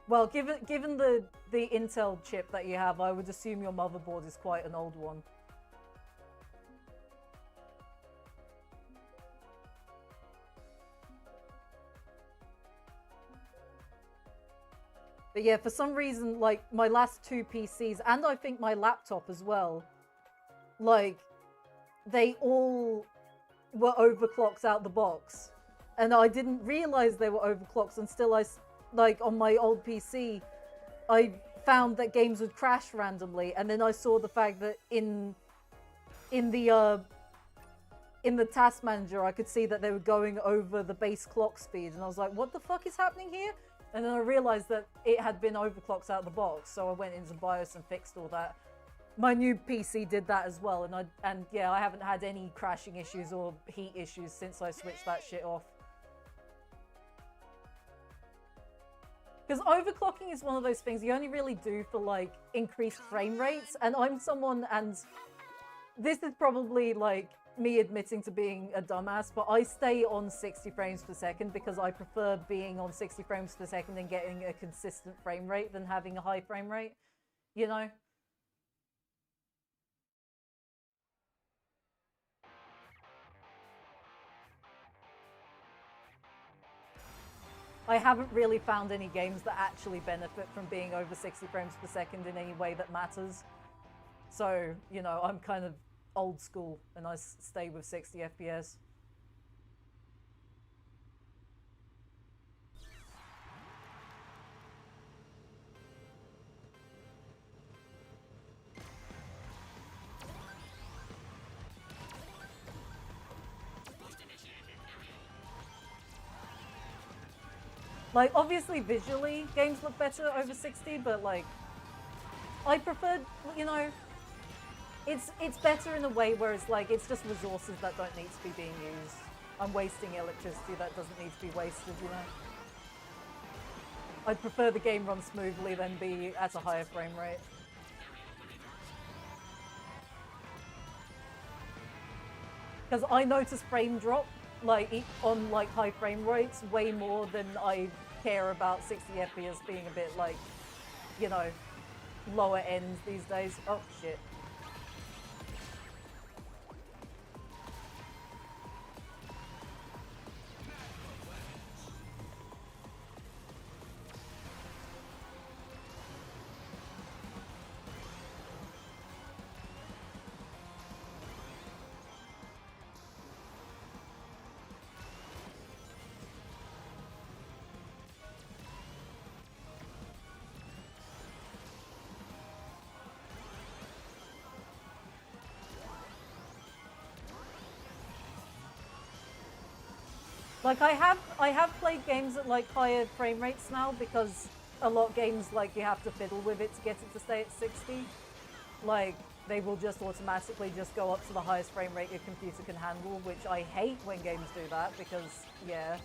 Well, given the Intel chip that you have, I would assume your motherboard is quite an old one. But yeah, for some reason, like, my last two PCs, and I think my laptop as well, like, they all were overclocked out the box. And I didn't realize they were overclocked until like, on my old PC, I found that games would crash randomly, and then I saw the fact that in the task manager, I could see that they were going over the base clock speed, and I was like, what the fuck is happening here? And then I realized that it had been overclocked out the box, so I went into BIOS and fixed all that. My new PC did that as well, and yeah, I haven't had any crashing issues or heat issues since I switched that shit off. Because overclocking is one of those things you only really do for, like, increased frame rates, and I'm someone, and this is probably, like, me admitting to being a dumbass, but I stay on 60 frames per second because I prefer being on 60 frames per second and getting a consistent frame rate than having a high frame rate, you know? I haven't really found any games that actually benefit from being over 60 frames per second in any way that matters. So, you know, I'm kind of old school and I stay with 60 FPS. Like, obviously visually games look better over 60, but like, I prefer, you know, it's better in a way where it's like, it's just resources that don't need to be being used. I'm wasting electricity that doesn't need to be wasted, you know? I'd prefer the game run smoothly than be at a higher frame rate. Because I notice frame drop, like, on, like, high frame rates way more than I care about 60 FPS being a bit, like, you know, lower ends these days. Oh, shit. Like, I have played games at, like, higher frame rates now because a lot of games, like, you have to fiddle with it to get it to stay at 60. Like, they will just automatically just go up to the highest frame rate your computer can handle, which I hate when games do that because, yeah.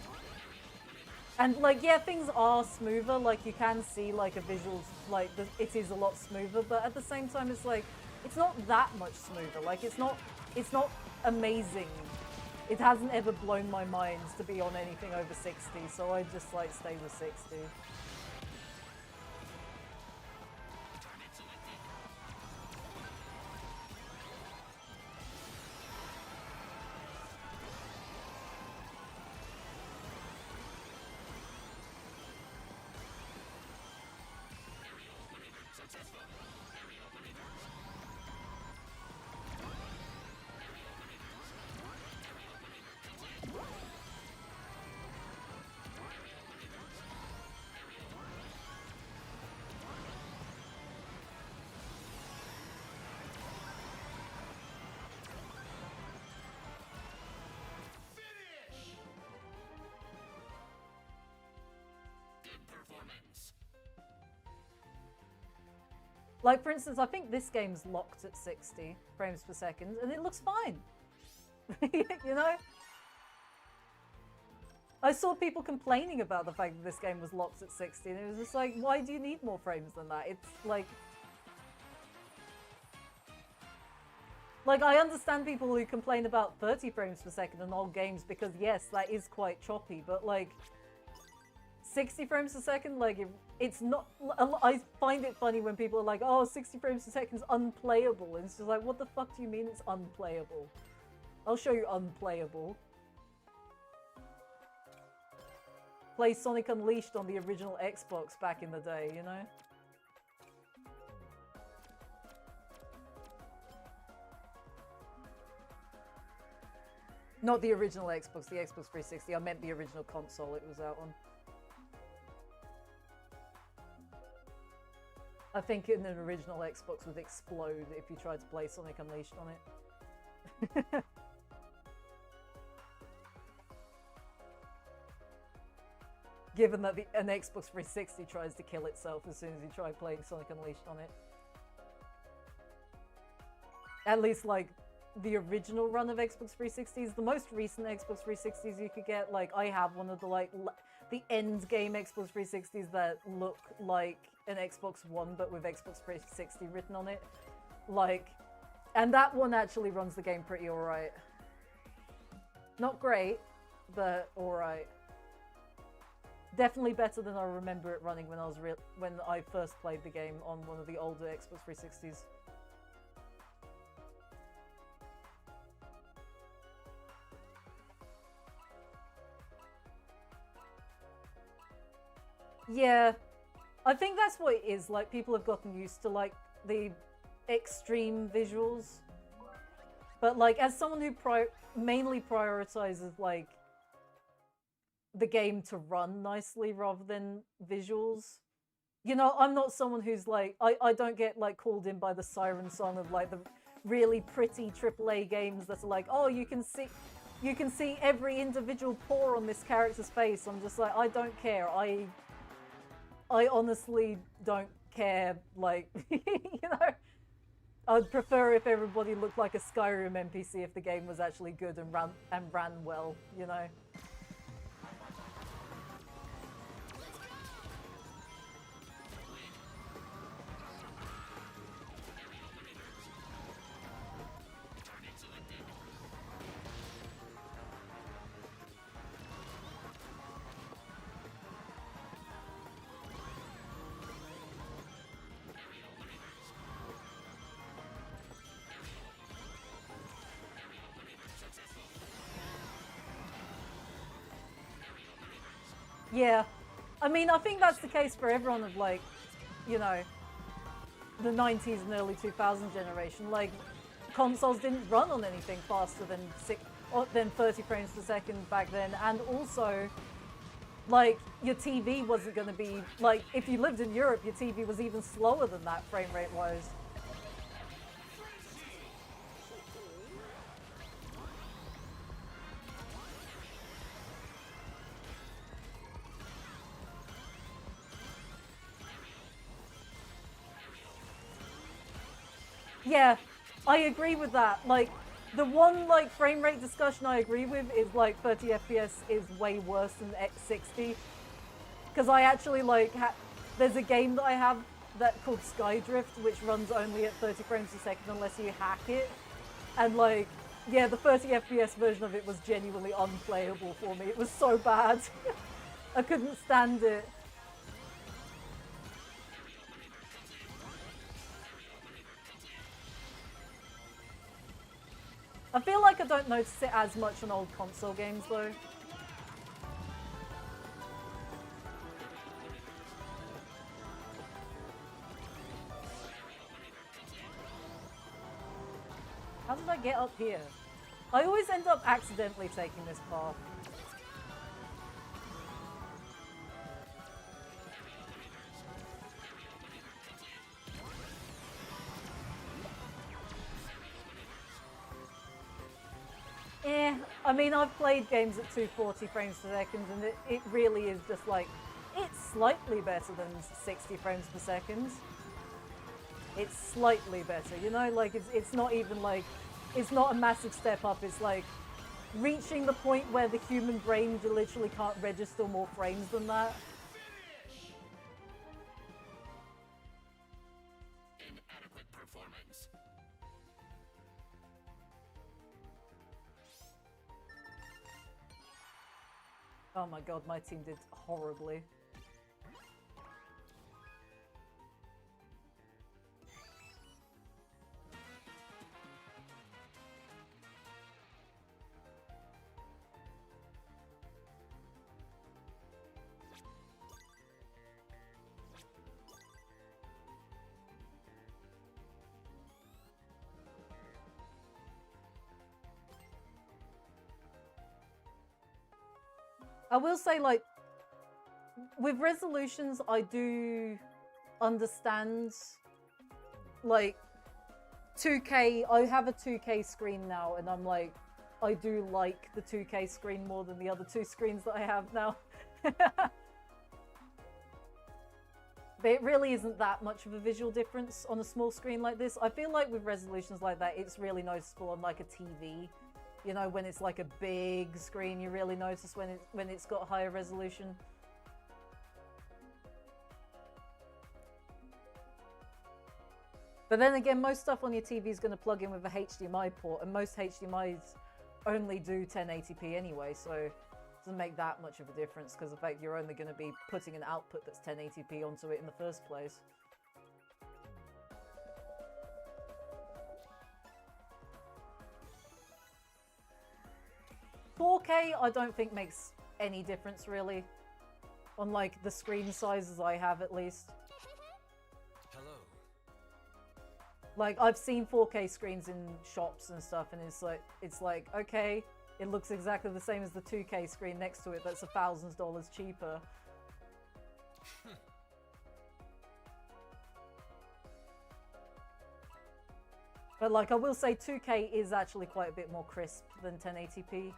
And, like, yeah, things are smoother. Like, you can see, like, a visuals, like, it is a lot smoother, but at the same time, it's like, it's not that much smoother. Like, it's not amazing. It hasn't ever blown my mind to be on anything over 60, so I just, like, stay with 60. performance. Like, for instance, I think this game's locked at 60 frames per second, and it looks fine. You know? I saw people complaining about the fact that this game was locked at 60, and it was just like, why do you need more frames than that? It's like... Like, I understand people who complain about 30 frames per second in old games because, yes, that is quite choppy, but, like, 60 frames per second, like, it's not... I find it funny when people are like, oh, 60 frames per second is unplayable. And it's just like, what the fuck do you mean it's unplayable? I'll show you unplayable. Play Sonic Unleashed on the original Xbox back in the day, you know? Not the original Xbox, the Xbox 360. I meant the original console it was out on. I think an original Xbox would explode if you tried to play Sonic Unleashed on it. Given that an Xbox 360 tries to kill itself as soon as you try playing Sonic Unleashed on it. At least, like, the original run of Xbox 360s, the most recent Xbox 360s you could get, like, I have one of the, like, the end game Xbox 360s that look like an Xbox One, but with Xbox 360 written on it. Like, and that one actually runs the game pretty alright. Not great, but alright. Definitely better than I remember it running when I first played the game on one of the older Xbox 360s. Yeah, I think that's what it is. Like, people have gotten used to, like, the extreme visuals. But, like, as someone who mainly prioritizes, like, the game to run nicely rather than visuals, you know, I'm not someone who's, like, I don't get, like, called in by the siren song of, like, the really pretty AAA games that are like, oh, you can see every individual pore on this character's face. I'm just like, I don't care. I honestly don't care, like, you know? I'd prefer if everybody looked like a Skyrim NPC if the game was actually good and ran well, you know? Yeah, I mean, I think that's the case for everyone of, like, you know, the 90s and early 2000s generation. Like, consoles didn't run on anything faster than 30 frames per second back then, and also, like, your TV wasn't going to be, like, if you lived in Europe, your TV was even slower than that frame rate wise. Yeah, I agree with that. Like, the one, like, frame rate discussion I agree with is, like, 30 FPS is way worse than X60. Because I actually, like, there's a game that I have called Skydrift, which runs only at 30 frames per second unless you hack it. And, like, yeah, the 30 FPS version of it was genuinely unplayable for me. It was so bad. I couldn't stand it. I feel like I don't notice it as much on old console games, though. How did I get up here? I always end up accidentally taking this path. I mean, I've played games at 240 frames per second, and it really is just like It's slightly better than 60 frames per second. It's slightly better, you know, like it's not even like, it's not a massive step up, it's like reaching the point where the human brain literally can't register more frames than that. Inadequate performance. Oh my god, my team did horribly. I will say, like, with resolutions, I do understand, like, 2K, I have a 2K screen now, and I'm like, I do like the 2K screen more than the other two screens that I have now. But it really isn't that much of a visual difference on a small screen like this. I feel like with resolutions like that, it's really noticeable on like a TV. You know, when it's like a big screen, you really notice when it's got higher resolution. But then again, most stuff on your TV is going to plug in with a HDMI port, and most HDMIs only do 1080p anyway, so it doesn't make that much of a difference, because in fact you're only going to be putting an output that's 1080p onto it in the first place. "4K" I don't think makes any difference really, on like the screen sizes I have at least. Hello. Like, I've seen 4K screens in shops and stuff, and it's like, okay, it looks exactly the same as the 2K screen next to it that's $1,000 cheaper. But like, I will say 2K is actually quite a bit more crisp than 1080p.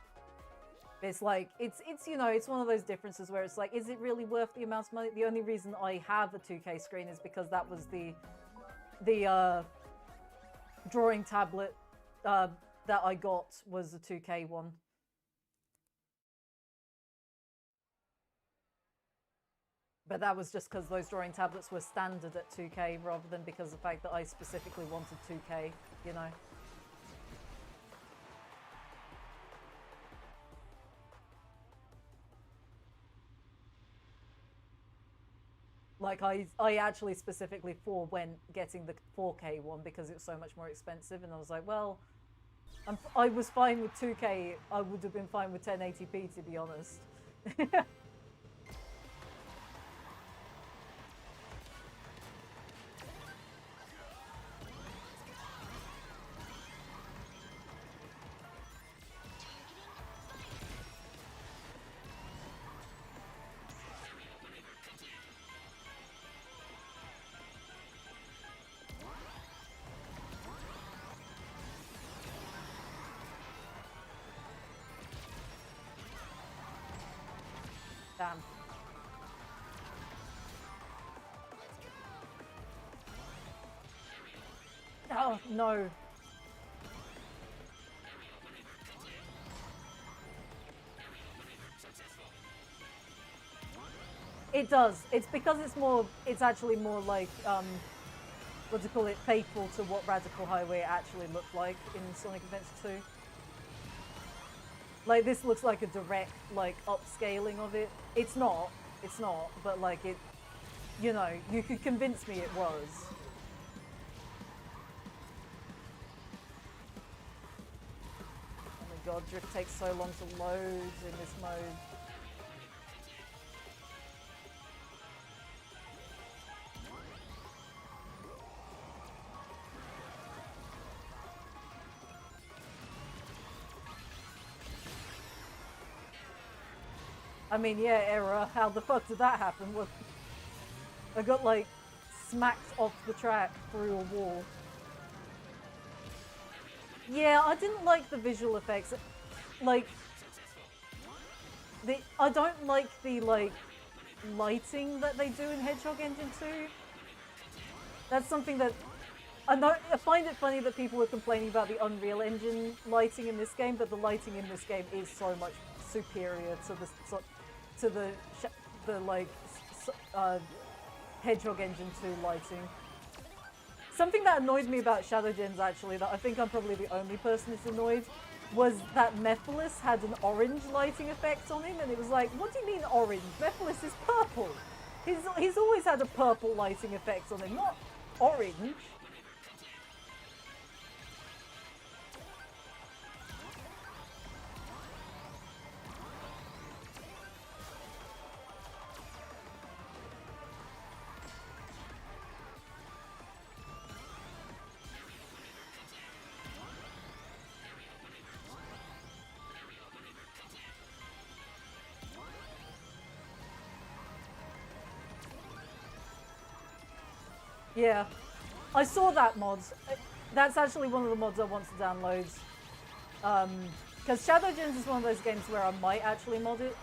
It's like, it's you know, it's one of those differences where it's like, is it really worth the amount of money? The only reason I have a 2K screen is because that was the drawing tablet that I got was a 2K one. But that was just because those drawing tablets were standard at 2K rather than because of the fact that I specifically wanted 2K, you know. Like, I actually specifically forewent getting the 4K one because it was so much more expensive, and I was like, well, I was fine with 2K, I would have been fine with 1080p, to be honest. Damn. Oh, no. It does. It's because it's actually more like, what do you call it, faithful to what Radical Highway actually looked like in Sonic Adventure 2. Like, this looks like a direct, like, upscaling of it. It's not, but like it, you know, you could convince me it was. Oh my god, drift takes so long to load in this mode. I mean, yeah, error. How the fuck did that happen? What? I got, like, smacked off the track through a wall. Yeah, I didn't like the visual effects. Like, I don't like the, like, lighting that they do in Hedgehog Engine 2. That's something that I find it funny that people were complaining about the Unreal Engine lighting in this game, but the lighting in this game is so much superior to the Hedgehog Engine 2 lighting. Something that annoyed me about Shadow Gens, actually, that I think I'm probably the only person who's annoyed, was that Mephiles had an orange lighting effect on him, and it was like, what do you mean orange? Mephiles is purple. He's always had a purple lighting effect on him, not orange. Yeah, I saw that mod. That's actually one of the mods I want to download. Because Shadow Gens is one of those games where I might actually mod it.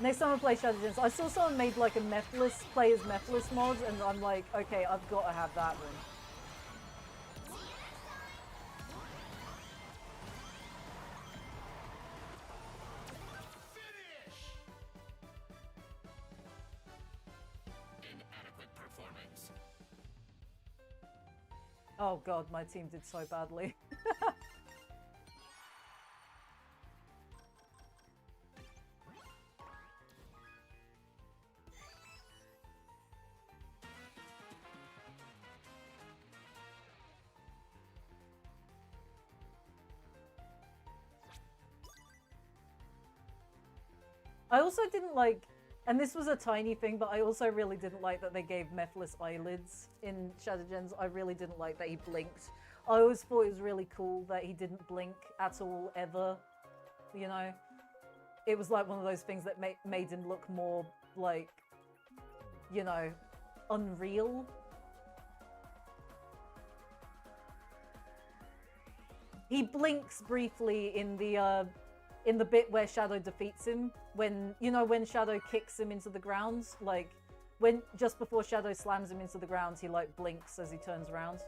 Next time I play Shadow Gens, I saw someone made like a play as Mephiles mod, and I'm like, okay, I've got to have that one. Oh god, my team did so badly. I also didn't like, and this was a tiny thing, but I also really didn't like that they gave Mephiles eyelids in Shadow Gens. I really didn't like that he blinked. I always thought it was really cool that he didn't blink at all, ever. You know? It was like one of those things that made him look more like, you know, unreal. He blinks briefly in the bit where Shadow defeats him, when, you know, when Shadow kicks him into the ground, like, just before Shadow slams him into the ground, he, like, blinks as he turns around.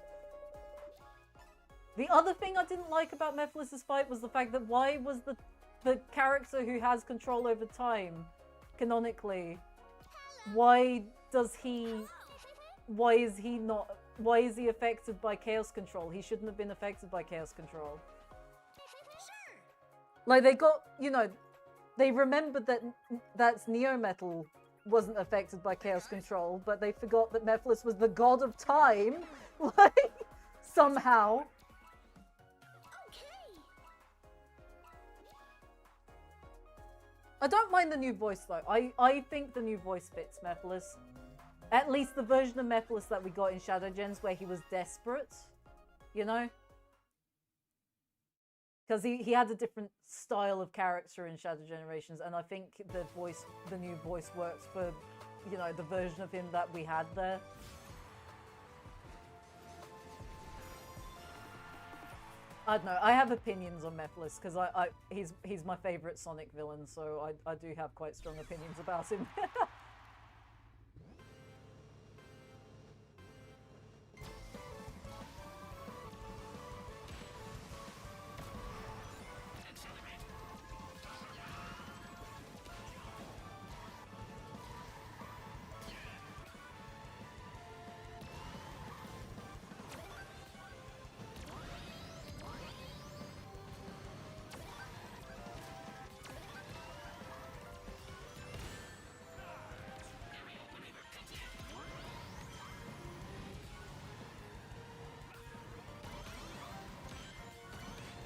The other thing I didn't like about Mephiles' fight was the fact that why was the character who has control over time, canonically, why is he affected by Chaos Control? He shouldn't have been affected by Chaos Control. Like, they got, you know, they remembered that Neo Metal wasn't affected by Chaos Control, but they forgot that Mephiles was the god of time, like, somehow. Okay. I don't mind the new voice, though. I think the new voice fits Mephiles. At least the version of Mephiles that we got in Shadow Gens where he was desperate, you know? Because he had a different style of character in Shadow Generations, and I think the new voice works for, you know, the version of him that we had there. I don't know, I have opinions on Mephiles, because he's my favourite Sonic villain, so I do have quite strong opinions about him.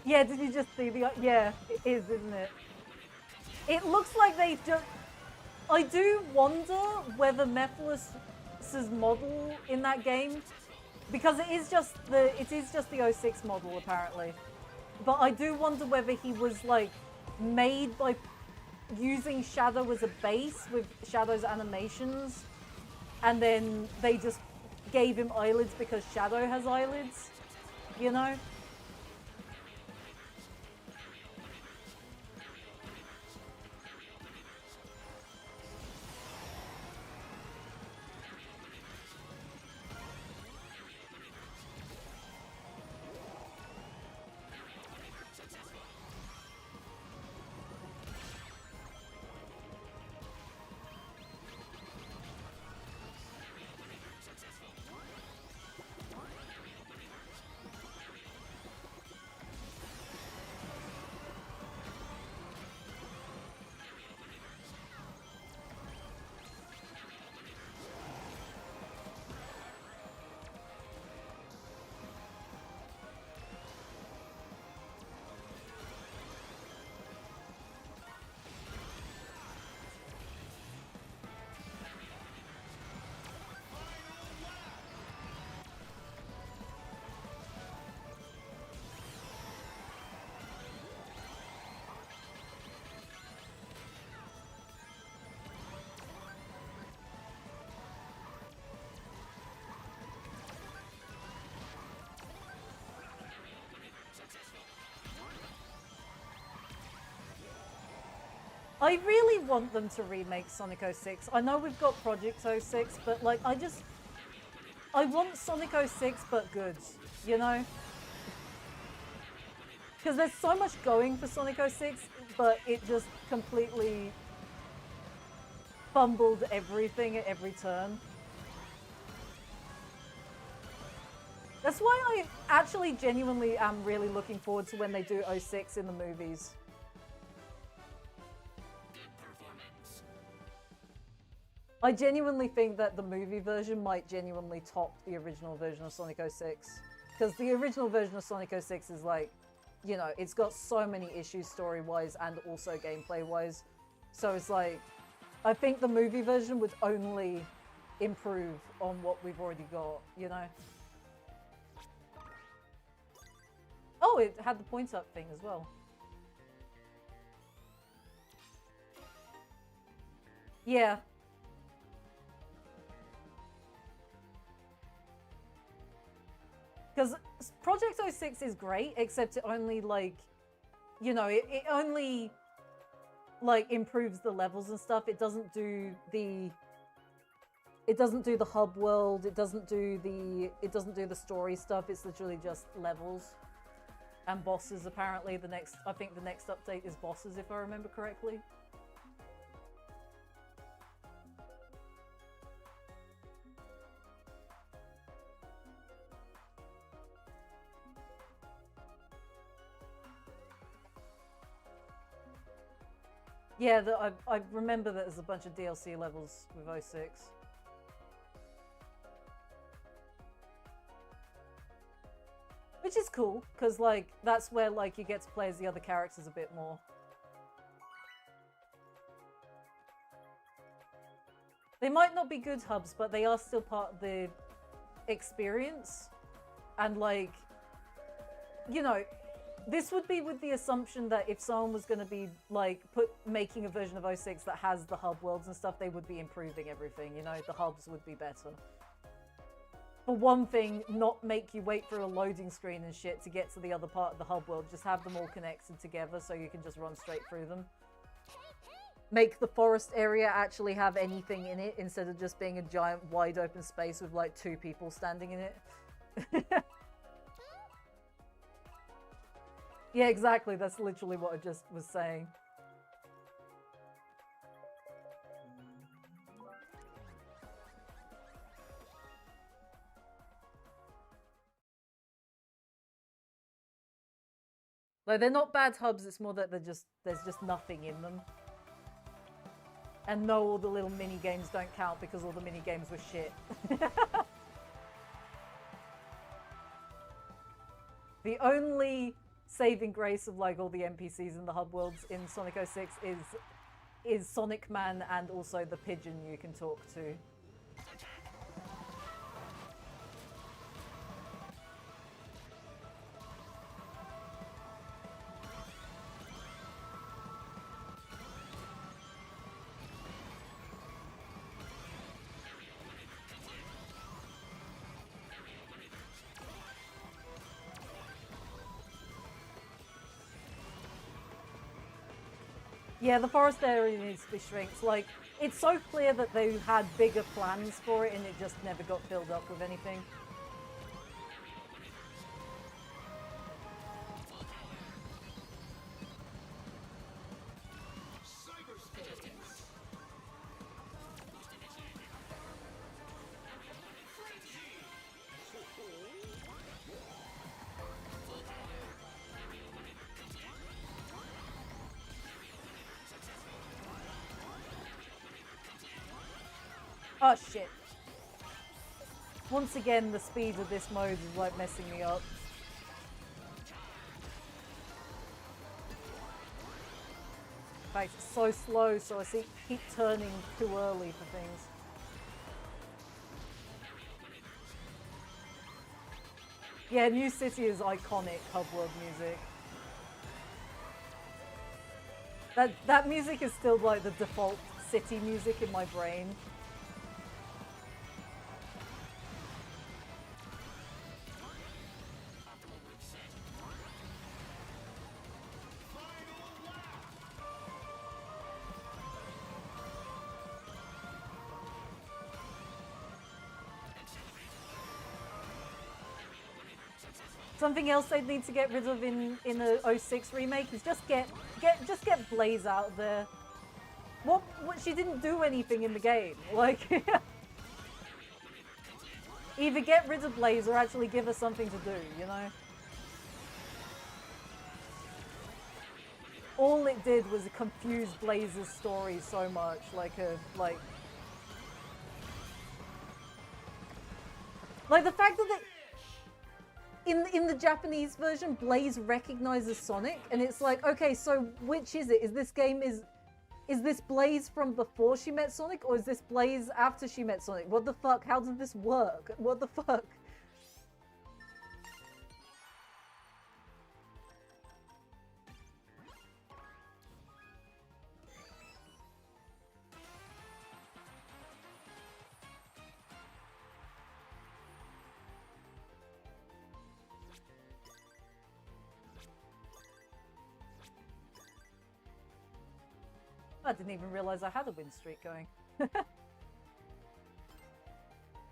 Yeah, did you just see the... Yeah, it is, isn't it? It looks like they just... I do wonder whether Mephiles' model in that game... Because it is just the 06 model, apparently. But I do wonder whether he was, like, made by using Shadow as a base with Shadow's animations. And then they just gave him eyelids because Shadow has eyelids. You know? I really want them to remake Sonic 06. I know we've got Project 06, but like I want Sonic 06 but good, you know? Because there's so much going for Sonic 06, but it just completely fumbled everything at every turn. That's why I actually genuinely am really looking forward to when they do 06 in the movies. I genuinely think that the movie version might genuinely top the original version of Sonic 06. Because the original version of Sonic 06 is like, you know, it's got so many issues story-wise and also gameplay-wise. So it's like, I think the movie version would only improve on what we've already got, you know? Oh, it had the points-up thing as well. Yeah. Because Project 06 is great, except it only, like, you know, it only, like, improves the levels and stuff. It doesn't do the hub world. It doesn't do the story stuff. It's literally just levels and bosses. Apparently, I think the next update is bosses, if I remember correctly. Yeah, I remember that there's a bunch of DLC levels with 06. Which is cool, because, like, that's where, like, you get to play as the other characters a bit more. They might not be good hubs, but they are still part of the experience. And, like, you know, this would be with the assumption that if someone was going to be, like, making a version of 06 that has the hub worlds and stuff, they would be improving everything, you know? The hubs would be better. For one thing, not make you wait for a loading screen and shit to get to the other part of the hub world. Just have them all connected together so you can just run straight through them. Make the forest area actually have anything in it instead of just being a giant wide open space with, like, 2 people standing in it. Yeah, exactly. That's literally what I just was saying. Like, they're not bad hubs, it's more that there's just nothing in them. And no, all the little mini games don't count because all the mini games were shit. The only saving grace of, like, all the NPCs in the hub worlds in Sonic 06 is Sonic Man and also the pigeon you can talk to. Yeah, the forest area needs to be shrinked. Like, it's so clear that they had bigger plans for it and it just never got filled up with anything. Oh shit. Once again, the speed of this mode is, like, messing me up. In fact, it's so slow, so I keep turning too early for things. Yeah, New City is iconic hub world music. That music is still, like, the default city music in my brain. Something else they'd need to get rid of in a 06 remake is just get Blaze out there. What she didn't do anything in the game. Like either get rid of Blaze or actually give her something to do, you know? All it did was confuse Blaze's story so much, like the fact that in the Japanese version, Blaze recognizes Sonic, and it's like, okay, so which is it? Is this Blaze from before she met Sonic, or is this Blaze after she met Sonic? What the fuck? How does this work? What the fuck? I didn't even realize I had a win streak going.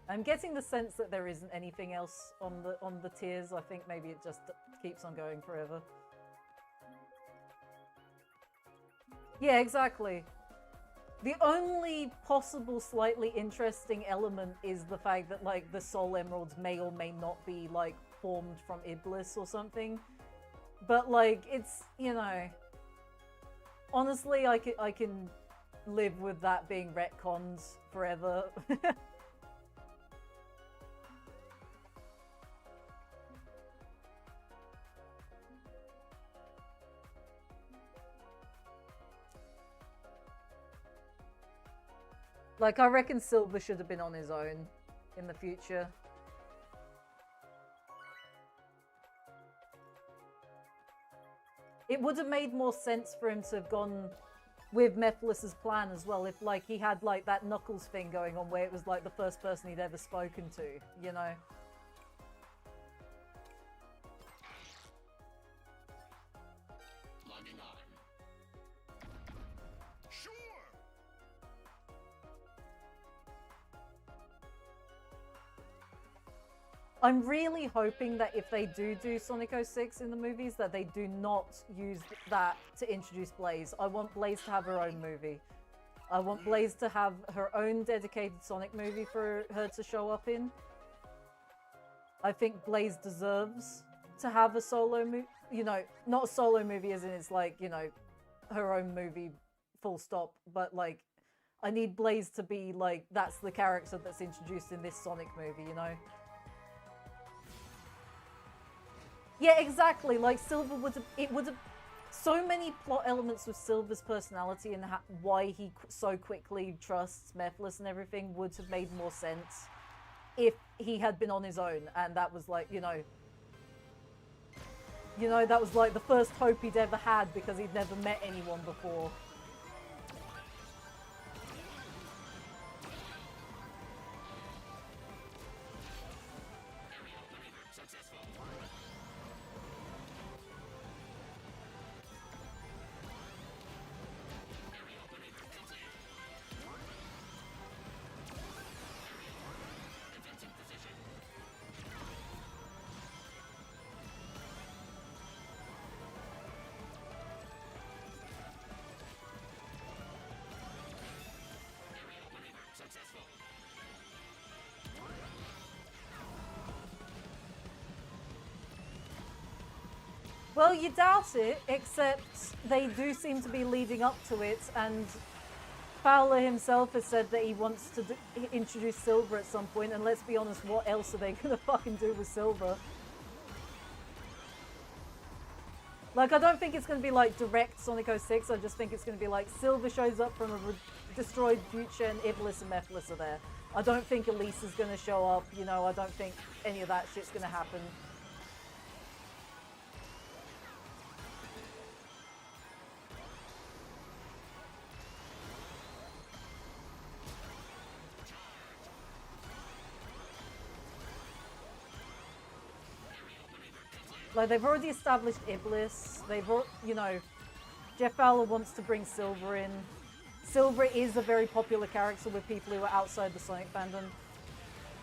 I'm getting the sense that there isn't anything else on the tiers. I think maybe it just keeps on going forever. Yeah, exactly. The only possible slightly interesting element is the fact that like the Soul Emeralds may or may not be like formed from Iblis or something. But like it's, you know, honestly, I can live with that being retconned forever. Like, I reckon Silver should have been on his own in the future. It would have made more sense for him to have gone with Mephilis's plan as well, if like he had like that Knuckles thing going on where it was like the first person he'd ever spoken to, you know? Logging on. Sure. I'm really hoping that if they do Sonic 06 in the movies, that they do not use that to introduce Blaze. I want Blaze to have her own movie. I want Blaze to have her own dedicated Sonic movie for her to show up in. I think Blaze deserves to have a solo movie, you know, not a solo movie as in it's like, you know, her own movie full stop, but like, I need Blaze to be like, that's the character that's introduced in this Sonic movie, you know? Yeah, exactly. Like Silver would have so many plot elements with Silver's personality and why he so quickly trusts Mephiles and everything would have made more sense if he had been on his own, and that was like, you know, that was like the first hope he'd ever had because he'd never met anyone before. Well, you doubt it, except they do seem to be leading up to it, and Fowler himself has said that he wants to introduce Silver at some point, and let's be honest, what else are they gonna fucking do with Silver? Like, I don't think it's gonna be like direct Sonic 06, I just think it's gonna be like Silver shows up from a destroyed future and Iblis and Mephiles are there. I don't think Elise is gonna show up, you know, I don't think any of that shit's gonna happen. Like, they've already established Iblis, you know, Jeff Fowler wants to bring Silver in. Silver is a very popular character with people who are outside the Sonic fandom.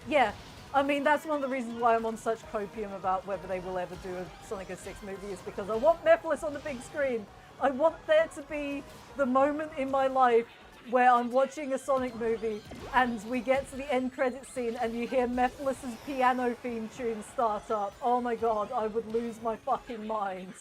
Yeah, I mean, that's one of the reasons why I'm on such copium about whether they will ever do a Sonic 06 movie, is because I want Mephiles on the big screen. I want there to be the moment in my life where I'm watching a Sonic movie and we get to the end credit scene and you hear Mephiles' piano theme tune start up. Oh my god, I would lose my fucking mind.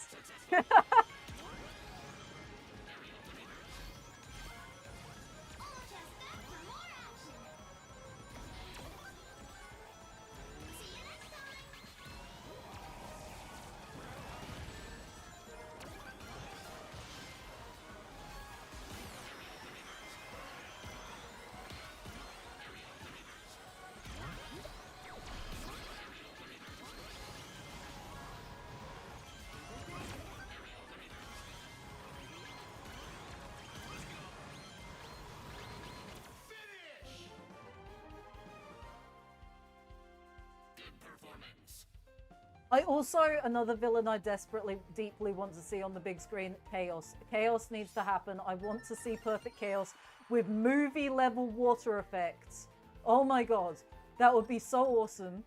I also, another villain I desperately, deeply want to see on the big screen, Chaos. Chaos needs to happen. I want to see perfect Chaos with movie-level water effects. Oh my god, that would be so awesome.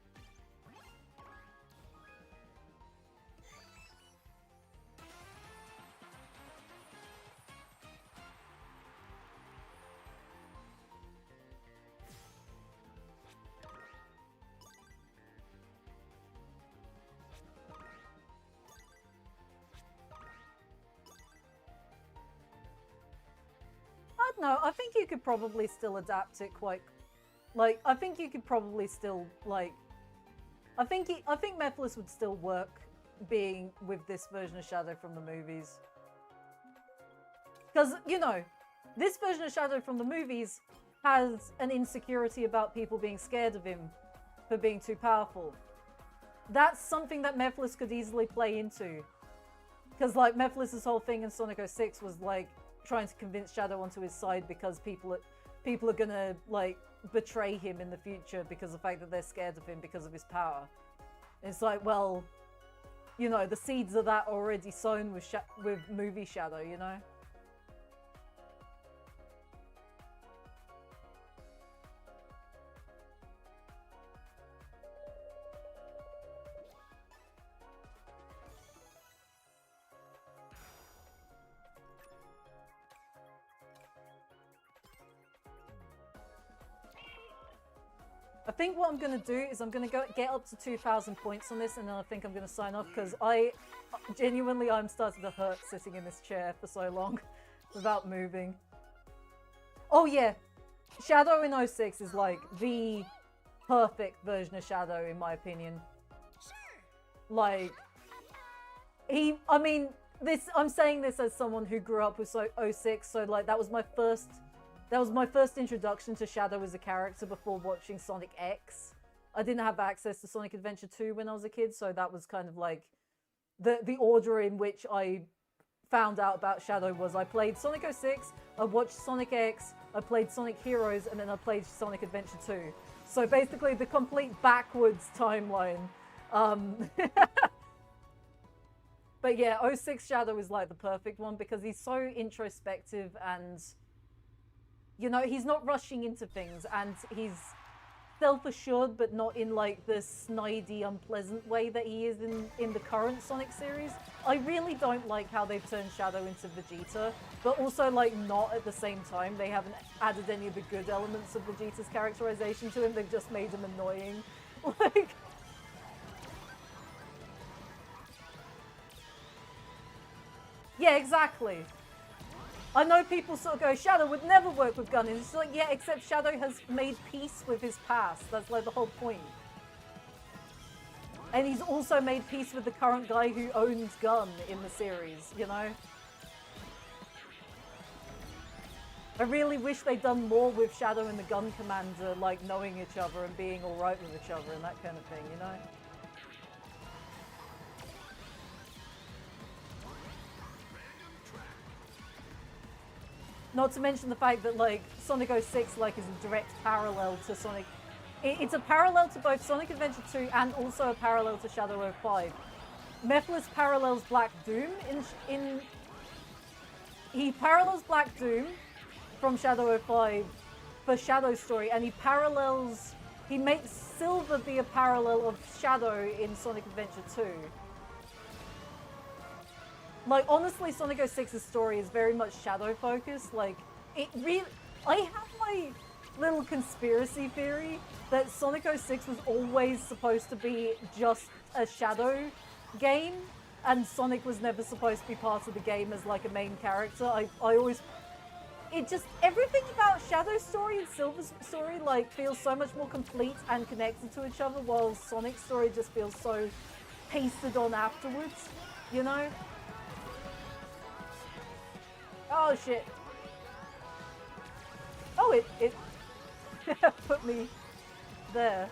No, I think you could probably still adapt it quite, like, I think you could probably still, like, I think Mephiles would still work being with this version of Shadow from the movies. Because, you know, this version of Shadow from the movies has an insecurity about people being scared of him for being too powerful. That's something that Mephiles could easily play into. Because, like, Mephiles' whole thing in Sonic 06 was, like, trying to convince Shadow onto his side because people are gonna, like, betray him in the future because of the fact that they're scared of him because of his power. It's like, well, you know, the seeds of that are already sown with movie Shadow, you know? I think what I'm going to do is I'm going to get up to 2,000 points on this, and then I think I'm going to sign off, because I'm starting to hurt sitting in this chair for so long without moving. Oh yeah, Shadow in 06 is like the perfect version of Shadow in my opinion. Like, I'm saying this as someone who grew up with 06, so like that was my first introduction to Shadow as a character before watching Sonic X. I didn't have access to Sonic Adventure 2 when I was a kid, so that was kind of like the order in which I found out about Shadow was I played Sonic 06, I watched Sonic X, I played Sonic Heroes, and then I played Sonic Adventure 2. So basically the complete backwards timeline. But yeah, 06 Shadow is like the perfect one because he's so introspective and, you know, he's not rushing into things, and he's self-assured, but not in like the snidey, unpleasant way that he is in the current Sonic series. I really don't like how they've turned Shadow into Vegeta, but also like not at the same time. They haven't added any of the good elements of Vegeta's characterization to him. They've just made him annoying. Like, yeah, exactly. I know people sort of go, Shadow would never work with Gun. And it's like, yeah, except Shadow has made peace with his past. That's like the whole point. And he's also made peace with the current guy who owns Gun in the series, you know? I really wish they'd done more with Shadow and the Gun Commander, like, knowing each other and being alright with each other and that kind of thing, you know? Not to mention the fact that, like, Sonic 06, like, is a direct parallel to Sonic... It's a parallel to both Sonic Adventure 2 and also a parallel to Shadow 05. Mephiles parallels Black Doom He parallels Black Doom from Shadow 05 for Shadow's story, and he parallels he makes Silver be a parallel of Shadow in Sonic Adventure 2. Like, honestly, Sonic 06's story is very much Shadow focused. Like, it really... I have my little conspiracy theory that Sonic 06 was always supposed to be just a Shadow game, and Sonic was never supposed to be part of the game as, like, a main character. I always... It just... Everything about Shadow's story and Silver's story, like, feels so much more complete and connected to each other, while Sonic's story just feels so pasted on afterwards, you know? Oh, shit. Oh, it put me there.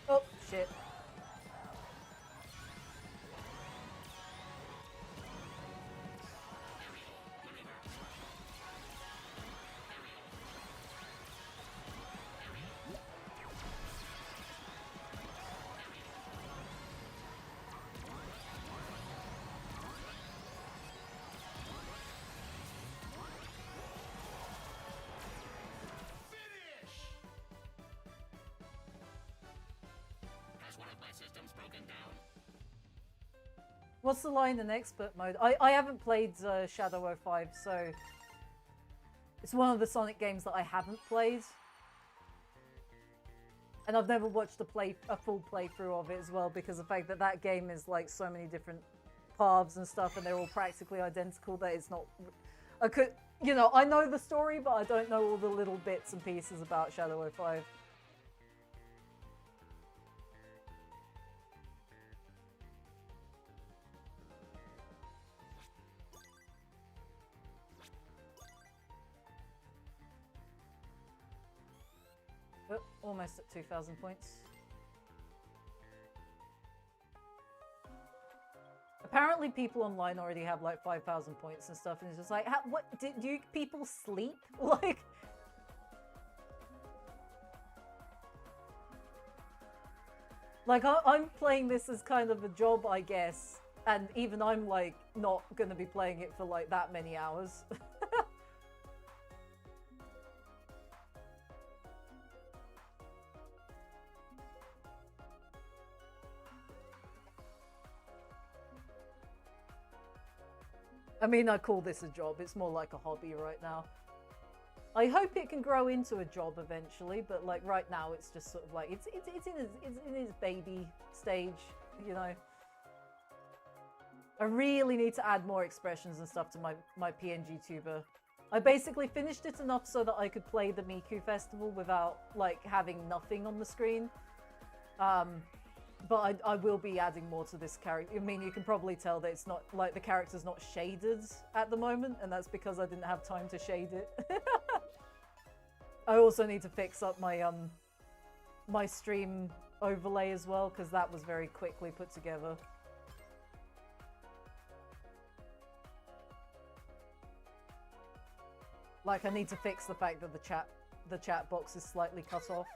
Oh, shit. Has one of my systems broken down? What's the line in expert mode? I haven't played Shadow 05, so... It's one of the Sonic games that I haven't played. And I've never watched a full playthrough of it as well, because of the fact that that game is like so many different paths and stuff, and they're all practically identical, that it's not... I could... You know, I know the story, but I don't know all the little bits and pieces about Shadow 05. Oh, almost at 2,000 points. Apparently people online already have like 5,000 points and stuff, and it's just like, what, do you people sleep? Like... Like, I'm playing this as kind of a job, I guess, and even I'm like, not gonna be playing it for like that many hours. I mean, I call this a job. It's more like a hobby right now. I hope it can grow into a job eventually, but like right now, it's just sort of like it's in its baby stage, you know. I really need to add more expressions and stuff to my PNG tuber. I basically finished it enough so that I could play the Miku Festival without like having nothing on the screen. But I will be adding more to this character. I mean, you can probably tell that it's not, like, the character's not shaded at the moment, and that's because I didn't have time to shade it. I also need to fix up my, my stream overlay as well, because that was very quickly put together. Like, I need to fix the fact that the chat box is slightly cut off.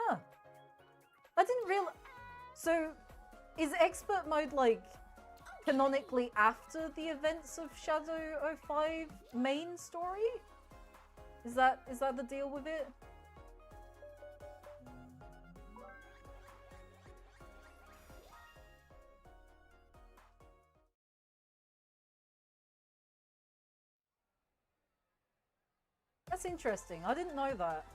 Huh. I didn't realize... So, is expert mode, like, canonically after the events of Shadow 05 main story? Is that the deal with it? That's interesting. I didn't know that.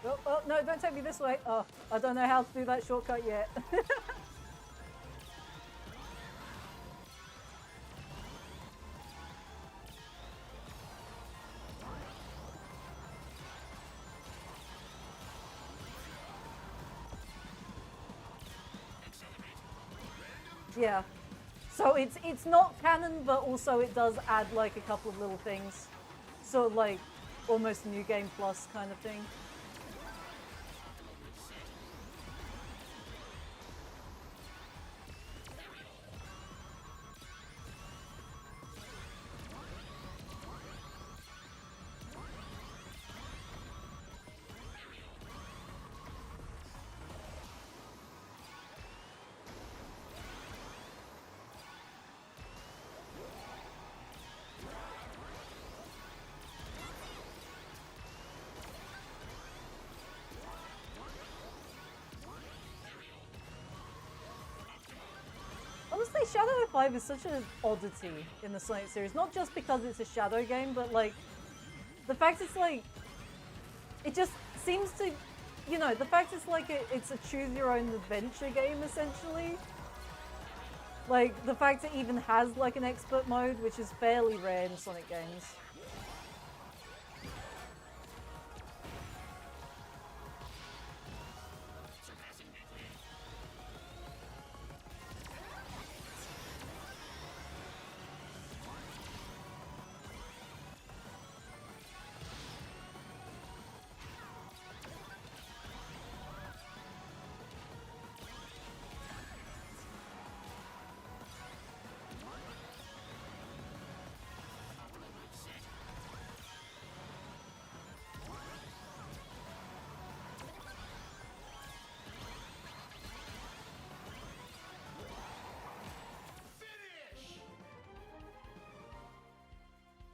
Oh, oh, no, don't take me this way. Oh, I don't know how to do that shortcut yet. Yeah. So it's not canon, but also it does add like a couple of little things. Sort of like almost New Game Plus kind of thing. Honestly, Shadow 5 is such an oddity in the Sonic series. Not just because it's a Shadow game, but like the fact it's like it just seems to, you know, the fact it's like it's a choose your own adventure game essentially. Like the fact it even has like an expert mode, which is fairly rare in Sonic games.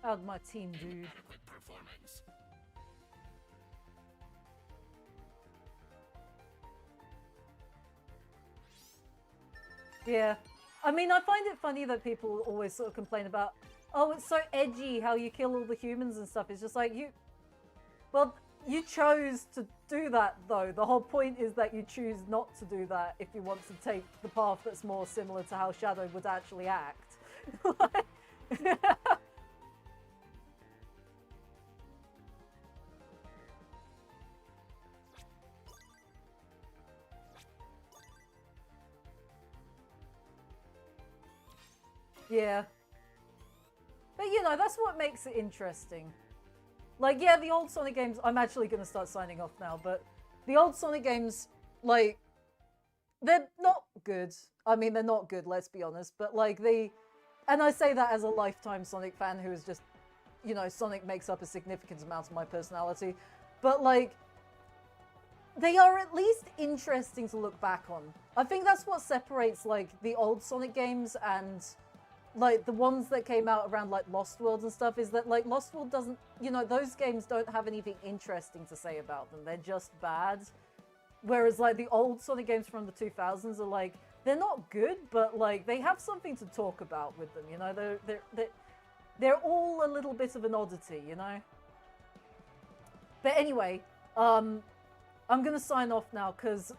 How'd my team do? Adequate performance. Yeah. I mean, I find it funny that people always sort of complain about, oh, it's so edgy how you kill all the humans and stuff. It's just like, well, you chose to do that though. The whole point is that you choose not to do that if you want to take the path that's more similar to how Shadow would actually act. Yeah. But you know, that's what makes it interesting. Like, yeah, the old Sonic games, I'm actually going to start signing off now, but the old Sonic games, like, they're not good. I mean, they're not good, let's be honest, but like and I say that as a lifetime Sonic fan who is just, you know, Sonic makes up a significant amount of my personality, but like, they are at least interesting to look back on. I think that's what separates like the old Sonic games and like the ones that came out around like Lost World and stuff, is that like Lost World doesn't, you know, those games don't have anything interesting to say about them. They're just bad. Whereas like the old Sonic games from the 2000s are like, they're not good, but like they have something to talk about with them, you know? They're all a little bit of an oddity, you know? But anyway, I'm gonna sign off now because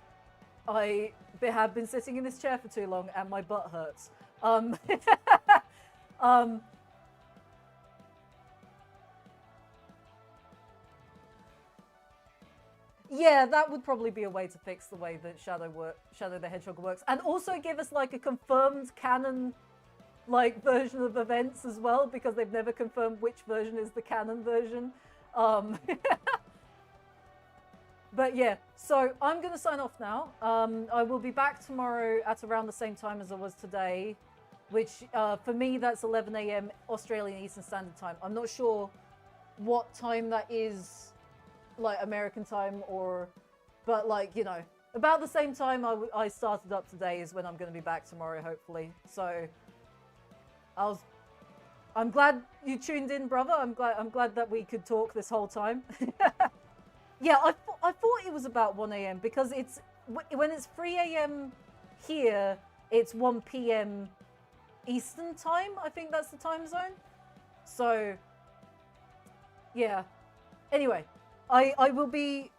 I have been sitting in this chair for too long and my butt hurts. Yeah, that would probably be a way to fix the way that Shadow the Hedgehog works, and also give us like a confirmed canon like version of events as well, because they've never confirmed which version is the canon version. But yeah, so I'm going to sign off now. I will be back tomorrow at around the same time as I was today, which for me, that's 11 a.m. Australian Eastern Standard Time. I'm not sure what time that is, like American time, but like, you know, about the same time I started up today is when I'm going to be back tomorrow, hopefully. So I'm glad you tuned in, brother. I'm glad that we could talk this whole time. Yeah, I thought it was about 1 a.m. because it's when it's 3 a.m. here, it's 1 p.m. Eastern time. I think that's the time zone. So, yeah. Anyway, I will be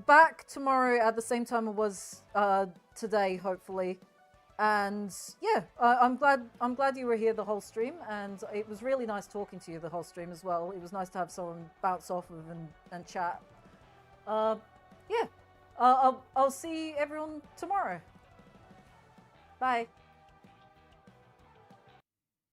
back tomorrow at the same time it was today, hopefully. And yeah, I'm glad you were here the whole stream, and it was really nice talking to you the whole stream as well. It was nice to have someone bounce off of and chat. Yeah, I'll see everyone tomorrow. Bye.